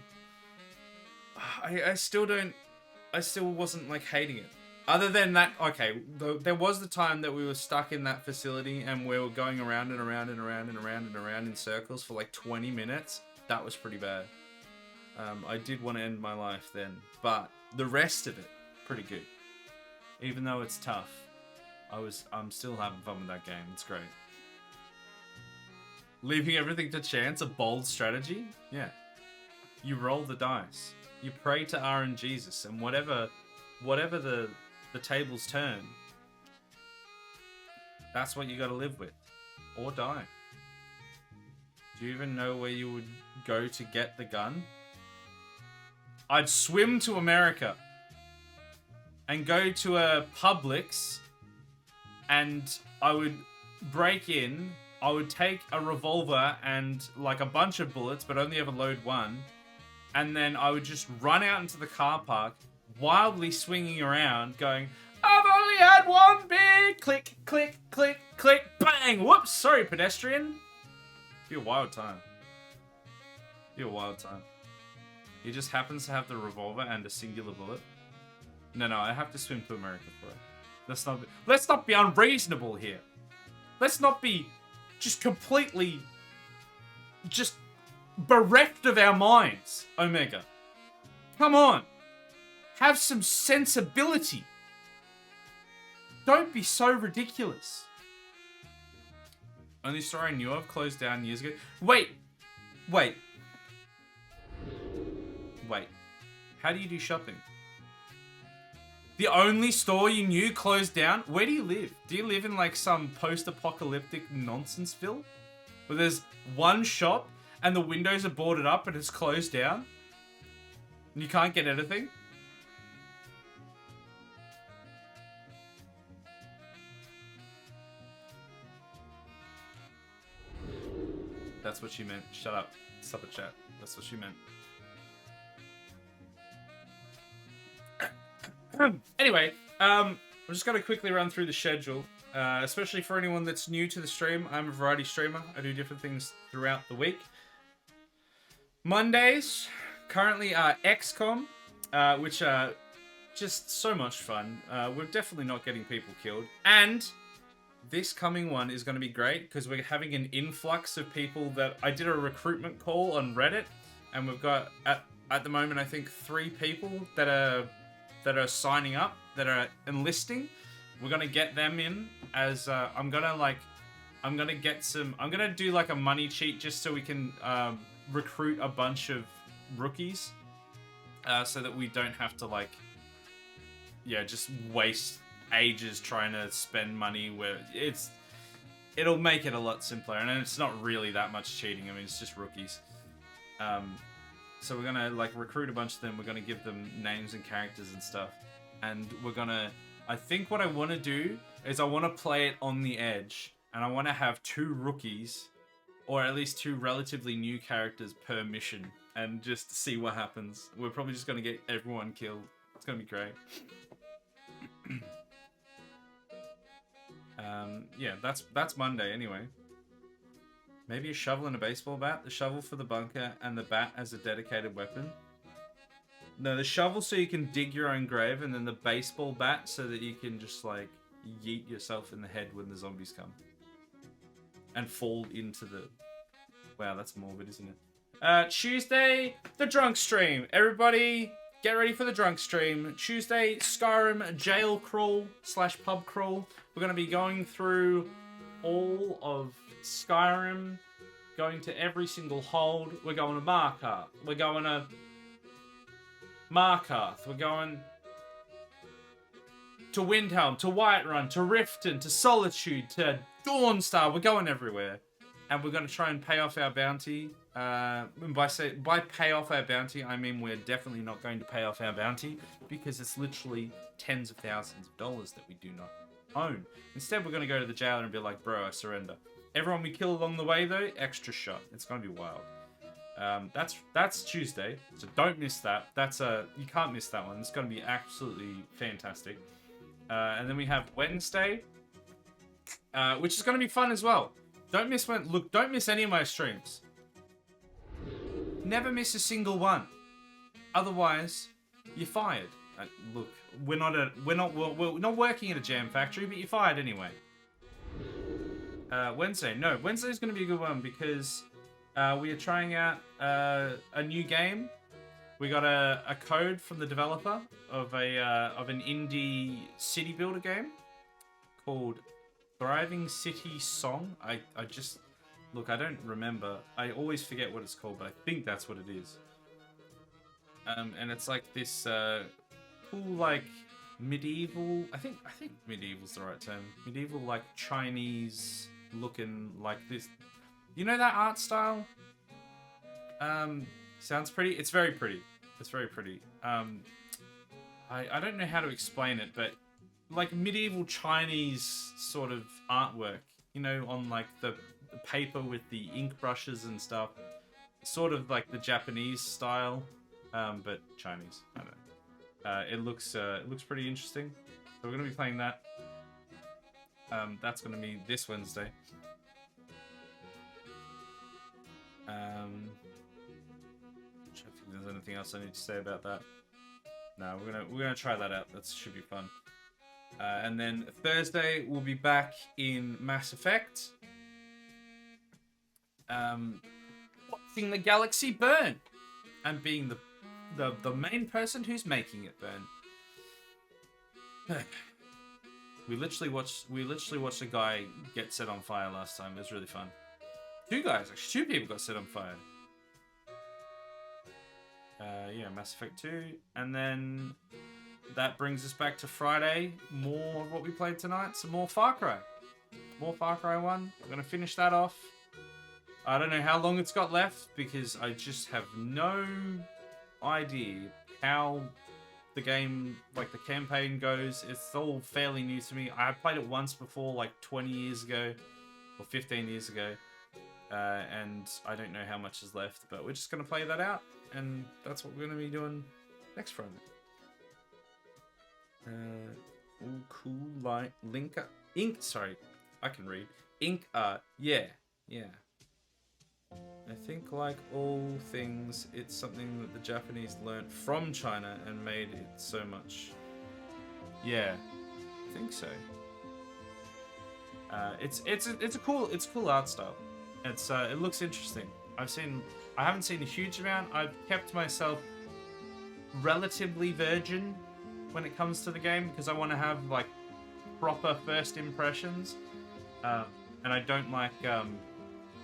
I still wasn't like hating it. Other than that, okay, there was the time that we were stuck in that facility and we were going around and around and around and around and around in circles for like 20 minutes. That was pretty bad. I did want to end my life then, but the rest of it, pretty good. Even though it's tough, I'm still having fun with that game. It's great. Leaving everything to chance, a bold strategy? Yeah. You roll the dice. You pray to RNGesus, and whatever the tables turn, that's what you gotta live with. Or die. Do you even know where you would go to get the gun? I'd swim to America and go to a Publix, and I would break in. I would take a revolver and like a bunch of bullets, but only ever load one. And then I would just run out into the car park, wildly swinging around, going, I've only had one big click, click, click, click, bang. Whoops, sorry, pedestrian. Be a wild time. Be a wild time. He just happens to have the revolver and a singular bullet. No, I have to swim to America for it. Let's not be unreasonable here. Let's not be just completely just bereft of our minds, Omega. Come on. Have some sensibility. Don't be so ridiculous. Only store I knew of closed down years ago. Wait. How do you do shopping? The only store you knew closed down? Where do you live? Do you live in like some post-apocalyptic Nonsenseville? Where there's one shop and the windows are boarded up and it's closed down? And you can't get anything? That's what she meant. Shut up. Stop it, chat. That's what she meant. Anyway, I'm just going to quickly run through the schedule, especially for anyone that's new to the stream. I'm a variety streamer. I do different things throughout the week. Mondays, currently are XCOM, which are just so much fun. We're definitely not getting people killed. And this coming one is going to be great because we're having an influx of people that... I did a recruitment call on Reddit, and we've got, at the moment, I think 3 people that are signing up, that are enlisting. We're gonna get them in as I'm gonna do like a money cheat just so we can recruit a bunch of rookies, so that we don't have to just waste ages trying to spend money where it'll make it a lot simpler, and it's not really that much cheating. I mean, it's just rookies. So we're gonna like recruit a bunch of them. We're gonna give them names and characters and stuff, and we're gonna. I think what I want to do is I want to play it on the edge, and I want to have 2 rookies, or at least 2 relatively new characters per mission, and just see what happens. We're probably just gonna get everyone killed. It's gonna be great. Yeah, that's Monday anyway. Maybe a shovel and a baseball bat. The shovel for the bunker and the bat as a dedicated weapon. No, the shovel so you can dig your own grave, and then the baseball bat so that you can just like yeet yourself in the head when the zombies come. And fall into the... Wow, that's morbid, isn't it? Tuesday, the drunk stream. Everybody, get ready for the drunk stream. Tuesday, Skyrim jail crawl / pub crawl. We're going to be going through all of Skyrim, going to every single hold. We're going to Markarth. We're going to Markarth. We're going to Windhelm, to Whiterun, to Riften, to Solitude, to Dawnstar. We're going everywhere. And we're going to try and pay off our bounty. By pay off our bounty, I mean we're definitely not going to pay off our bounty because it's literally tens of thousands of dollars that we do not own. Instead, we're going to go to the jailer and be like, bro, I surrender. Everyone we kill along the way, though, extra shot. It's going to be wild. That's Tuesday, so don't miss that. You can't miss that one. It's going to be absolutely fantastic. And then we have Wednesday, which is going to be fun as well. Don't miss any of my streams. Never miss a single one. Otherwise, you're fired. Look, we're not working at a jam factory, but you're fired anyway. Wednesday's going to be a good one because we are trying out a new game. We got a code from the developer of an indie city builder game called Thriving City Song. I don't remember. I always forget what it's called, but I think that's what it is. And it's like this cool like medieval. I think medieval's the right term. Medieval like Chinese looking like this. You know that art style? Sounds pretty. It's very pretty. It's very pretty. I don't know how to explain it, but like medieval Chinese sort of artwork, you know, on like the paper with the ink brushes and stuff. Sort of like the Japanese style, but Chinese. I don't know. It looks pretty interesting. So we're gonna be playing that. That's gonna be this Wednesday. Trying to think if there's anything else I need to say about that. No, we're gonna try that out. That should be fun. And then Thursday we'll be back in Mass Effect. Watching the galaxy burn and being the main person who's making it burn. We literally watched a guy get set on fire last time. It was really fun. 2 guys, actually 2 people got set on fire. Yeah, Mass Effect 2, and then that brings us back to Friday. More of what we played tonight. Some more Far Cry. More Far Cry 1. We're gonna finish that off. I don't know how long it's got left because I just have no idea how the game, like the campaign goes. It's all fairly new to me. I played it once before, like 20 years ago or 15 years ago. And I don't know how much is left, but we're just going to play that out. And that's what we're going to be doing next Friday. All cool light link ink. Sorry, I can read. Ink art. Yeah. I think like all things, it's something that the Japanese learnt from China and made it so much. Yeah, I think so. It's a cool art style. It looks interesting. I haven't seen a huge amount. I've kept myself relatively virgin when it comes to the game because I want to have like proper first impressions, and I don't like.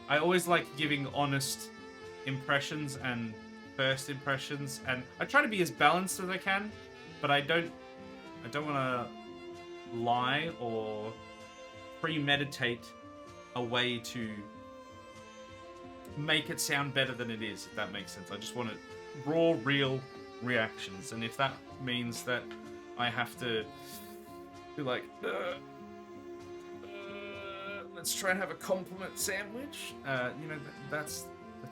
I always like giving honest impressions and first impressions, and I try to be as balanced as I can, but I don't want to lie or premeditate a way to make it sound better than it is, if that makes sense. I just want it raw, real reactions. And if that means that I have to be like, let's try and have a compliment sandwich, you know, that's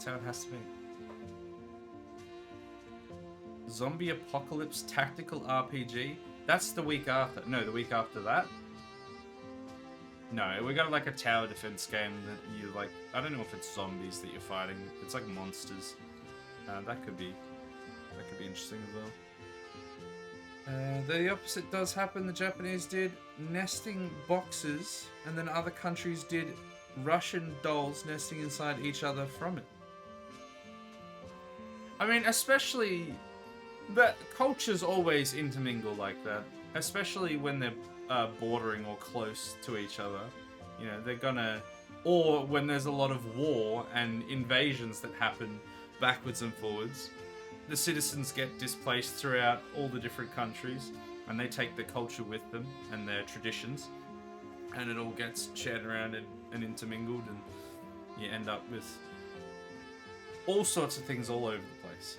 how it has to be. Zombie Apocalypse Tactical RPG. That's the week after. No, the week after that. No, we got like a tower defense game that you like. I don't know if it's zombies that you're fighting. It's like monsters. That could be interesting as well. The opposite does happen. The Japanese did nesting boxes, and then other countries did Russian dolls nesting inside each other from it. I mean, especially the cultures always intermingle like that, especially when they're bordering or close to each other. You know, they're gonna, or when there's a lot of war and invasions that happen backwards and forwards. The citizens get displaced throughout all the different countries, and they take their culture with them and their traditions, and it all gets shared around and intermingled, and you end up with all sorts of things all over the place.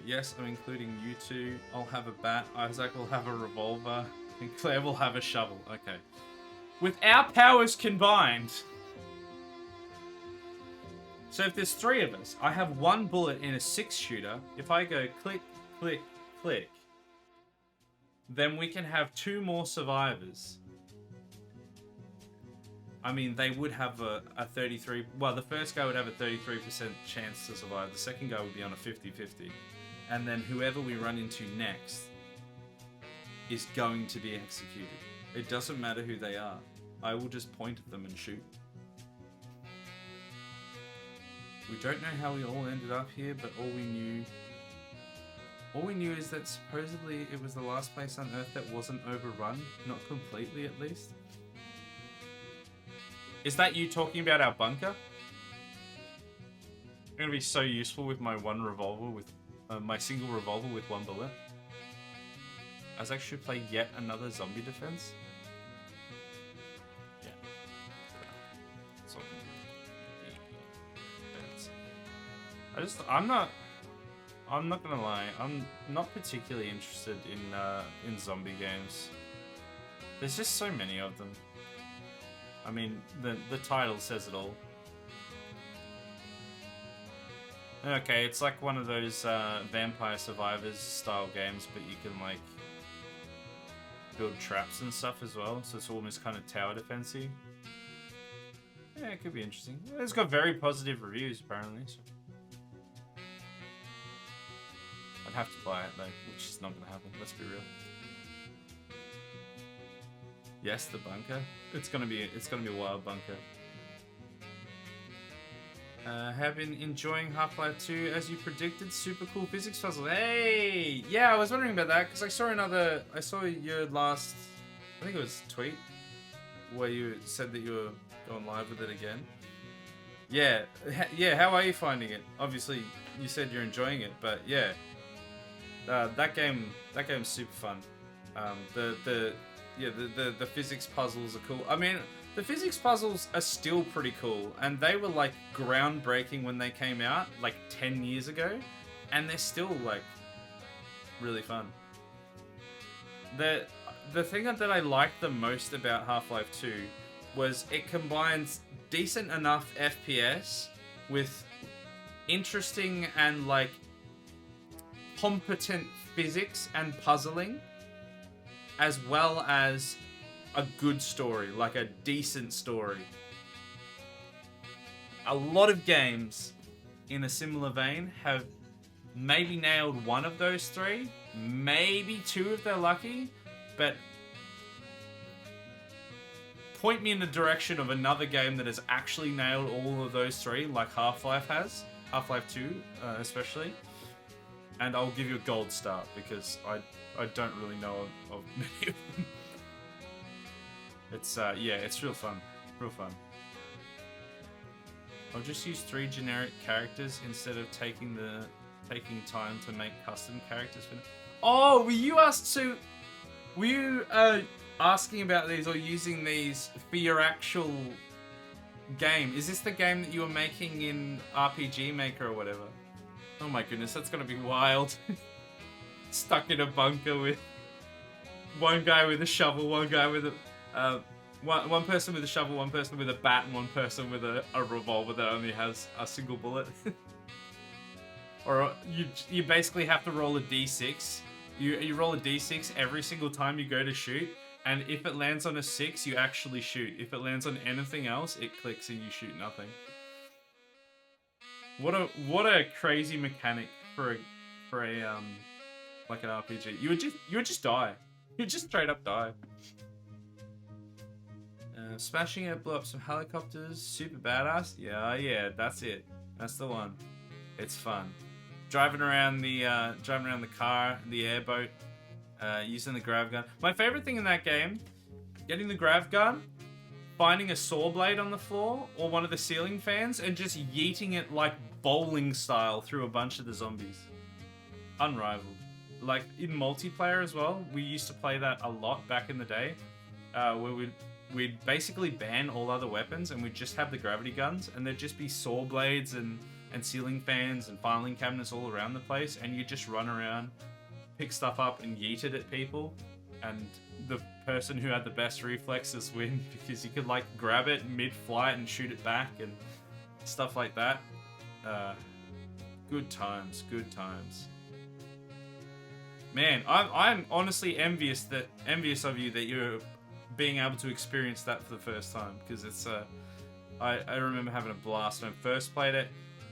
Yes, I'm including you two. I'll have a bat, Isaac will have a revolver, and Claire will have a shovel. Okay. With our powers combined... So if there's 3 of us, I have 1 bullet in a 6-shooter. If I go click, click, click, then we can have 2 more survivors. I mean, they would have a 33... Well, the first guy would have a 33% chance to survive. The second guy would be on a 50-50. And then whoever we run into next is going to be executed. It doesn't matter who they are. I will just point at them and shoot. We don't know how we all ended up here, but all we knew is that supposedly it was the last place on Earth that wasn't overrun. Not completely, at least. Is that you talking about our bunker? I'm gonna be so useful with my one revolver, with my single revolver with 1 bullet. Isaac should play yet another zombie defense. Yeah. Zombie defense. I'm not gonna lie. I'm not particularly interested in zombie games. There's just so many of them. I mean, the title says it all. Okay, it's like one of those Vampire Survivors style games, but you can like build traps and stuff as well, so it's almost kind of tower defense-y. Yeah, it could be interesting. It's got very positive reviews apparently. So. I'd have to buy it though, which is not gonna happen. Let's be real. Yes, the bunker. It's gonna be a wild bunker. Have been enjoying Half-Life 2 as you predicted. Super cool physics puzzle. Hey, yeah, I was wondering about that because I saw your last, I think it was tweet where you said that you were going live with it again. Yeah, yeah. How are you finding it? Obviously, you said you're enjoying it, but yeah, that game's super fun. The physics puzzles are cool. I mean, the physics puzzles are still pretty cool, and they were like groundbreaking when they came out like 10 years ago, and they're still like really fun. The thing that I liked the most about Half-Life 2 was it combines decent enough FPS with interesting and like competent physics and puzzling, as well as a good story, like a decent story. A lot of games in a similar vein have maybe nailed one of those 3, maybe 2 if they're lucky, but point me in the direction of another game that has actually nailed all of those 3, like Half-Life has, Half-Life 2 especially, and I'll give you a gold star because I don't really know of many of them. It's yeah, it's real fun. Real fun. I'll just use 3 generic characters instead of taking time to make custom characters for them. Oh, were you asking about these or using these for your actual game. Is this the game that you were making in RPG Maker or whatever? Oh my goodness, that's gonna be wild. Stuck in a bunker with one guy with a shovel, one guy with a one person with a shovel, one person with a bat, and one person with a revolver that only has a single bullet. Or you basically have to roll a d6. You roll a d6 every single time you go to shoot, and if it lands on a 6, you actually shoot. If it lands on anything else, it clicks and you shoot nothing. What a crazy mechanic for a like an RPG. You would just die. You'd just straight up die. Smashing it, blew up some helicopters, super badass. Yeah, that's it. That's the one. It's fun. Driving around the car, the airboat, using the grav gun. My favorite thing in that game, getting the grav gun, finding a saw blade on the floor or one of the ceiling fans, and just yeeting it like bowling style through a bunch of the zombies. Unrivaled. Like in multiplayer as well, we used to play that a lot back in the day, where we'd basically ban all other weapons and we'd just have the gravity guns, and there'd just be saw blades and ceiling fans and filing cabinets all around the place, and you just run around, pick stuff up and yeet it at people, and the person who had the best reflexes win, because you could like grab it mid-flight and shoot it back and stuff like that. Good times. Man, I'm honestly envious of you that you're being able to experience that for the first time, because it's I remember having a blast when I first played it,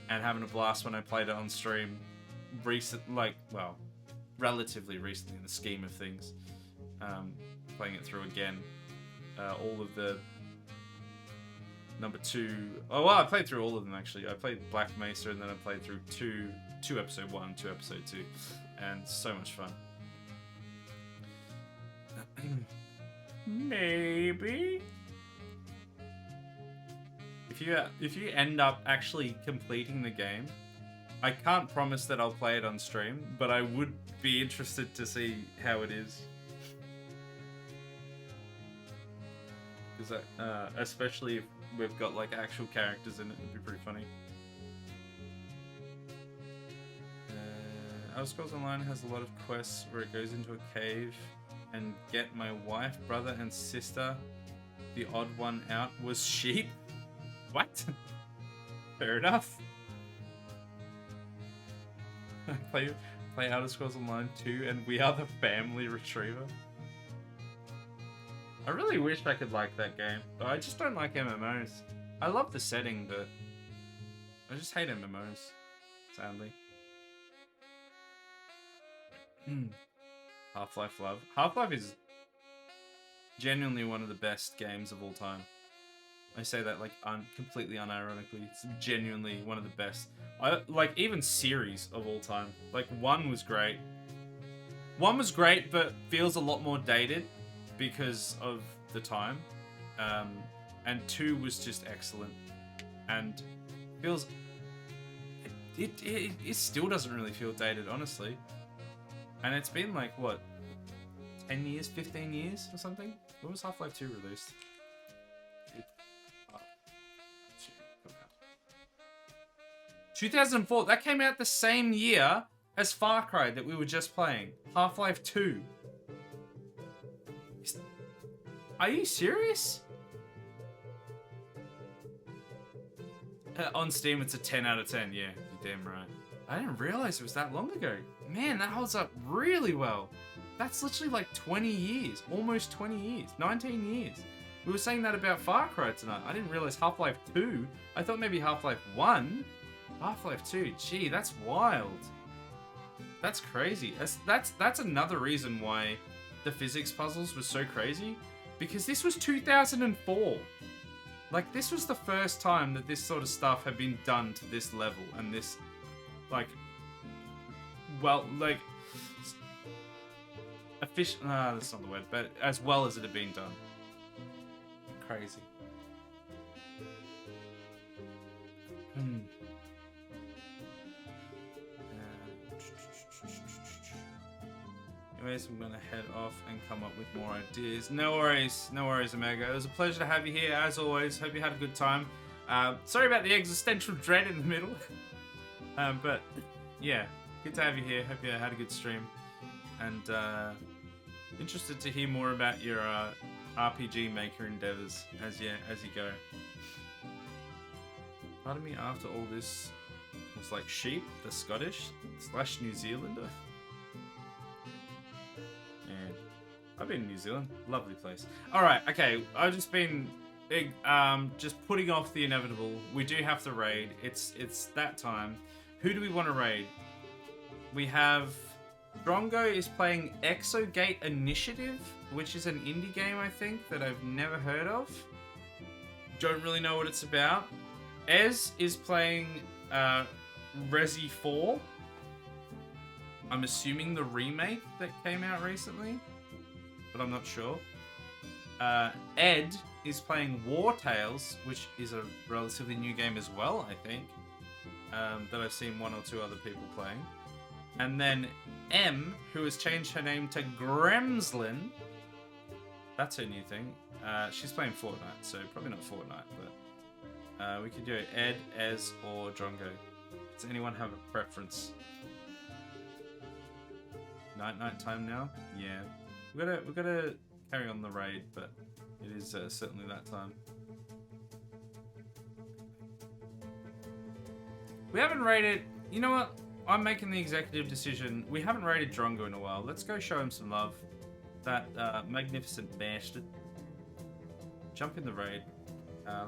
and having a blast when I played it on stream relatively recently in the scheme of things. Playing it through again, all of the number 2. Oh well, I played through all of them actually. I played Black Mesa, and then I played through two episode 1, 2 episode 2, and so much fun. Maybe if you end up actually completing the game, I can't promise that I'll play it on stream, but I would be interested to see how it is. Because especially if we've got like actual characters in it, it'd be pretty funny. Elder Scrolls Online has a lot of quests where it goes into a cave and get my wife, brother, and sister. The odd one out was sheep. What? Fair enough. play Elder Scrolls Online 2 and we are the family retriever. I really wish I could like that game, but I just don't like MMOs. I love the setting, but I just hate MMOs, sadly. Half-Life love. Half-Life is genuinely one of the best games of all time. I say that like completely unironically. It's genuinely one of the best. Like even series of all time. Like 1 was great. 1 was great, but feels a lot more dated because of the time. And 2 was just excellent. And feels... It still doesn't really feel dated, honestly. And it's been like, what? 10 years? 15 years or something? When was Half-Life 2 released? 2004. That came out the same year as Far Cry that we were just playing. Half-Life 2. Are you serious? On Steam, it's a 10 out of 10. Yeah, you're damn right. I didn't realize it was that long ago. Man, that holds up really well. That's literally like 20 years. Almost 20 years. 19 years. We were saying that about Far Cry tonight. I didn't realize Half-Life 2. I thought maybe Half-Life 1. Half-Life 2. Gee, that's wild. That's crazy. That's another reason why the physics puzzles were so crazy. Because this was 2004. Like, this was the first time that this sort of stuff had been done to this level. And this, like... Well, like... that's not the word. But as well as it had been done. Crazy. Anyways, I'm gonna head off and come up with more ideas. No worries, Omega. It was a pleasure to have you here, as always. Hope you had a good time. Sorry about the existential dread in the middle. But yeah, good to have you here. Hope you had a good stream. And interested to hear more about your RPG maker endeavors as you go. Pardon me, after all this was like sheep, the Scottish / New Zealander. And I've been in New Zealand, lovely place. All right, okay, I've just been just putting off the inevitable. We do have to raid. It's that time. Who do we want to raid? We have Drongo is playing Exogate Initiative, which is an indie game, I think, that I've never heard of. Don't really know what it's about. Ez is playing Resi 4. I'm assuming the remake that came out recently, but I'm not sure. Ed is playing War Tales, which is a relatively new game as well, I think, that I've seen one or two other people playing. And then M, who has changed her name to Gremslin. That's her new thing. She's playing Fortnite, so probably not Fortnite, but we could do Ed, Ez, or Drongo. Does anyone have a preference? Night time now? Yeah. We've gotta carry on the raid, but it is certainly that time. We haven't raided... You know what? I'm making the executive decision. We haven't raided Drongo in a while. Let's go show him some love. That magnificent bastard. Jump in the raid.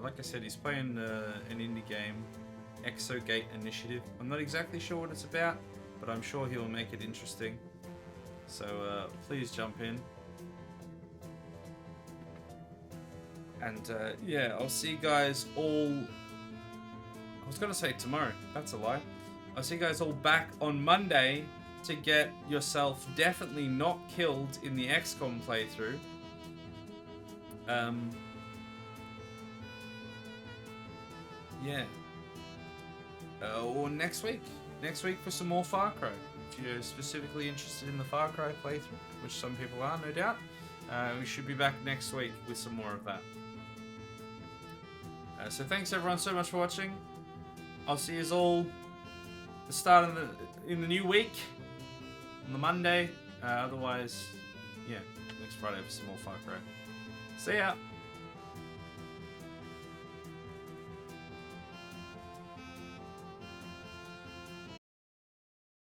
Like I said, he's playing an indie game, Exogate Initiative. I'm not exactly sure what it's about, but I'm sure he'll make it interesting. So please jump in. And yeah, I'll see you guys all... I was going to say tomorrow. That's a lie. I'll see you guys all back on Monday to get yourself definitely not killed in the XCOM playthrough. Yeah. Or next week. Next week for some more Far Cry. If you're specifically interested in the Far Cry playthrough, which some people are, no doubt. We should be back next week with some more of that. So thanks everyone so much for watching. I'll see you all the start of in the new week on the Monday. Otherwise, yeah, next Friday for some more Far Cry. See ya.